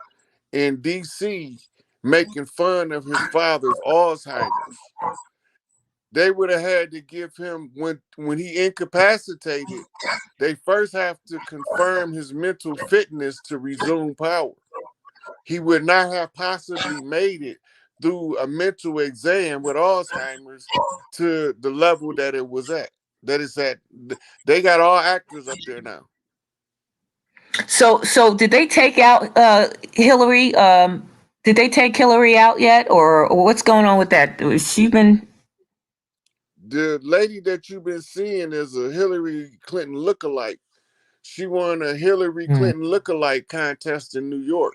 in DC making fun of his father's Alzheimer's. They would have had to give him when he incapacitated, they first have to confirm his mental fitness to resume power. He would not have possibly made it through a mental exam with Alzheimer's to the level that it was at. That is at they got all actors up there now. So did they take out Hillary? Did they take Hillary out yet, or what's going on with that? She been? The lady that you've been seeing is a Hillary Clinton lookalike. She won a Hillary Mm. Clinton lookalike contest in New York.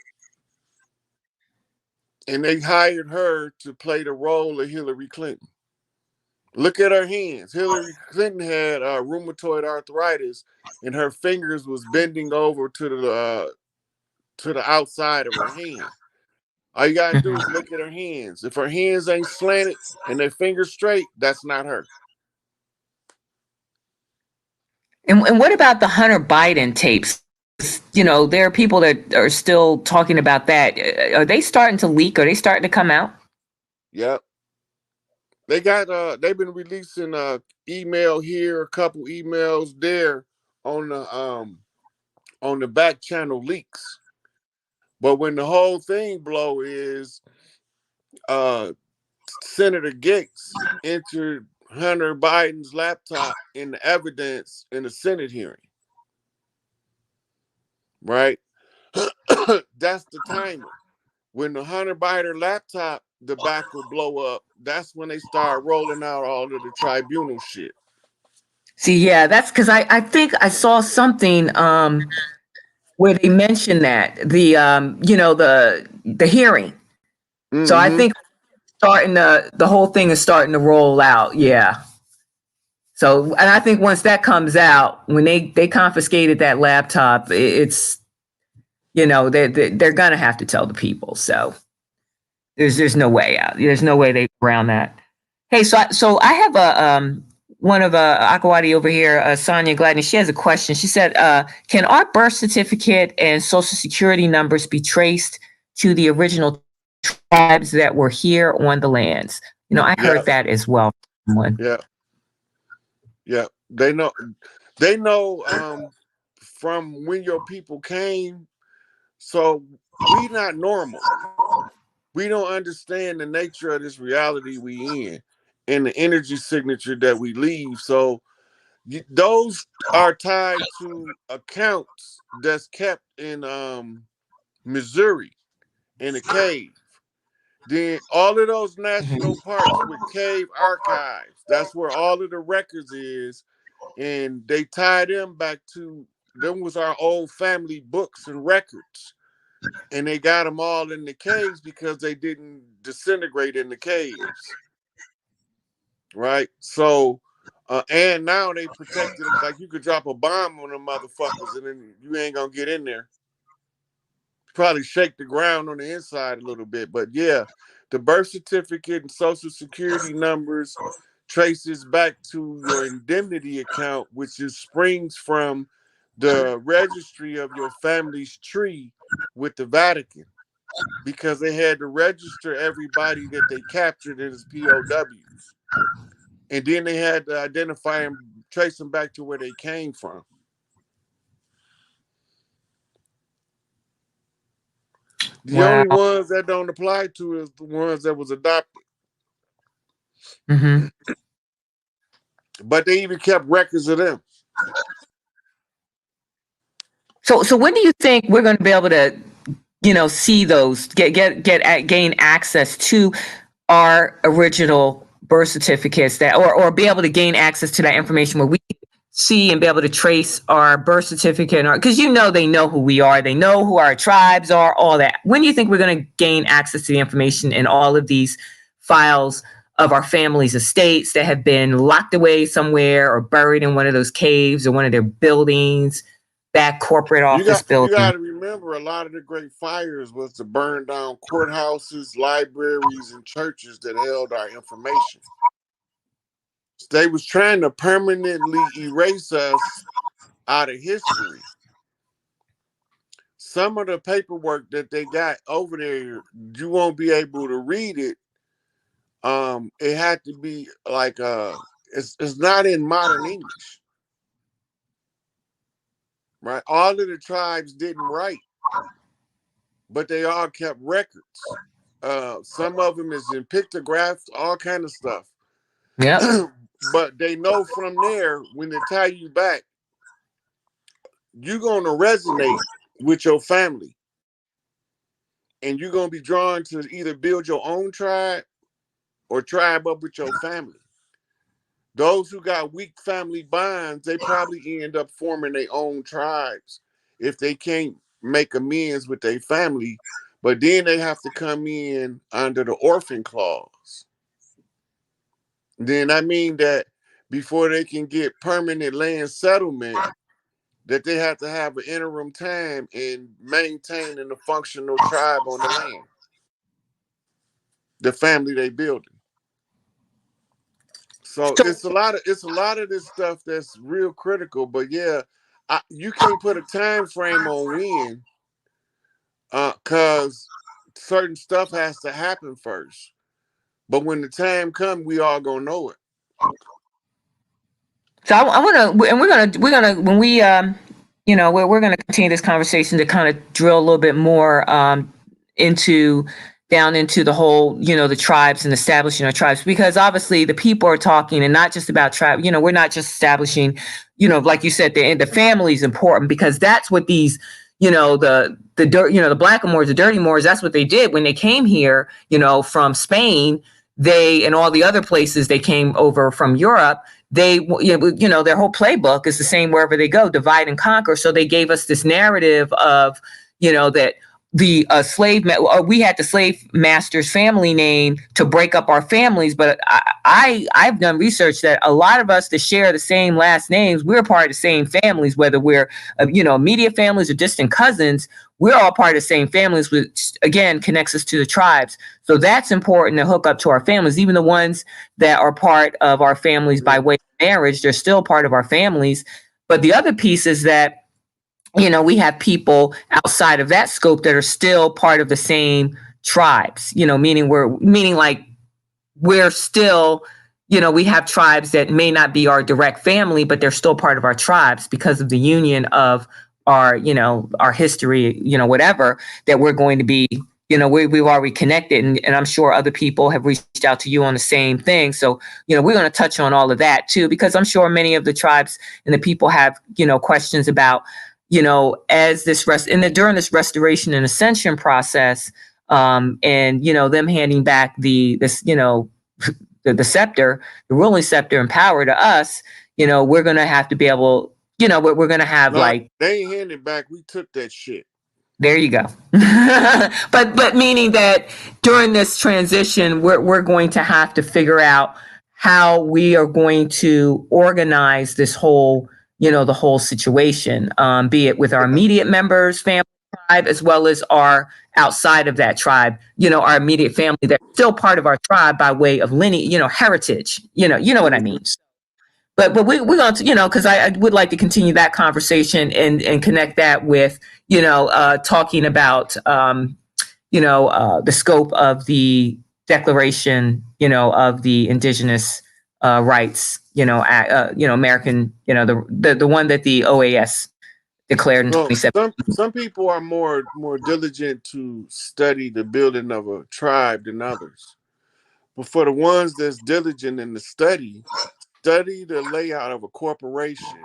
And they hired her to play the role of Hillary Clinton. Look at her hands. Hillary Clinton had rheumatoid arthritis, and her fingers was bending over to the outside of her hand. All you gotta do is Mhm. look at her hands. If her hands ain't slanted and their fingers straight, that's not her. And what about the Hunter Biden tapes? there are people that are still talking about that. Are they starting to leak? Are they starting to come out? Yep. They've been releasing email here, a couple emails there on the back channel leaks. But when the whole thing blow is uh Senator Gates entered Hunter Biden's laptop in the evidence in the Senate hearing, right? That's the timer. When the Hunter Biden laptop debacle blow up, that's when they start rolling out all of the tribunal shit. See, yeah, that's because I think I saw something where they mentioned that the hearing. So I Mm-hmm. think starting the whole thing is starting to roll out. Yeah. So, and I think once that comes out, when they confiscated that laptop, it's they're gonna have to tell the people. So there's no way out. There's no way they around that. Hey, so I have a one of Akawati over here, Sonia Gladney. She has a question. She said, "Can our birth certificate and social security numbers be traced to the original tribes that were here on the lands?" I Yeah, heard that as well. yeah, yeah. They know from when your people came. So we not normal. We don't understand the nature of this reality we in and the energy signature that we leave. So those are tied to accounts that's kept in Missouri in a cave. Then all of those national parks with cave archives, that's where all of the records is. And they tie them back to them was our old family books and records. And they got them all in the caves because they didn't disintegrate in the caves. Right? So and now they protected them like you could drop a bomb on them motherfuckers and then you ain't gonna get in there. Probably shake the ground on the inside a little bit. But yeah, the birth certificate and social security numbers traces back to your indemnity account, which is springs from the registry of your family's tree with the Vatican, because they had to register everybody that they captured as POWs. And then they had to identify and trace them back to where they came from. The Wow. only ones that don't apply to is the ones that was adopted. Mm-hmm. But they even kept records of them. So when do you think we're going to be able to, see those, gain access to our original birth certificates that, or be able to gain access to that information where we see and be able to trace our birth certificate, because they know who we are, they know who our tribes are, all that. When do you think we're going to gain access to the information in all of these files of our family's estates that have been locked away somewhere or buried in one of those caves or one of their buildings, that corporate You office got you building? got to remember, a lot of the great fires was to burn down courthouses, libraries, and churches that held our information. They was trying to permanently erase us out of history. Some of the paperwork that they got over there, you won't be able to read it. It had to be like it's not in modern English, right? All of the tribes didn't write, but they all kept records. Some of them is in pictographs, all kind of stuff. Yep. But they know from there when they tie you back, you're gonna resonate with your family, and you're gonna be drawn to either build your own tribe or tribe up with your family. Those who got weak family bonds, they probably end up forming their own tribes if they can't make amends with their family. But then they have to come in under the orphan clause. Then I mean that before they can get permanent land settlement, that they have to have an interim time in maintaining a functional tribe on the land, the family they building. So So it's a lot of this stuff that's real critical. But yeah, You can't put a time frame on when, cause certain stuff has to happen first. But when the time comes, we all gonna know it. So I want to, and we're gonna when we we're gonna continue this conversation to kind of drill a little bit more into down into the whole, the tribes and establishing our tribes, because obviously the people are talking, and not just about tribe. We're not just establishing, like you said, the family is important, because that's what these, the dirt, the blackamoors, the dirty moors, that's what they did when they came here, from Spain. They, and all the other places they came over from Europe, they, their whole playbook is the same wherever they go: divide and conquer. So they gave us this narrative of, that the we had the slave master's family name to break up our families. But I've done research that a lot of us that share the same last names, we're part of the same families, whether we're immediate families or distant cousins. We're all part of the same families, which again connects us to the tribes. So that's important to hook up to our families. Even the ones that are part of our families by way of marriage, they're still part of our families. But the other piece is that, we have people outside of that scope that are still part of the same tribes, meaning like we're still, we have tribes that may not be our direct family, but they're still part of our tribes because of the union of our, our history, whatever, that we're going to be, we've already connected. And I'm sure other people have reached out to you on the same thing. So, we're going to touch on all of that too, because I'm sure many of the tribes and the people have, questions about, as this during this restoration and ascension process, and them handing back the scepter, the ruling scepter and power to us. We're gonna have to be able, we're gonna have No, like, they ain't handing back. We took that shit. there you go. But meaning that during this transition, we're going to have to figure out how we are going to organize this whole, the whole situation, be it with our immediate members, family, tribe, as well as our outside of that tribe, our immediate family that's still part of our tribe by way of lineage, heritage, what I Mhm. mean. But we're going to, because I would like to continue that conversation and connect that with, talking about, the scope of the declaration, of the indigenous rights, American, the one that the OAS declared in Well, 2017. some people are more diligent to study the building of a tribe than others. But for the ones that's diligent in the study the layout of a corporation,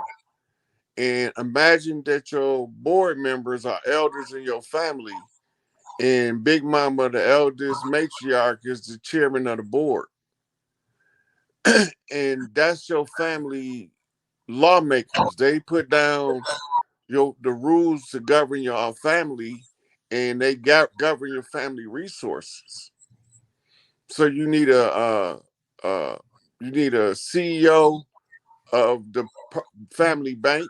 and imagine that your board members are elders in your family, and Big Mama, the eldest matriarch, is the chairman of the board, and that's your family lawmakers. They put down the rules to govern your family, and they govern your family resources. So you need a CEO of the family bank,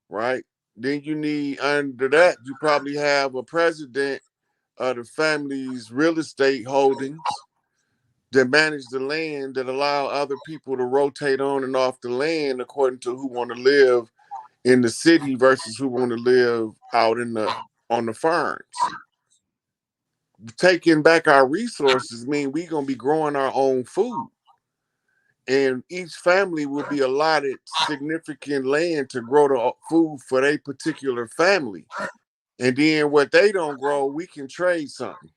right? Then you need, under that, you probably have a president of the family's real estate holdings that manage the land, that allow other people to rotate on and off the land according to who want to live in the city versus who want to live out in the on the farms. Taking back our resources mean we gonna be growing our own food, and each family will be allotted significant land to grow the food for their particular family. And then what they don't grow, we can trade something.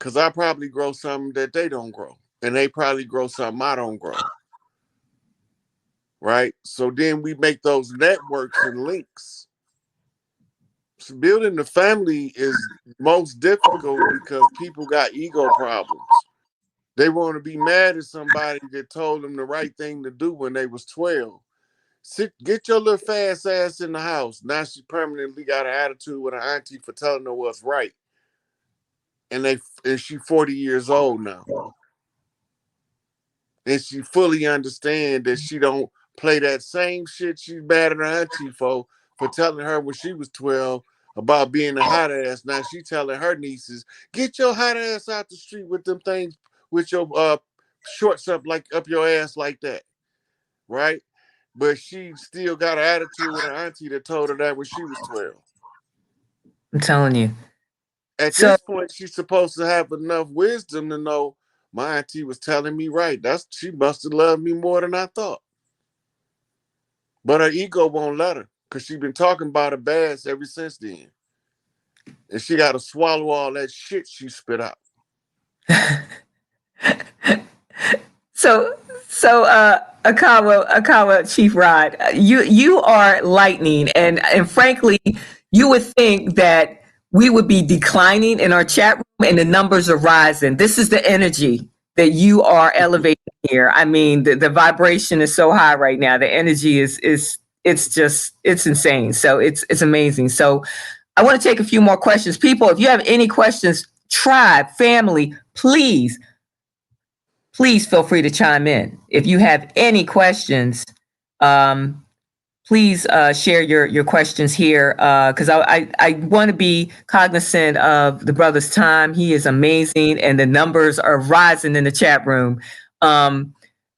Cause I probably grow something that they don't grow, and they probably grow something I don't grow. Right. So then we make those networks and links. So building the family is most difficult because people got ego problems. They want to be mad at somebody that told them the right thing to do when they was 12. Get your little fast ass in the house. Now she permanently got an attitude with her auntie for telling her what's right. And she 40 years old now. And she fully understand that she don't play that same shit she's mad at her auntie for telling her when she was 12 about being a hot ass. Now she telling her nieces, get your hot ass out the street with them things, with your shorts up like up your ass like that. Right? but she still got an attitude with her auntie that told her that when she was 12. I'm telling you. At So this point, she's supposed to have enough wisdom to know my auntie was telling me right. She must have loved me more than I thought. But her ego won't let her because she's been talking about her bads ever since then. And she got to swallow all that shit she spit out. so Akawa Chief Rod, you are lightning, and frankly, you would think that we would be declining in our chat room and the numbers are rising. This is the energy that you are elevating here. I mean, the vibration is so high right now. The energy is it's insane. So it's amazing. So I want to take a few more questions. People, if you have any questions, tribe, family, please feel free to chime in. If you have any questions, um, please share your questions here because I want to be cognizant of the brother's time. He is amazing, and the numbers are rising in the chat room.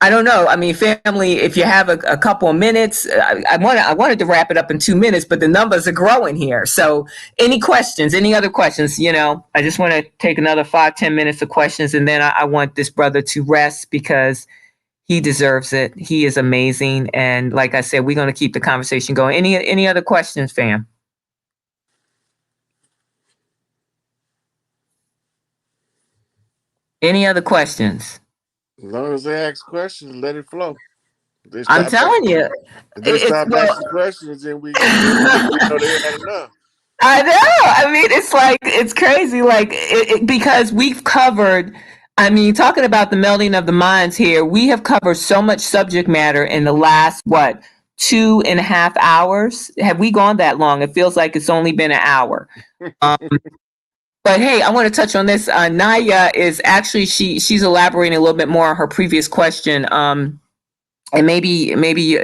I don't know. I mean, family, if you have a couple of minutes, I wanted to wrap it up in 2 minutes, but the numbers are growing here. So, any questions? Any other questions? I just want to take another 5-10 minutes of questions, and then I want this brother to rest because he deserves it. He is amazing, and like I said, we're going to keep the conversation going. Any other questions, fam? Any other questions? As long as they ask questions, let it flow. They I'm stop telling you, if they it's stop well. asking questions, then we know they had enough. I know. I mean, it's like it's crazy. Like because we've covered. I mean, talking about the melding of the minds here, we have covered so much subject matter in the last 2.5 hours. Have we gone that long? It feels like it's only been an hour. Um, but hey, I want to touch on this. Naya is actually she's elaborating a little bit more on her previous question. And maybe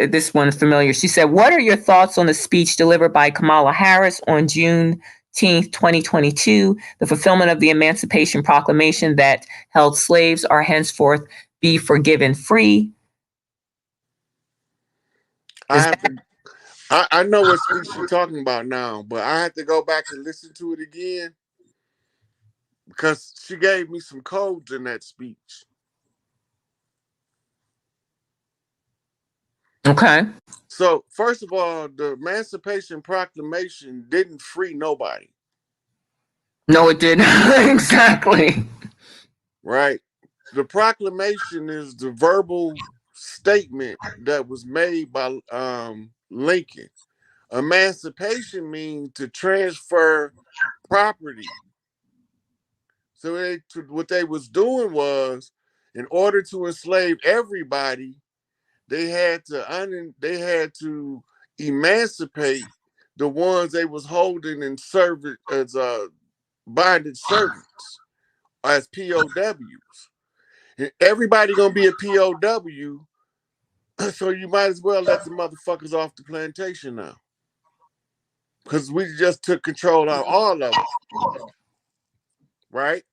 this one's familiar. She said, "What are your thoughts on the speech delivered by Kamala Harris on Juneteenth, 2022, the fulfillment of the Emancipation Proclamation that held slaves are henceforth be forgiven free?" I Is have to. I know what speech she's talking about now, but I have to go back and listen to it again because she gave me some codes in that speech. okay? So, first of all, the Emancipation Proclamation didn't free nobody, No, it didn't. Exactly. right? The proclamation is the verbal statement that was made by Lincoln. Emancipation means to transfer property. So what they was doing was, in order to enslave everybody, they had to emancipate the ones they was holding in service as bonded servants as POWs. And everybody gonna be a POW, so you might as well let the motherfuckers off the plantation now, because we just took control of all of them, right?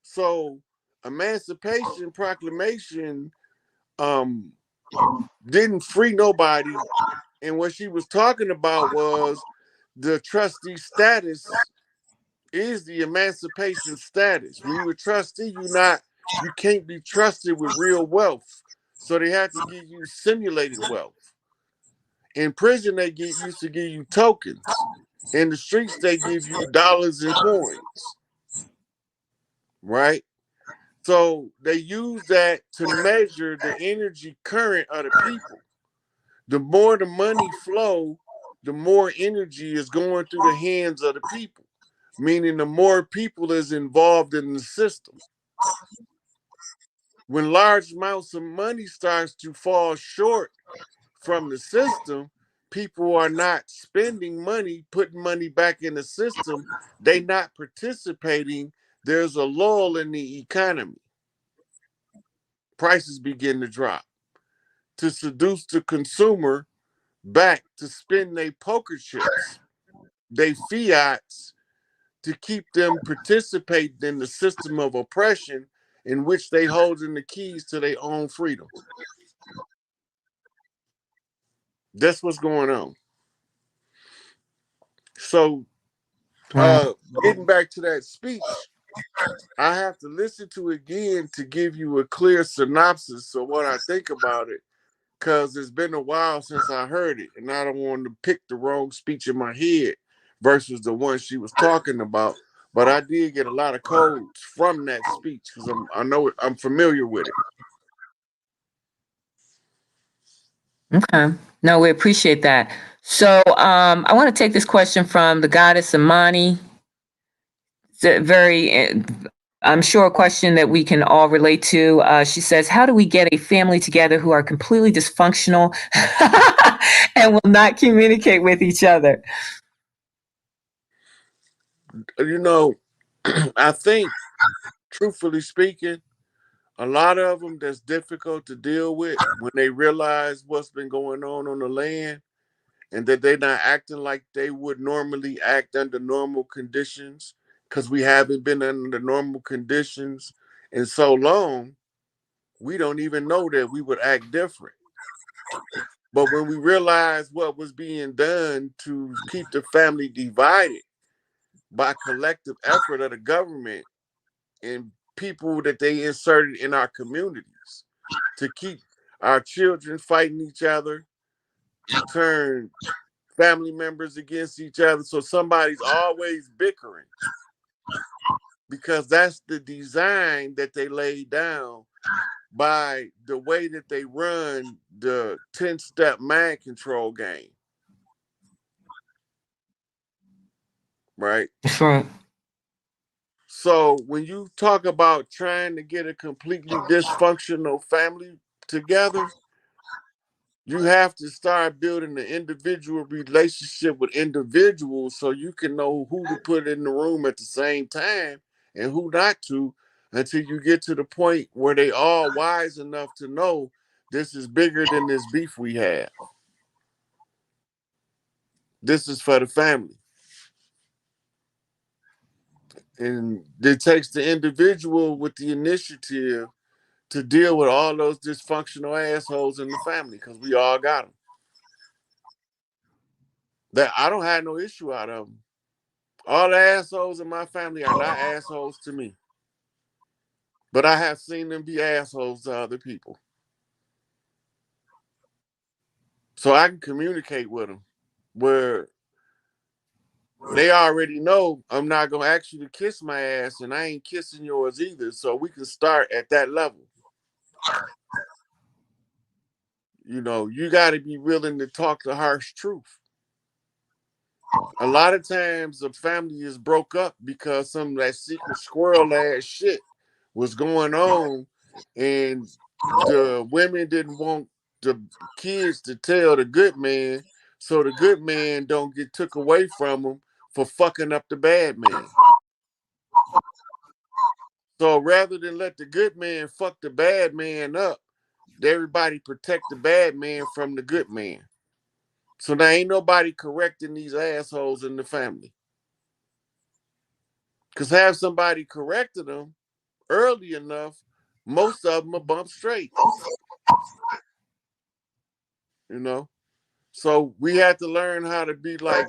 So Emancipation Proclamation um didn't free nobody, and what she was talking about was the trustee status is the emancipation status. When you're a trustee, you can't be trusted with real wealth. So they have to give you simulated wealth. In prison, they used to give you tokens. In the streets, they give you dollars and coins, right? So they use that to measure the energy current of the people. The more the money flow, the more energy is going through the hands of the people, meaning the more people is involved in the system. When large amounts of money starts to fall short from the system, people are not spending money, putting money back in the system. They not participating. There's a lull in the economy. Prices begin to drop to seduce the consumer back to spend their poker chips, they fiats, to keep them participating in the system of oppression in which they holding the keys to their own freedom. That's what's going on. So, Right. getting back to that speech, I have to listen to it again to give you a clear synopsis of what I think about it, because it's been a while since I heard it, and I don't want to pick the wrong speech in my head versus the one she was talking about. But I did get a lot of codes from that speech because I know it, I'm familiar with it. Okay. No, we appreciate that. So I want to take this question from the goddess Amani. It's a I'm sure, a question that we can all relate to. She says, how do we get a family together who are completely dysfunctional and will not communicate with each other? You know, I think, truthfully speaking, a lot of them that's difficult to deal with when they realize what's been going on the land, and that they're not acting like they would normally act under normal conditions, because we haven't been under normal conditions in so long, we don't even know that we would act different. But when we realized what was being done to keep the family divided by collective effort of the government and people that they inserted in our communities to keep our children fighting each other, to turn family members against each other. So somebody's always bickering, because that's the design that they laid down by the way that they run the 10-step mind control game, right? That's right. So when you talk about trying to get a completely dysfunctional family together, you have to start building an individual relationship with individuals so you can know who to put in the room at the same time and who not to, until you get to the point where they all wise enough to know this is bigger than this beef we have. This is for the family. And it takes the individual with the initiative to deal with all those dysfunctional assholes in the family, because we all got them. That I don't have no issue out of them. All the assholes in my family are not assholes to me, but I have seen them be assholes to other people. So I can communicate with them where they already know I'm not going to ask you to kiss my ass, and I ain't kissing yours either. So we can start at that level. You know, you got to be willing to talk the harsh truth. A lot of times a family is broke up because some of that secret squirrel ass shit was going on, and the women didn't want the kids to tell the good man, so the good man don't get took away from them for fucking up the bad man. So rather than let the good man fuck the bad man up, everybody protect the bad man from the good man. So now ain't nobody correcting these assholes in the family. Because have somebody corrected them early enough, most of them are bumped straight, you know? So we had to learn how to be like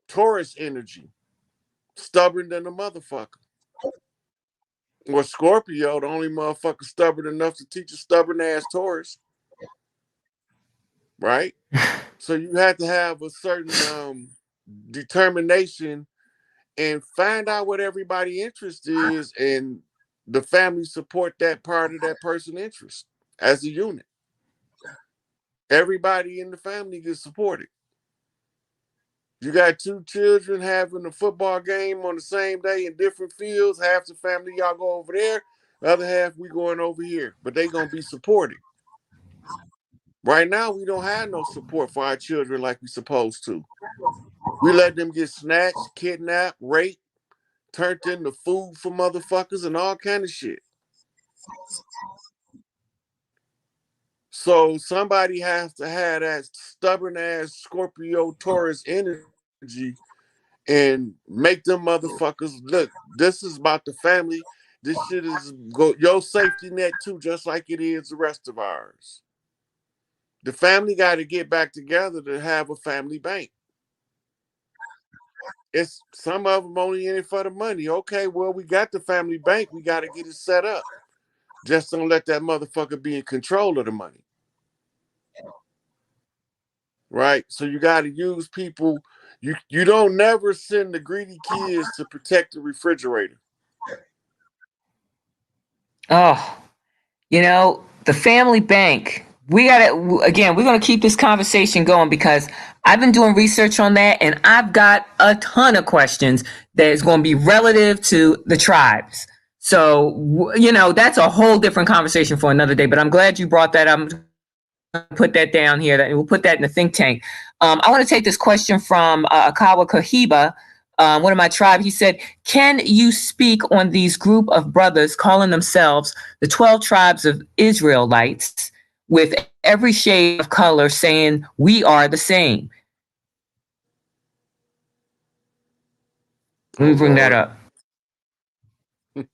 Taurus energy, stubborn than a motherfucker. Or Scorpio, the only motherfucker stubborn enough to teach a stubborn ass Taurus, right? So you have to have a certain determination and find out what everybody's interest is, and the family support that part of that person's interest as a unit. Everybody in the family gets supported. You got two children having a football game on the same day in different fields. Half the family y'all go over there, the other half we going over here. But they gonna be supported. Right now, we don't have no support for our children like we supposed to. We let them get snatched, kidnapped, raped, turned into food for motherfuckers, and all kind of shit. So somebody has to have that stubborn ass Scorpio Taurus energy and make them motherfuckers look. This is about the family. This shit is your safety net too, just like it is the rest of ours. The family got to get back together to have a family bank. It's some of them only in it for the money. Okay, well, we got the family bank. We got to get it set up. Just don't let that motherfucker be in control of the money. Right? So you got to use people. You don't never send the greedy kids to protect the refrigerator. Oh, the family bank. We got to, again, we're going to keep this conversation going because I've been doing research on that and I've got a ton of questions that is going to be relative to the tribes. So, that's a whole different conversation for another day, but I'm glad you brought that up. Put that down here. We'll put that in the think tank. I want to take this question from Akawa Kahiba, one of my tribe. He said, "Can you speak on these group of brothers calling themselves the 12 tribes of Israelites, with every shade of color, saying we are the same?" Let Oh me bring that Lord. up. We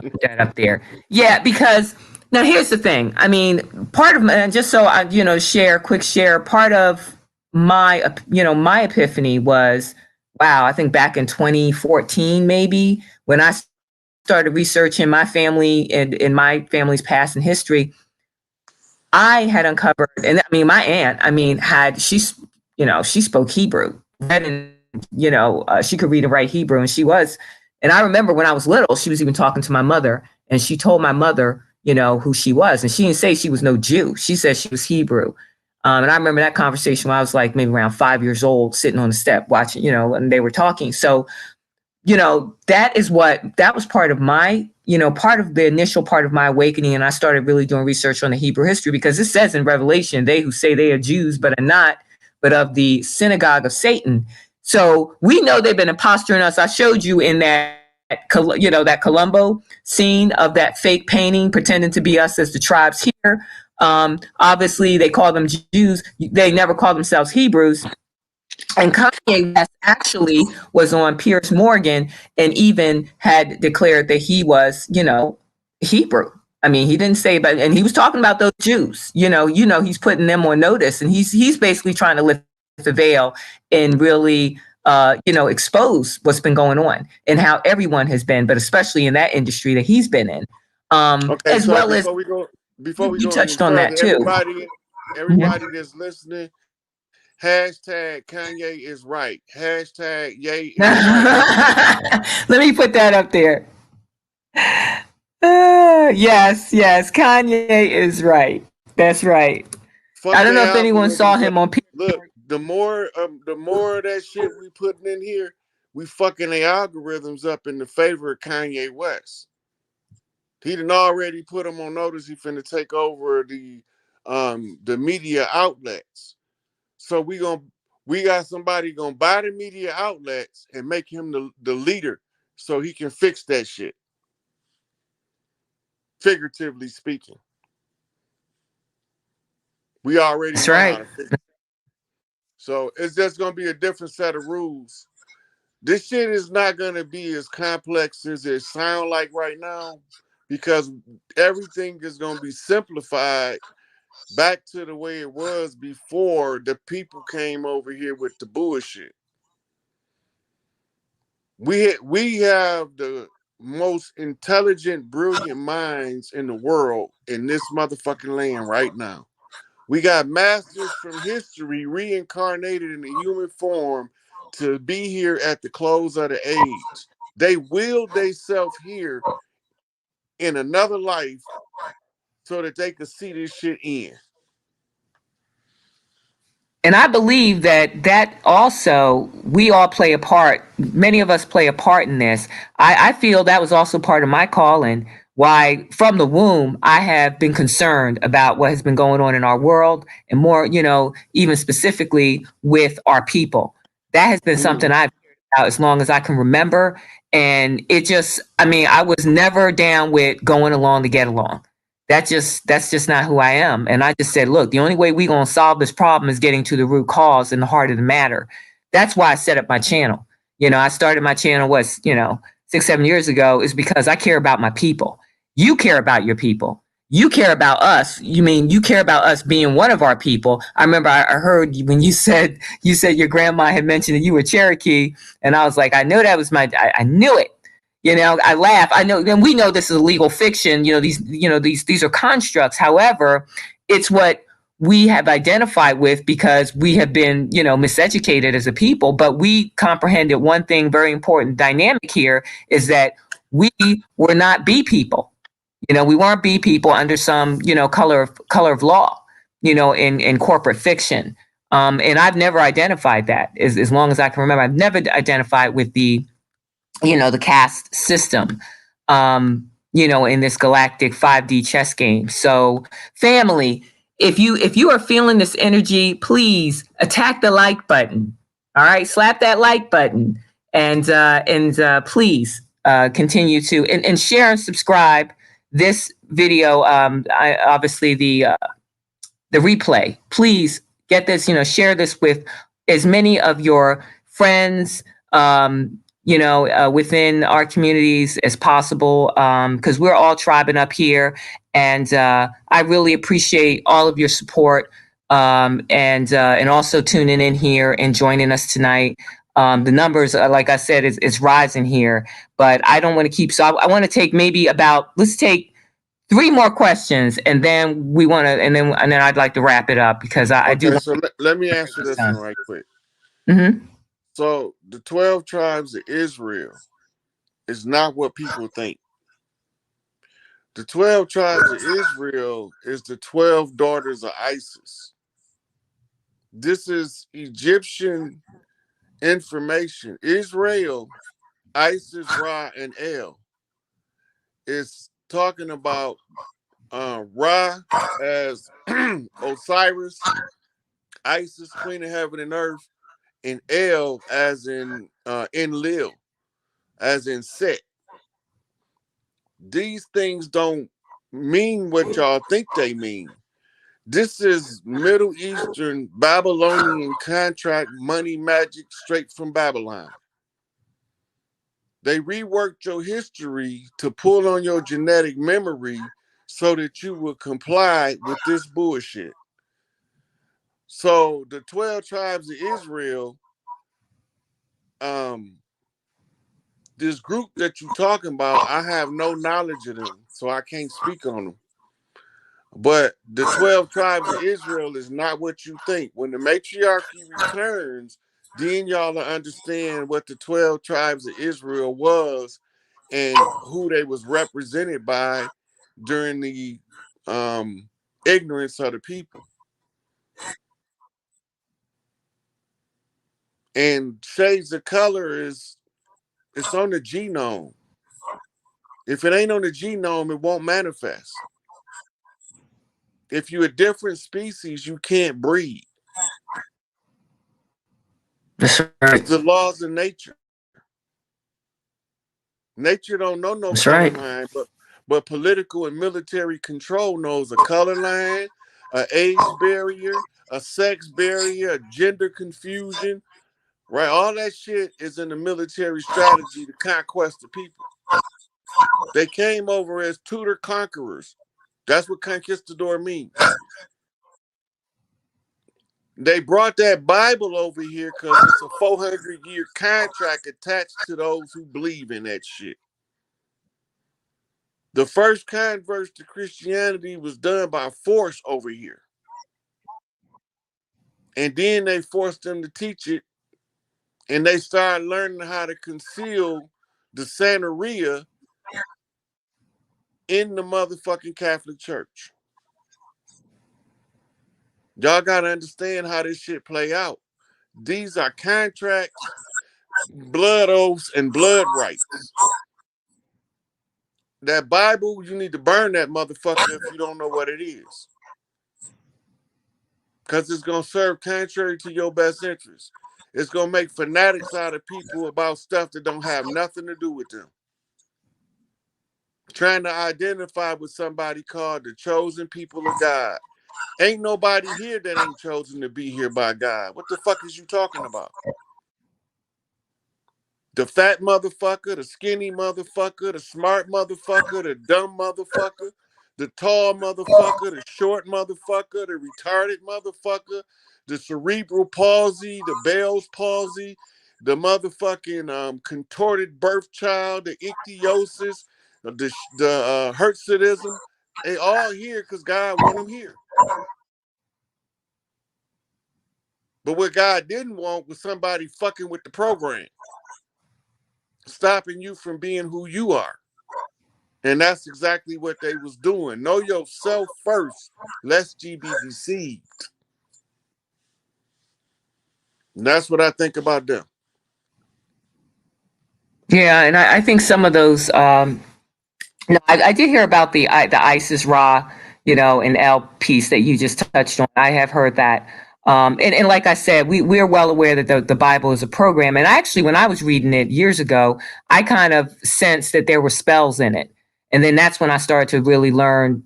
put that up there. Yeah, because now here's the thing. I mean, part of and just so I, share. Part of my epiphany was, wow. I think back in 2014, maybe when I started researching my family and in my family's past and history, I had uncovered, and I mean, my aunt, she spoke Hebrew, and she could read and write Hebrew, and and I remember when I was little, she was even talking to my mother, and she told my mother, who she was, and she didn't say she was no Jew. She said she was Hebrew. And I remember that conversation when I was like maybe around 5 years old, sitting on the step watching, and they were talking. So that was part of my, part of the initial part of my awakening. And I started really doing research on the Hebrew history because it says in Revelation, they who say they are Jews, but are not, but of the synagogue of Satan. So we know they've been impostoring us. I showed you in that Colombo scene of that fake painting, pretending to be us as the tribes here. Obviously they call them Jews. They never call themselves Hebrews. And Kanye West actually was on Piers Morgan and even had declared that he was, Hebrew. I mean, he didn't say, but and he was talking about those Jews. He's putting them on notice, and he's basically trying to lift the veil and really, expose what's been going on and how everyone has been, but especially in that industry that he's been in, Okay, as so well as before we you go any touched on that further, too. everybody that's listening, hashtag Kanye is right. Hashtag Ye is right. Let me put that up there. Yes, Kanye is right. That's right. I Fuck don't know their if anyone saw algorithms up. him on. Look, the more of that shit we putting in here, we fucking their algorithms up in the favor of Kanye West. He done already put them on notice. He finna take over the media outlets. So we got somebody gonna buy the media outlets and make him the leader, so he can fix that shit. Figuratively speaking, we already That's know how right. to fix it. So it's just gonna be a different set of rules. This shit is not gonna be as complex as it sound like right now, because everything is gonna be simplified back to the way it was before the people came over here with the bullshit. We have the most intelligent, brilliant minds in the world in this motherfucking land right now. We got masters from history reincarnated in the human form to be here at the close of the age. They willed themselves here in another life so that they could see this shit in. And I believe that also we all play a part. Many of us play a part in this. I feel that was also part of my calling. Why, from the womb, I have been concerned about what has been going on in our world, and more, even specifically with our people. That has been something Mm. I've cared about as long as I can remember. And it just, I mean, I was never down with going along to get along. That's just not who I am. And I just said, look, the only way we're gonna solve this problem is getting to the root cause and the heart of the matter. That's why I set up my channel. I started my channel 6, 7 years ago, is because I care about my people. You care about your people. you care about us. You mean you care about us being one of our people. I remember I heard when you said your grandma had mentioned that you were Cherokee, and I was like, I know that was I knew it. You know, I laugh. I know, and we know this is legal fiction. These are constructs. However, it's what we have identified with because we have been, miseducated as a people. But we comprehended one thing very important dynamic here is that we were not B people. We weren't B people under some, color of law, in corporate fiction. And I've never identified that as long as I can remember. I've never identified with the caste system, in this galactic 5D chess game. So, family, if you are feeling this energy, please attack the like button. All right, slap that like button, and please continue to and share and subscribe this video. Obviously the replay. Please get this. Share this with as many of your friends. Within our communities as possible, because we're all tribing up here, and I really appreciate all of your support, and also tuning in here and joining us tonight. The numbers, like I said, is rising here, but I don't want to keep. So I want to take maybe let's take three more questions, and then and then I'd like to wrap it up because I do. Okay, so let me answer this one right quick. Mm-hmm. So the 12 tribes of Israel is not what people think. The 12 tribes of Israel is the 12 daughters of Isis. This is Egyptian information. Israel, Isis, Ra, and El is talking about Ra as Osiris, Isis, Queen of Heaven and Earth, and El as in Enlil, as in Set. These things don't mean what y'all think they mean. This is Middle Eastern Babylonian contract money magic straight from Babylon. They reworked your history to pull on your genetic memory so that you will comply with this bullshit. So the 12 tribes of Israel, this group that you're talking about, I have no knowledge of them, so I can't speak on them. But the 12 tribes of Israel is not what you think. When the matriarchy returns, then y'all will understand what the 12 tribes of Israel was and who they was represented by during the ignorance of the people. And shades of color it's on the genome. If it ain't on the genome, it won't manifest. If you're a different species, you can't breed. That's right. It's the laws of nature. Nature don't know no That's color right. line, but political and military control knows a color line, an age barrier, a sex barrier, a gender confusion, right? All that shit is in the military strategy to conquest the people. They came over as Tudor conquerors. That's what conquistador means. They brought that Bible over here because it's a 400-year contract attached to those who believe in that shit. The first converts to Christianity was done by force over here. And then they forced them to teach it, and they started learning how to conceal the Santeria in the motherfucking Catholic Church. Y'all got to understand how this shit play out. These are contracts, blood oaths, and blood rights. That Bible, you need to burn that motherfucker if you don't know what it is. Because it's going to serve contrary to your best interest. It's going to make fanatics out of people about stuff that don't have nothing to do with them. Trying to identify with somebody called the chosen people of God. Ain't nobody here that ain't chosen to be here by God. What the fuck is you talking about? The fat motherfucker, the skinny motherfucker, the smart motherfucker, the dumb motherfucker, The tall motherfucker, the short motherfucker, the retarded motherfucker, the cerebral palsy, the Bell's palsy, the motherfucking contorted birth child, the ichthyosis, the Hertzitism. They all here because God want them here. But what God didn't want was somebody fucking with the program, stopping you from being who you are. And that's exactly what they was doing. Know yourself first, lest ye be deceived. And that's what I think about them. Yeah, and I think some of those. No, I did hear about the ISIS Ra, and L piece that you just touched on. I have heard that. And like I said, we're well aware that the Bible is a program. And actually, when I was reading it years ago, I kind of sensed that there were spells in it. And then that's when I started to really learn,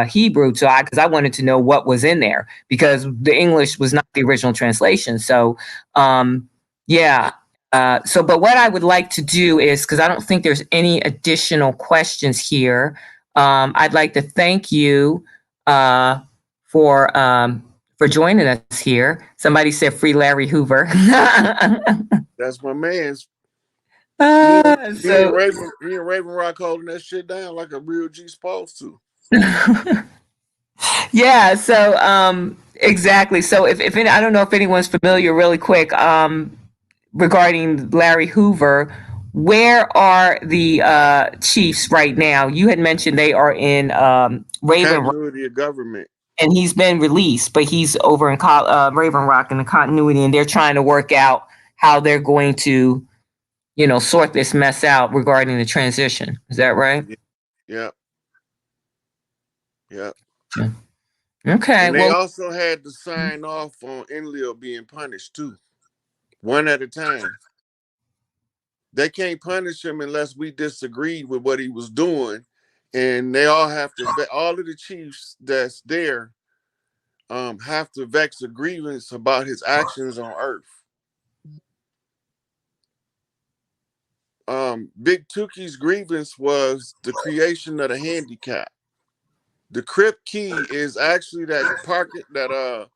Hebrew. So because I wanted to know what was in there because the English was not the original translation. So, yeah. But what I would like to do is, because I don't think there's any additional questions here, I'd like to thank you for joining us here. Somebody said free Larry Hoover. That's my man's. So Me and Raven Rock holding that shit down like a real G supposed to. Yeah, so exactly. So if any, I don't know if anyone's familiar, really quick, regarding Larry Hoover, where are the Chiefs right now? You had mentioned they are in Raven Rock, Continuity of government. and he's been released, but he's over in Raven Rock in the continuity, and they're trying to work out how they're going to, sort this mess out regarding the transition. Is that right? Yeah. Yeah. Okay. And they also had to sign off on Enlil being punished too, one at a time. They can't punish him unless we disagreed with what he was doing, and they all have to. All of the chiefs that's there have to vex a grievance about his actions on Earth. Big Tuki's grievance was the creation of the handicap. The crypt key is actually that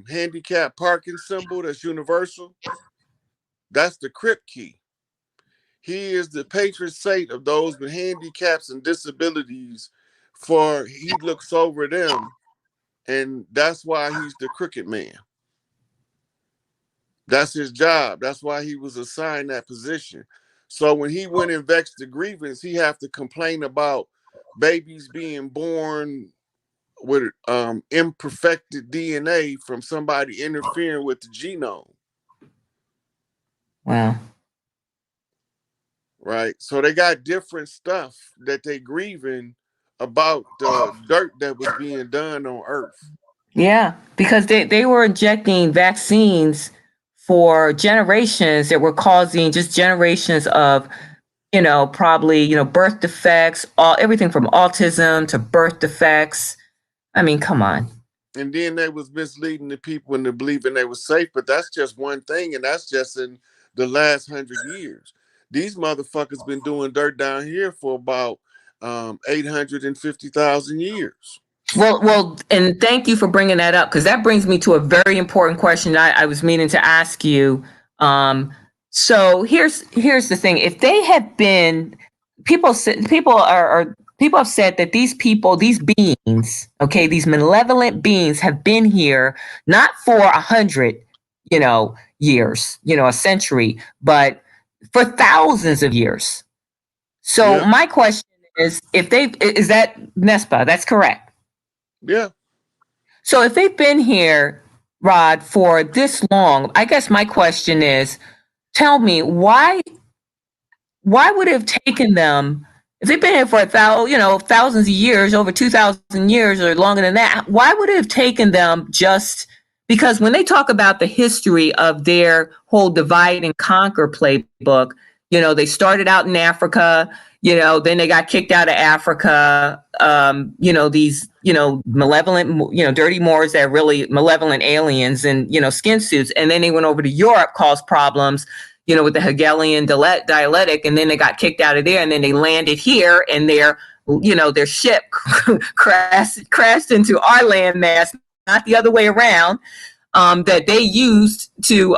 handicap parking symbol that's universal. That's the crypt key. He is the patron saint of those with handicaps and disabilities, for he looks over them, and that's why he's the crooked man. That's his job. That's why he was assigned that position. So when he went and vexed the grievance, he have to complain about babies being born with imperfected DNA from somebody interfering with the genome. Wow. Right. So they got different stuff that they grieving about the dirt that was being done on Earth. Yeah, because they were injecting vaccines for generations that were causing just generations of, probably, birth defects, everything from autism to birth defects. I mean, come on. And then they was misleading the people into believing they were safe, but that's just one thing, and that's just in the last 100 years. These motherfuckers been doing dirt down here for about 850,000 years. Well, and thank you for bringing that up because that brings me to a very important question I was meaning to ask you. So here's the thing: if they have been, people have said that these people, these beings, okay, these malevolent beings have been here not for 100, years, a century, but for thousands of years. So Yeah. my question is, is that Nespa? That's correct. Yeah. So if they've been here, Rod, for this long, I guess my question is, tell me why would it have taken them if they've been here for thousands of years, over 2,000 years or longer than that? Why would it have taken them just because when they talk about the history of their whole divide and conquer playbook, they started out in Africa, then they got kicked out of Africa. These, malevolent, dirty Moors that are really malevolent aliens and, skin suits. And then they went over to Europe, caused problems, with the Hegelian dialectic. And then they got kicked out of there. And then they landed here and they're their ship crashed into our landmass, not the other way around. That they used to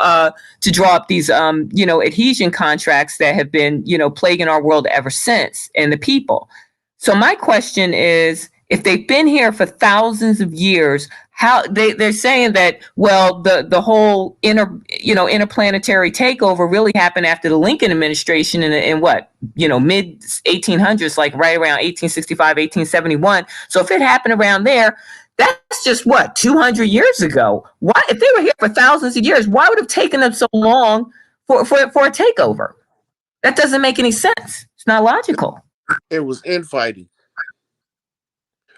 draw up these adhesion contracts that have been plaguing our world ever since, and the people. So my question is, if they've been here for thousands of years, how they're saying that, well, the whole interplanetary takeover really happened after the Lincoln administration in what, mid 1800s, like right around 1865, 1871. So if it happened around there, that's just what, 200 years ago. Why, if they were here for thousands of years, why would it have taken them so long for a takeover? That doesn't make any sense. It's not logical. It was infighting.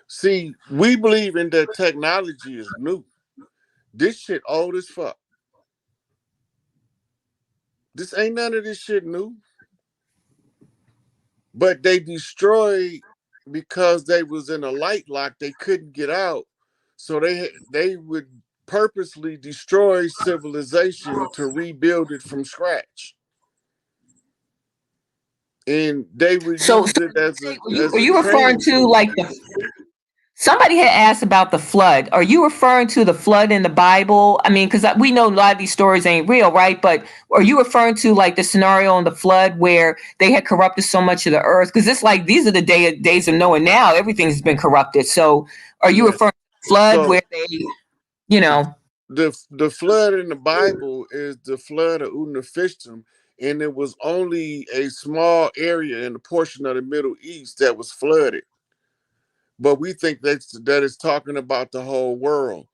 See, we believe in that technology is new. This shit old as fuck. This ain't none of this shit new. But they destroyed because they was in a light lock. They couldn't get out. So they would purposely destroy civilization to rebuild it from scratch. And they would use it as are you referring to like somebody had asked about the flood? Are you referring to the flood in the Bible? I mean, because we know a lot of these stories ain't real, right? But are you referring to like the scenario in the flood where they had corrupted so much of the earth? Because it's like these are the days of Noah now. Everything's been corrupted. So are you referring to the flood where they, The flood in the Bible is the flood of Unafishtim, and it was only a small area in a portion of the Middle East that was flooded. But we think that is talking about the whole world.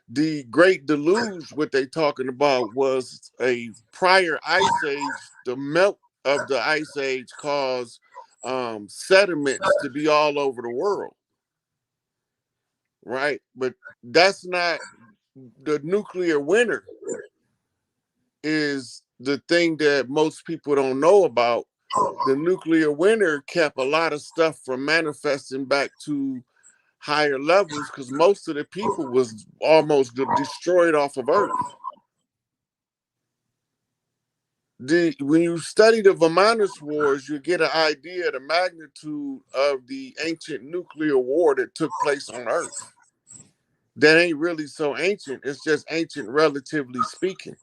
The Great Deluge, what they talking about, was a prior ice age. The melt of the ice age caused sediments to be all over the world, right? But that's not the nuclear winter. Is the thing that most people don't know about. The nuclear winter kept a lot of stuff from manifesting back to higher levels because most of the people was almost destroyed off of Earth. When you study the Vermanus Wars, you get an idea of the magnitude of the ancient nuclear war that took place on Earth. That ain't really so ancient. It's just ancient, relatively speaking.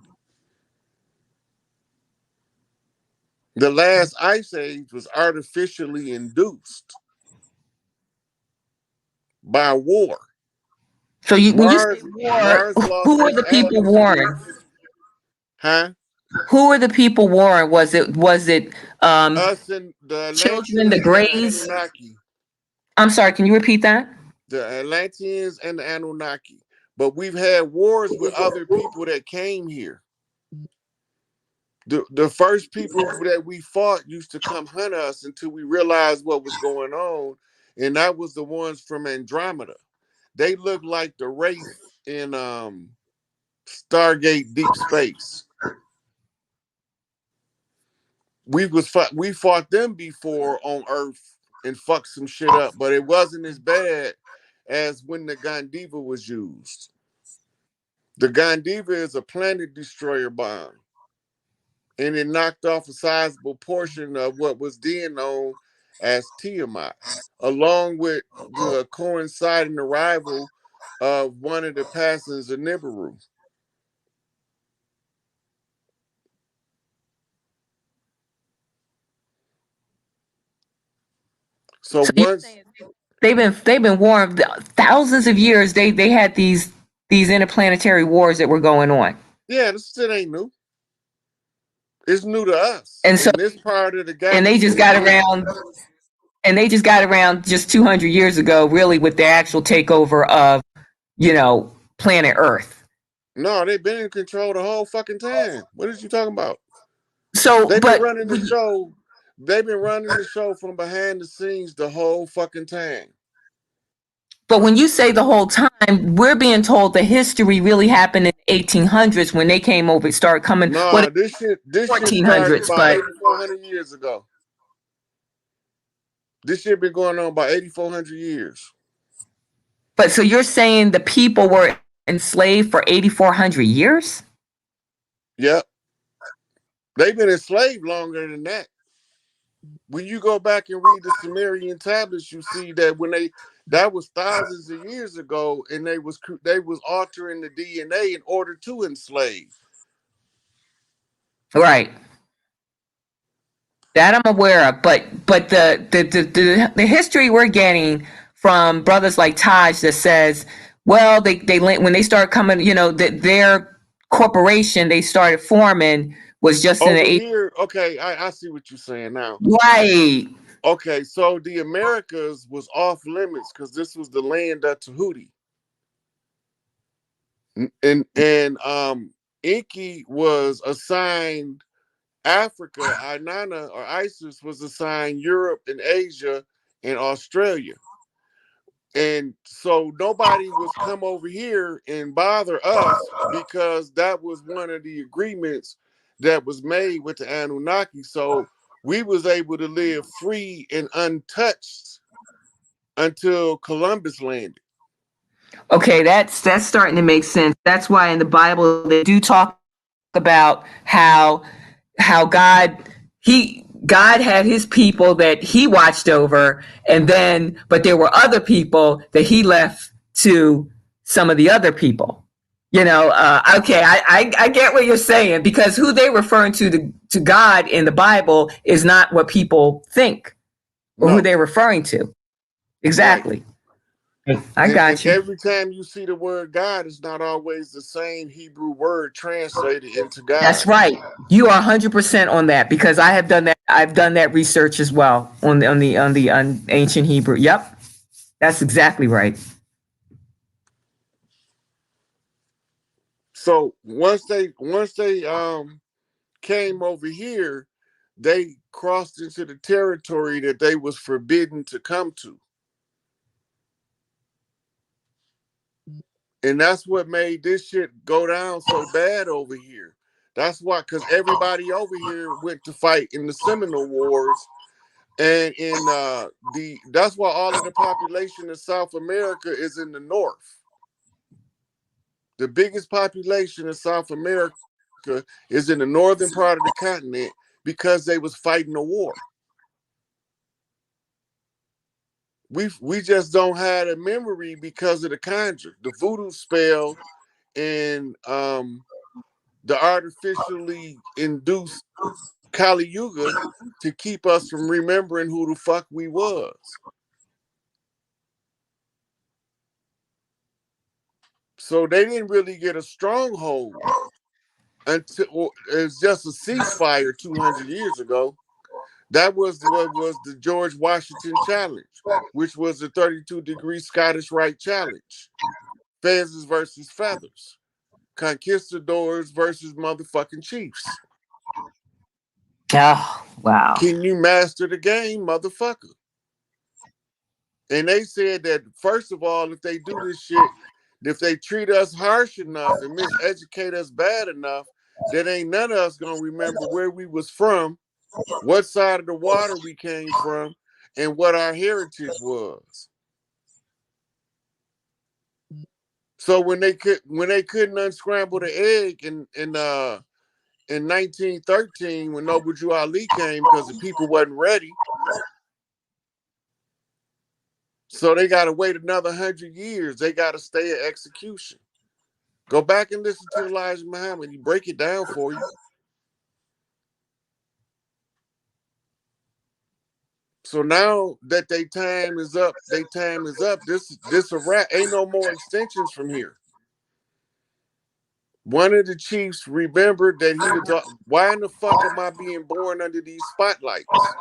The last ice age was artificially induced by war. So when you say war, who were the people warring? Huh? Who were the people warring? Was it us and the children, the Greys? I'm sorry, can you repeat that? The Atlanteans and the Anunnaki. But we've had wars with other people that came here. The first people that we fought used to come hunt us until we realized what was going on, and that was the ones from Andromeda. They looked like the Wraith in Stargate Deep Space. We fought them before on Earth and fucked some shit up, but it wasn't as bad as when the Gandiva was used. The Gandiva is a planet destroyer bomb, and it knocked off a sizable portion of what was then known as Tiamat, along with the coinciding arrival of one of the passings of Nibiru. So once they've been warned thousands of years, they had these interplanetary wars that were going on. Yeah, this shit ain't new. It's new to us. And so this part of the galaxy. And they just got around just 200 years ago, really, with the actual takeover of, planet Earth. No, they've been in control the whole fucking time. What are you talking about? So they've been running the show. They've been running the show from behind the scenes the whole fucking time. But when you say the whole time, we're being told the history really happened in the 1800s when they came over, started coming. No, this shit 1400s, about 8,400 years ago. This shit been going on about 8,400 years. But so you're saying the people were enslaved for 8,400 years? Yep. They've been enslaved longer than that. When you go back and read the Sumerian tablets, you see that that was thousands of years ago, and they was altering the DNA in order to enslave. Right. That I'm aware of, but the history we're getting from brothers like Taj that says, well, they when they start coming, that their corporation they started forming was just in the Over eight. here, okay, I see what you're saying now. Right. Okay, so the Americas was off limits because this was the land of Tahuti. And Inky was assigned Africa, Inanna or Isis was assigned Europe and Asia and Australia. And so nobody was come over here and bother us because that was one of the agreements that was made with the Anunnaki. So we was able to live free and untouched until Columbus landed. Okay, that's starting to make sense. That's why in the Bible they do talk about how God had his people that he watched over, and then but there were other people that he left to some of the other people. Okay, I get what you're saying, because who they referring to God in the Bible is not what people think or who No, they're referring to. right. Exactly. I And got you. every time you see the word God, it's not always the same Hebrew word translated into God. That's right. You are 100% on that, because I have done that. I've done that research as well on ancient Hebrew. Yep, that's exactly right. So once they came over here, they crossed into the territory that they was forbidden to come to. And that's what made this shit go down so bad over here. That's why, because everybody over here went to fight in the Seminole Wars, and in the that's why all of the population in South America is in the north. The biggest population in South America is in the northern part of the continent because they was fighting a war. We just don't have a memory because of the conjure, the voodoo spell, and the artificially induced Kali Yuga to keep us from remembering who the fuck we was. So they didn't really get a stronghold until it's just a ceasefire 200 years ago. That was what was the George Washington challenge, which was the 32-degree Scottish Rite challenge. Fezzes versus feathers. Conquistadors versus motherfucking chiefs. Oh, wow. Can you master the game, motherfucker? And they said that, first of all, if they do this shit, if they treat us harsh enough and miseducate us bad enough, that ain't none of us gonna remember where we was from, what side of the water we came from, and what our heritage was. So when they couldn't unscramble the egg in 1913 when Noble Drew Ali came because the people wasn't ready, so they got to wait another 100 years. They got to stay at execution. Go back and listen to Elijah Muhammad. He break it down for you. So now that their time is up, This a wrap. Ain't no more extensions from here. One of the chiefs remembered that he was. Why in the fuck am I being born under these spotlights?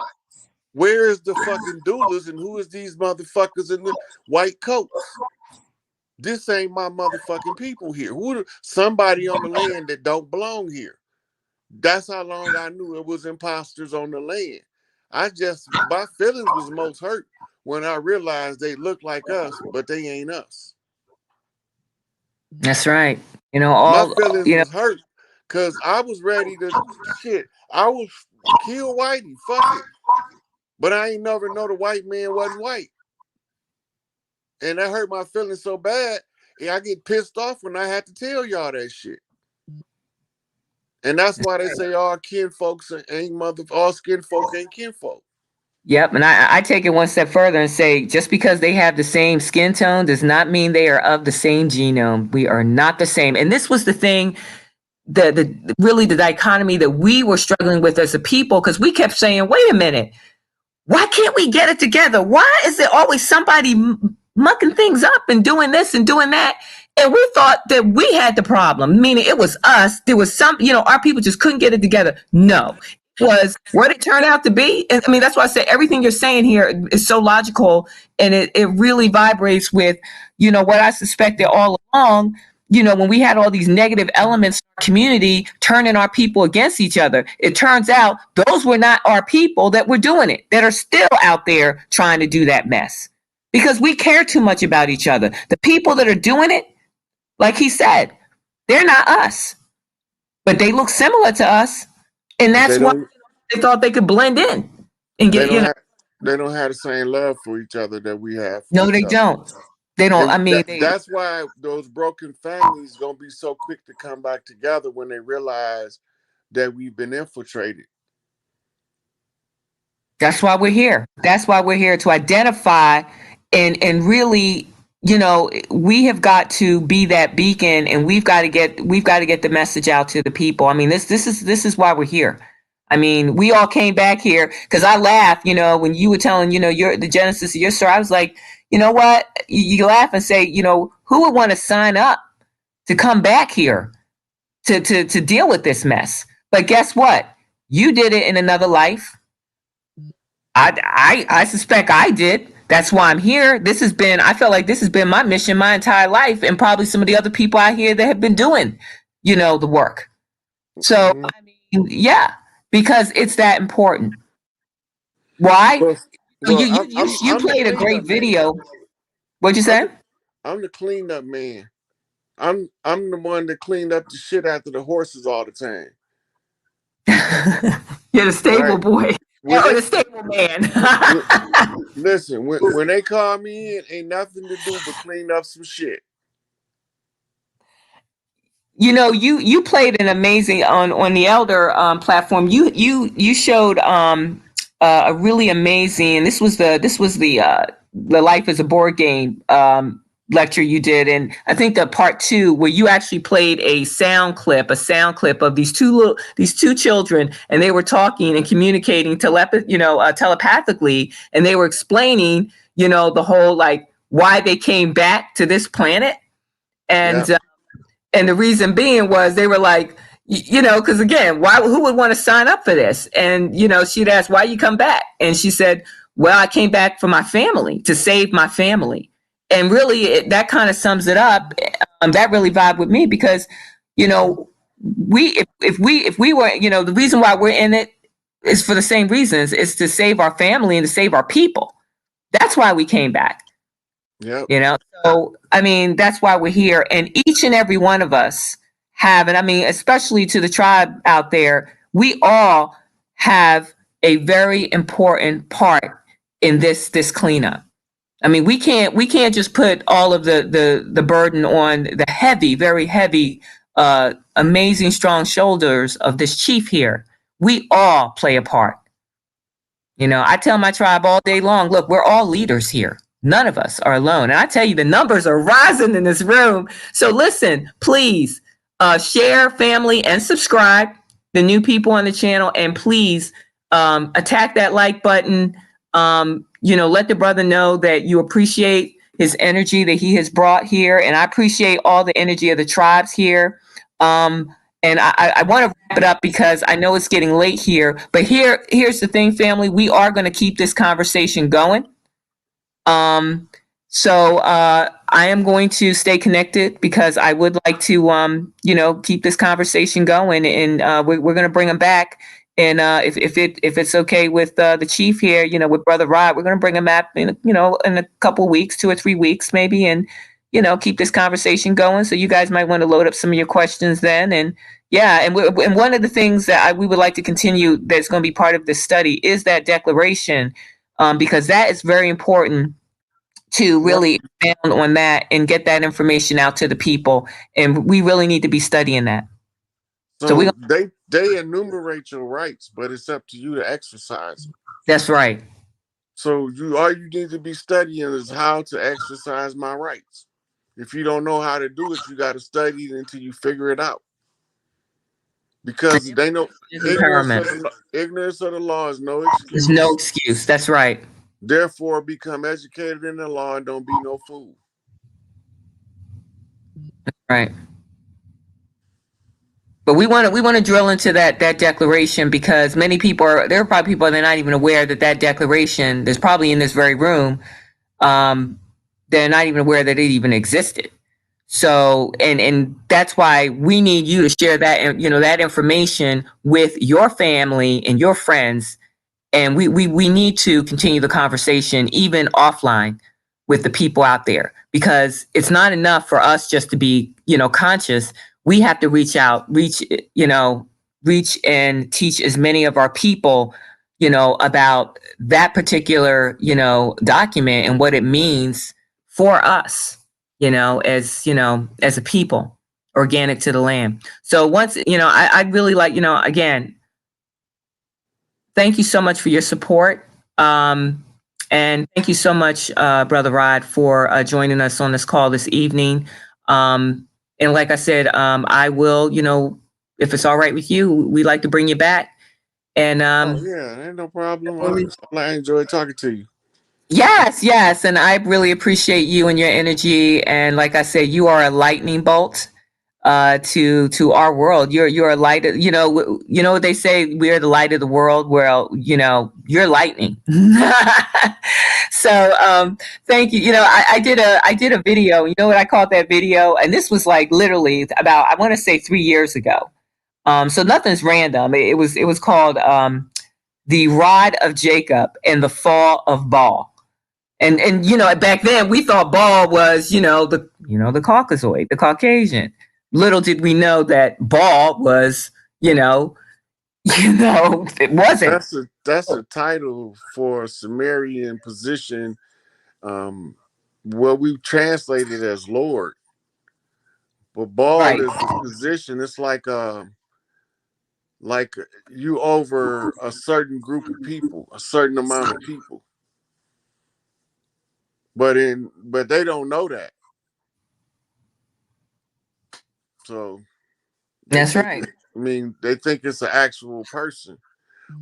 Where is the fucking doulas and who is these motherfuckers in the white coats? This ain't my motherfucking people here. Somebody on the land that don't belong here? That's how long I knew it was imposters on the land. My feelings was most hurt when I realized they look like us, but they ain't us. That's right. My All feelings was hurt because I was ready to shit. I was kill Whitey, fuck it. But I ain't never know the white man wasn't white. And that hurt my feelings so bad. I get pissed off when I had to tell y'all that shit. And that's why they say all skin folk ain't kinfolk. Yep, and I take it one step further and say just because they have the same skin tone does not mean they are of the same genome. We are not the same. And this was the thing, the really the dichotomy that we were struggling with as a people, because we kept saying, wait a minute, why can't we get it together? Why is there always somebody mucking things up and doing this and doing that? And we thought that we had the problem, meaning it was us. There was some, our people just couldn't get it together. No, it was what it turned out to be. And I mean, that's why I say everything you're saying here is so logical, and it really vibrates with, what I suspected all along. When we had all these negative elements in our community turning our people against each other, it turns out those were not our people that were doing it, that are still out there trying to do that mess, because we care too much about each other. The people that are doing it, like he said, they're not us, but they look similar to us. And But they that's why don't. they thought they could blend in and They get, don't have. They don't have the same love for each other that we have for no, each they other. don't. They don't. I And mean, they, that's why those broken families gonna be so quick to come back together when they realize that we've been infiltrated. That's why we're here. That's why we're here to identify and really, we have got to be that beacon, and we've got to get the message out to the people. I mean, this is why we're here. I mean, we all came back here because I laughed, when you were telling, your the genesis of your story. I was like, you know what? You laugh and say, who would want to sign up to come back here to deal with this mess? But guess what? You did it in another life. I suspect I did. That's why I'm here. I felt like this has been my mission my entire life, and probably some of the other people out here that have been doing, the work. So, Mm-hmm. I mean, yeah, because it's that important. Why? Well, You well, you you you I'm the played a great cleanup man. video. What'd you I'm say? the I'm the cleanup man. I'm the one that cleaned up the shit after the horses all the time. You're the stable Right? boy When or they the stable man. when, listen, when they call me in, ain't nothing to do but clean up some shit. You played an amazing on the Elder platform. You showed a really amazing. This was the Life as a Board Game lecture you did, and I think the part two where you actually played a sound clip of these two children, and they were talking and communicating telepathically, and they were explaining the whole, like, why they came back to this planet. Yeah. And the reason being was they were like, because again, who would want to sign up for this? And, she'd ask, why you come back? And she said, well, I came back for my family, to save my family. And really, that kind of sums it up. That really vibed with me because, you know, if we were, the reason why we're in it is for the same reasons. It's to save our family and to save our people. That's why we came back. Yep. So I mean, that's why we're here, and each and every one of us have, and I mean, especially to the tribe out there, we all have a very important part in this cleanup. I mean, we can't just put all of the burden on the heavy, very heavy, amazing strong shoulders of this chief here. We all play a part. I tell my tribe all day long, look, we're all leaders here. None of us are alone. And I tell you, the numbers are rising in this room. So listen, please share, family, and subscribe. The new people on the channel, and please attack that like button. Let the brother know that you appreciate his energy that he has brought here, and I appreciate all the energy of the tribes here. And I want to wrap it up because I know it's getting late here. But here's the thing, family. We are going to keep this conversation going. So I am going to stay connected because I would like to, keep this conversation going, and we're going to bring them back. And if it's okay with the chief here, with Brother Rod, we're going to bring him back in a couple weeks, 2 or 3 weeks maybe, and keep this conversation going. So you guys might want to load up some of your questions then, and yeah, and one of the things that we would like to continue that's going to be part of this study is that declaration, because that is very important to Yep. really expand on that and get that information out to the people. And we really need to be studying that. So we So they enumerate your rights, but it's up to you to exercise them. that's right. So all you need to be studying is how to exercise my rights. If you don't know how to do it, you got to study it until you figure it out. Because they know Empowerment. ignorance of the law is no There's no excuse. excuse. That's right. Therefore, become educated in the law and don't be no fool. Right. But we want to drill into that declaration because many people there are probably people that are not even aware that declaration there's probably in this very room. Um, they're not even aware that it even existed. So and that's why we need you to share that that information with your family and your friends, and we need to continue the conversation even offline with the people out there, because it's not enough for us just to be conscious. We have to reach and teach as many of our people about that particular document and what it means for us, as a people organic to the land. So once I'd really like, again, thank you so much for your support. And thank you so much, Brother Rod, for joining us on this call this evening. And like I said, I will, if it's all right with you, we'd like to bring you back. And Oh yeah, ain't no problem. I enjoy talking to you. yes, yes. And I really appreciate you and your energy. And like I said, you are a lightning bolt to our world. You're a light. You know what they say. We're the light of the world. Well, you're lightning. So thank you. I did a video. You know what I called that video? And this was like literally about, I want to say 3 years ago. So nothing's random. It was called the Rod of Jacob and the Fall of Baal. And back then we thought Baal was the Caucasoid, the Caucasian. Little did we know that Baal was it wasn't. That's a title for a Sumerian position. What we translated as Lord, but Baal Right. is a position. It's like you over a certain group of people, a certain amount of people. But they don't know that. So they That's think right. they think it's an actual person.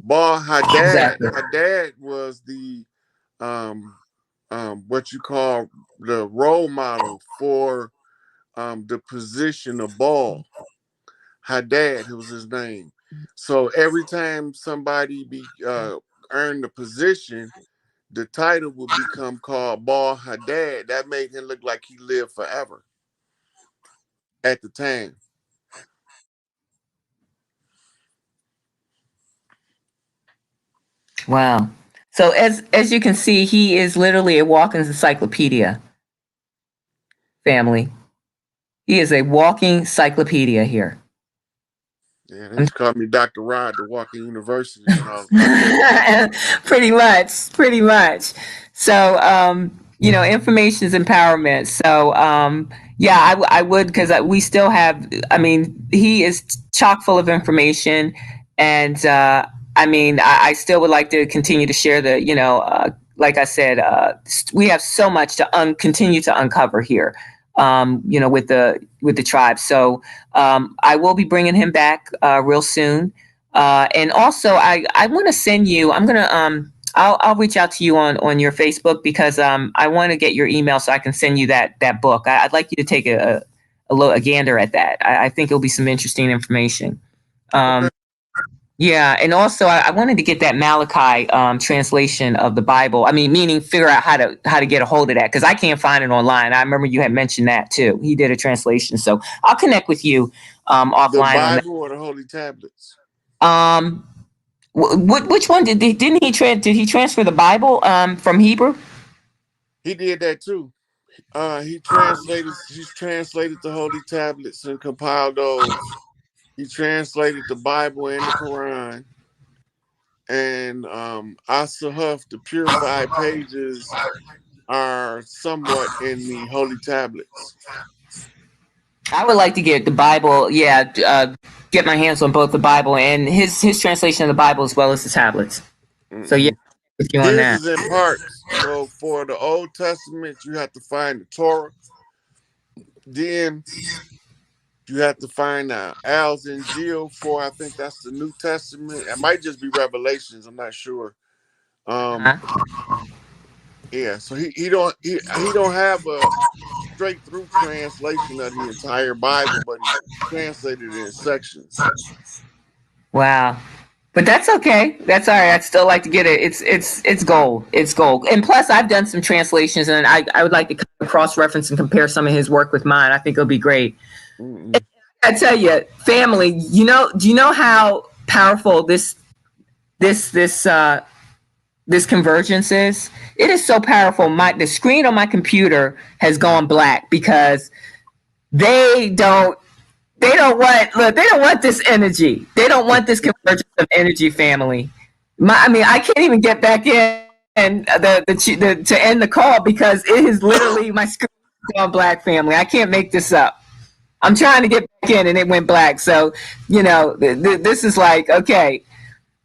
Baal Hadad. Exactly. Hadad was the um what you call the role model for the position of Baal. Hadad was his name. So every time somebody earned the position, the title would become called Baal Hadad. That made him look like he lived forever at the time. Wow. So as you can see, he is literally a walking encyclopedia, family. He is a walking encyclopedia here. Yeah, they used to call me Dr. Rod, the Walking University when I was out there. Pretty much, pretty much. So information is empowerment. So yeah, I would, because we still have, I mean, he is chock full of information. And I still would like to continue to share the, like I said, we have so much to continue to uncover here, with the tribe. So I will be bringing him back real soon. And also, I want to send you. I'm gonna I'll reach out to you on your Facebook, because I want to get your email so I can send you that book. I'd like you to take a gander at that. I think it'll be some interesting information. Okay. Yeah, and also I wanted to get that Malachi translation of the Bible. I mean, meaning figure out how to get a hold of that, because I can't find it online. I remember you had mentioned that too. He did a translation, so I'll connect with you The offline on that. Bible or the Holy Tablets? Um, which one didn't he did he transfer the Bible from Hebrew? He did that too. He's translated the Holy Tablets and compiled those. He translated the Bible and the Quran. And Asahuf, the purified pages, are somewhat in the Holy Tablets. I would like to get the Bible. Yeah, get my hands on both the Bible and his translation of the Bible, as well as the tablets. So yeah, Mm-hmm. with you on His that. is in parts. So for the Old Testament, you have to find the Torah. Then you have to find Al's and Jill for, I think that's the New Testament. It might just be Revelations. I'm not sure. Um, Uh-huh. yeah. So he don't have a straight through translation of the entire Bible, but he translated it in sections. Wow. But that's okay. That's all right. I'd still like to get it. It's gold. It's gold. And plus, I've done some translations, and I would like to kind of cross reference and compare some of his work with mine. I think it'll be great. Mm-mm. I tell you, family. Do you know how powerful this this convergence is? It is so powerful. The screen on my computer has gone black because they don't they don't want this energy. They don't want this convergence of energy, family. I mean, I can't even get back in to end the call because it is literally my screen gone black, family. I can't make this up. I'm trying to get back in and it went black. So, this is like, okay,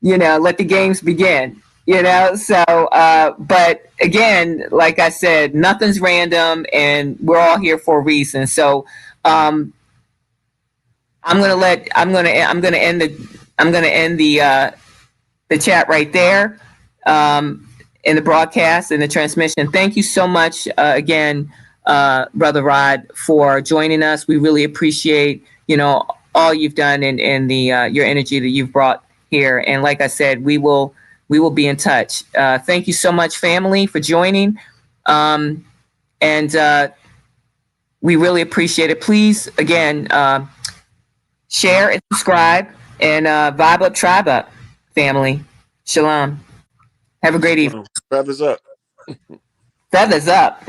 let the games begin. But again, like I said, nothing's random and we're all here for a reason. So, I'm gonna end the chat right there, in the broadcast and the transmission. Thank you so much, again, Brother Rod, for joining us. We really appreciate all you've done and the your energy that you've brought here. And like I said, we will be in touch. Thank you so much, family, for joining. And we really appreciate it. Please, again, share and subscribe and vibe up, tribe up, family. Shalom. Have a great evening. Feathers up. Feathers up.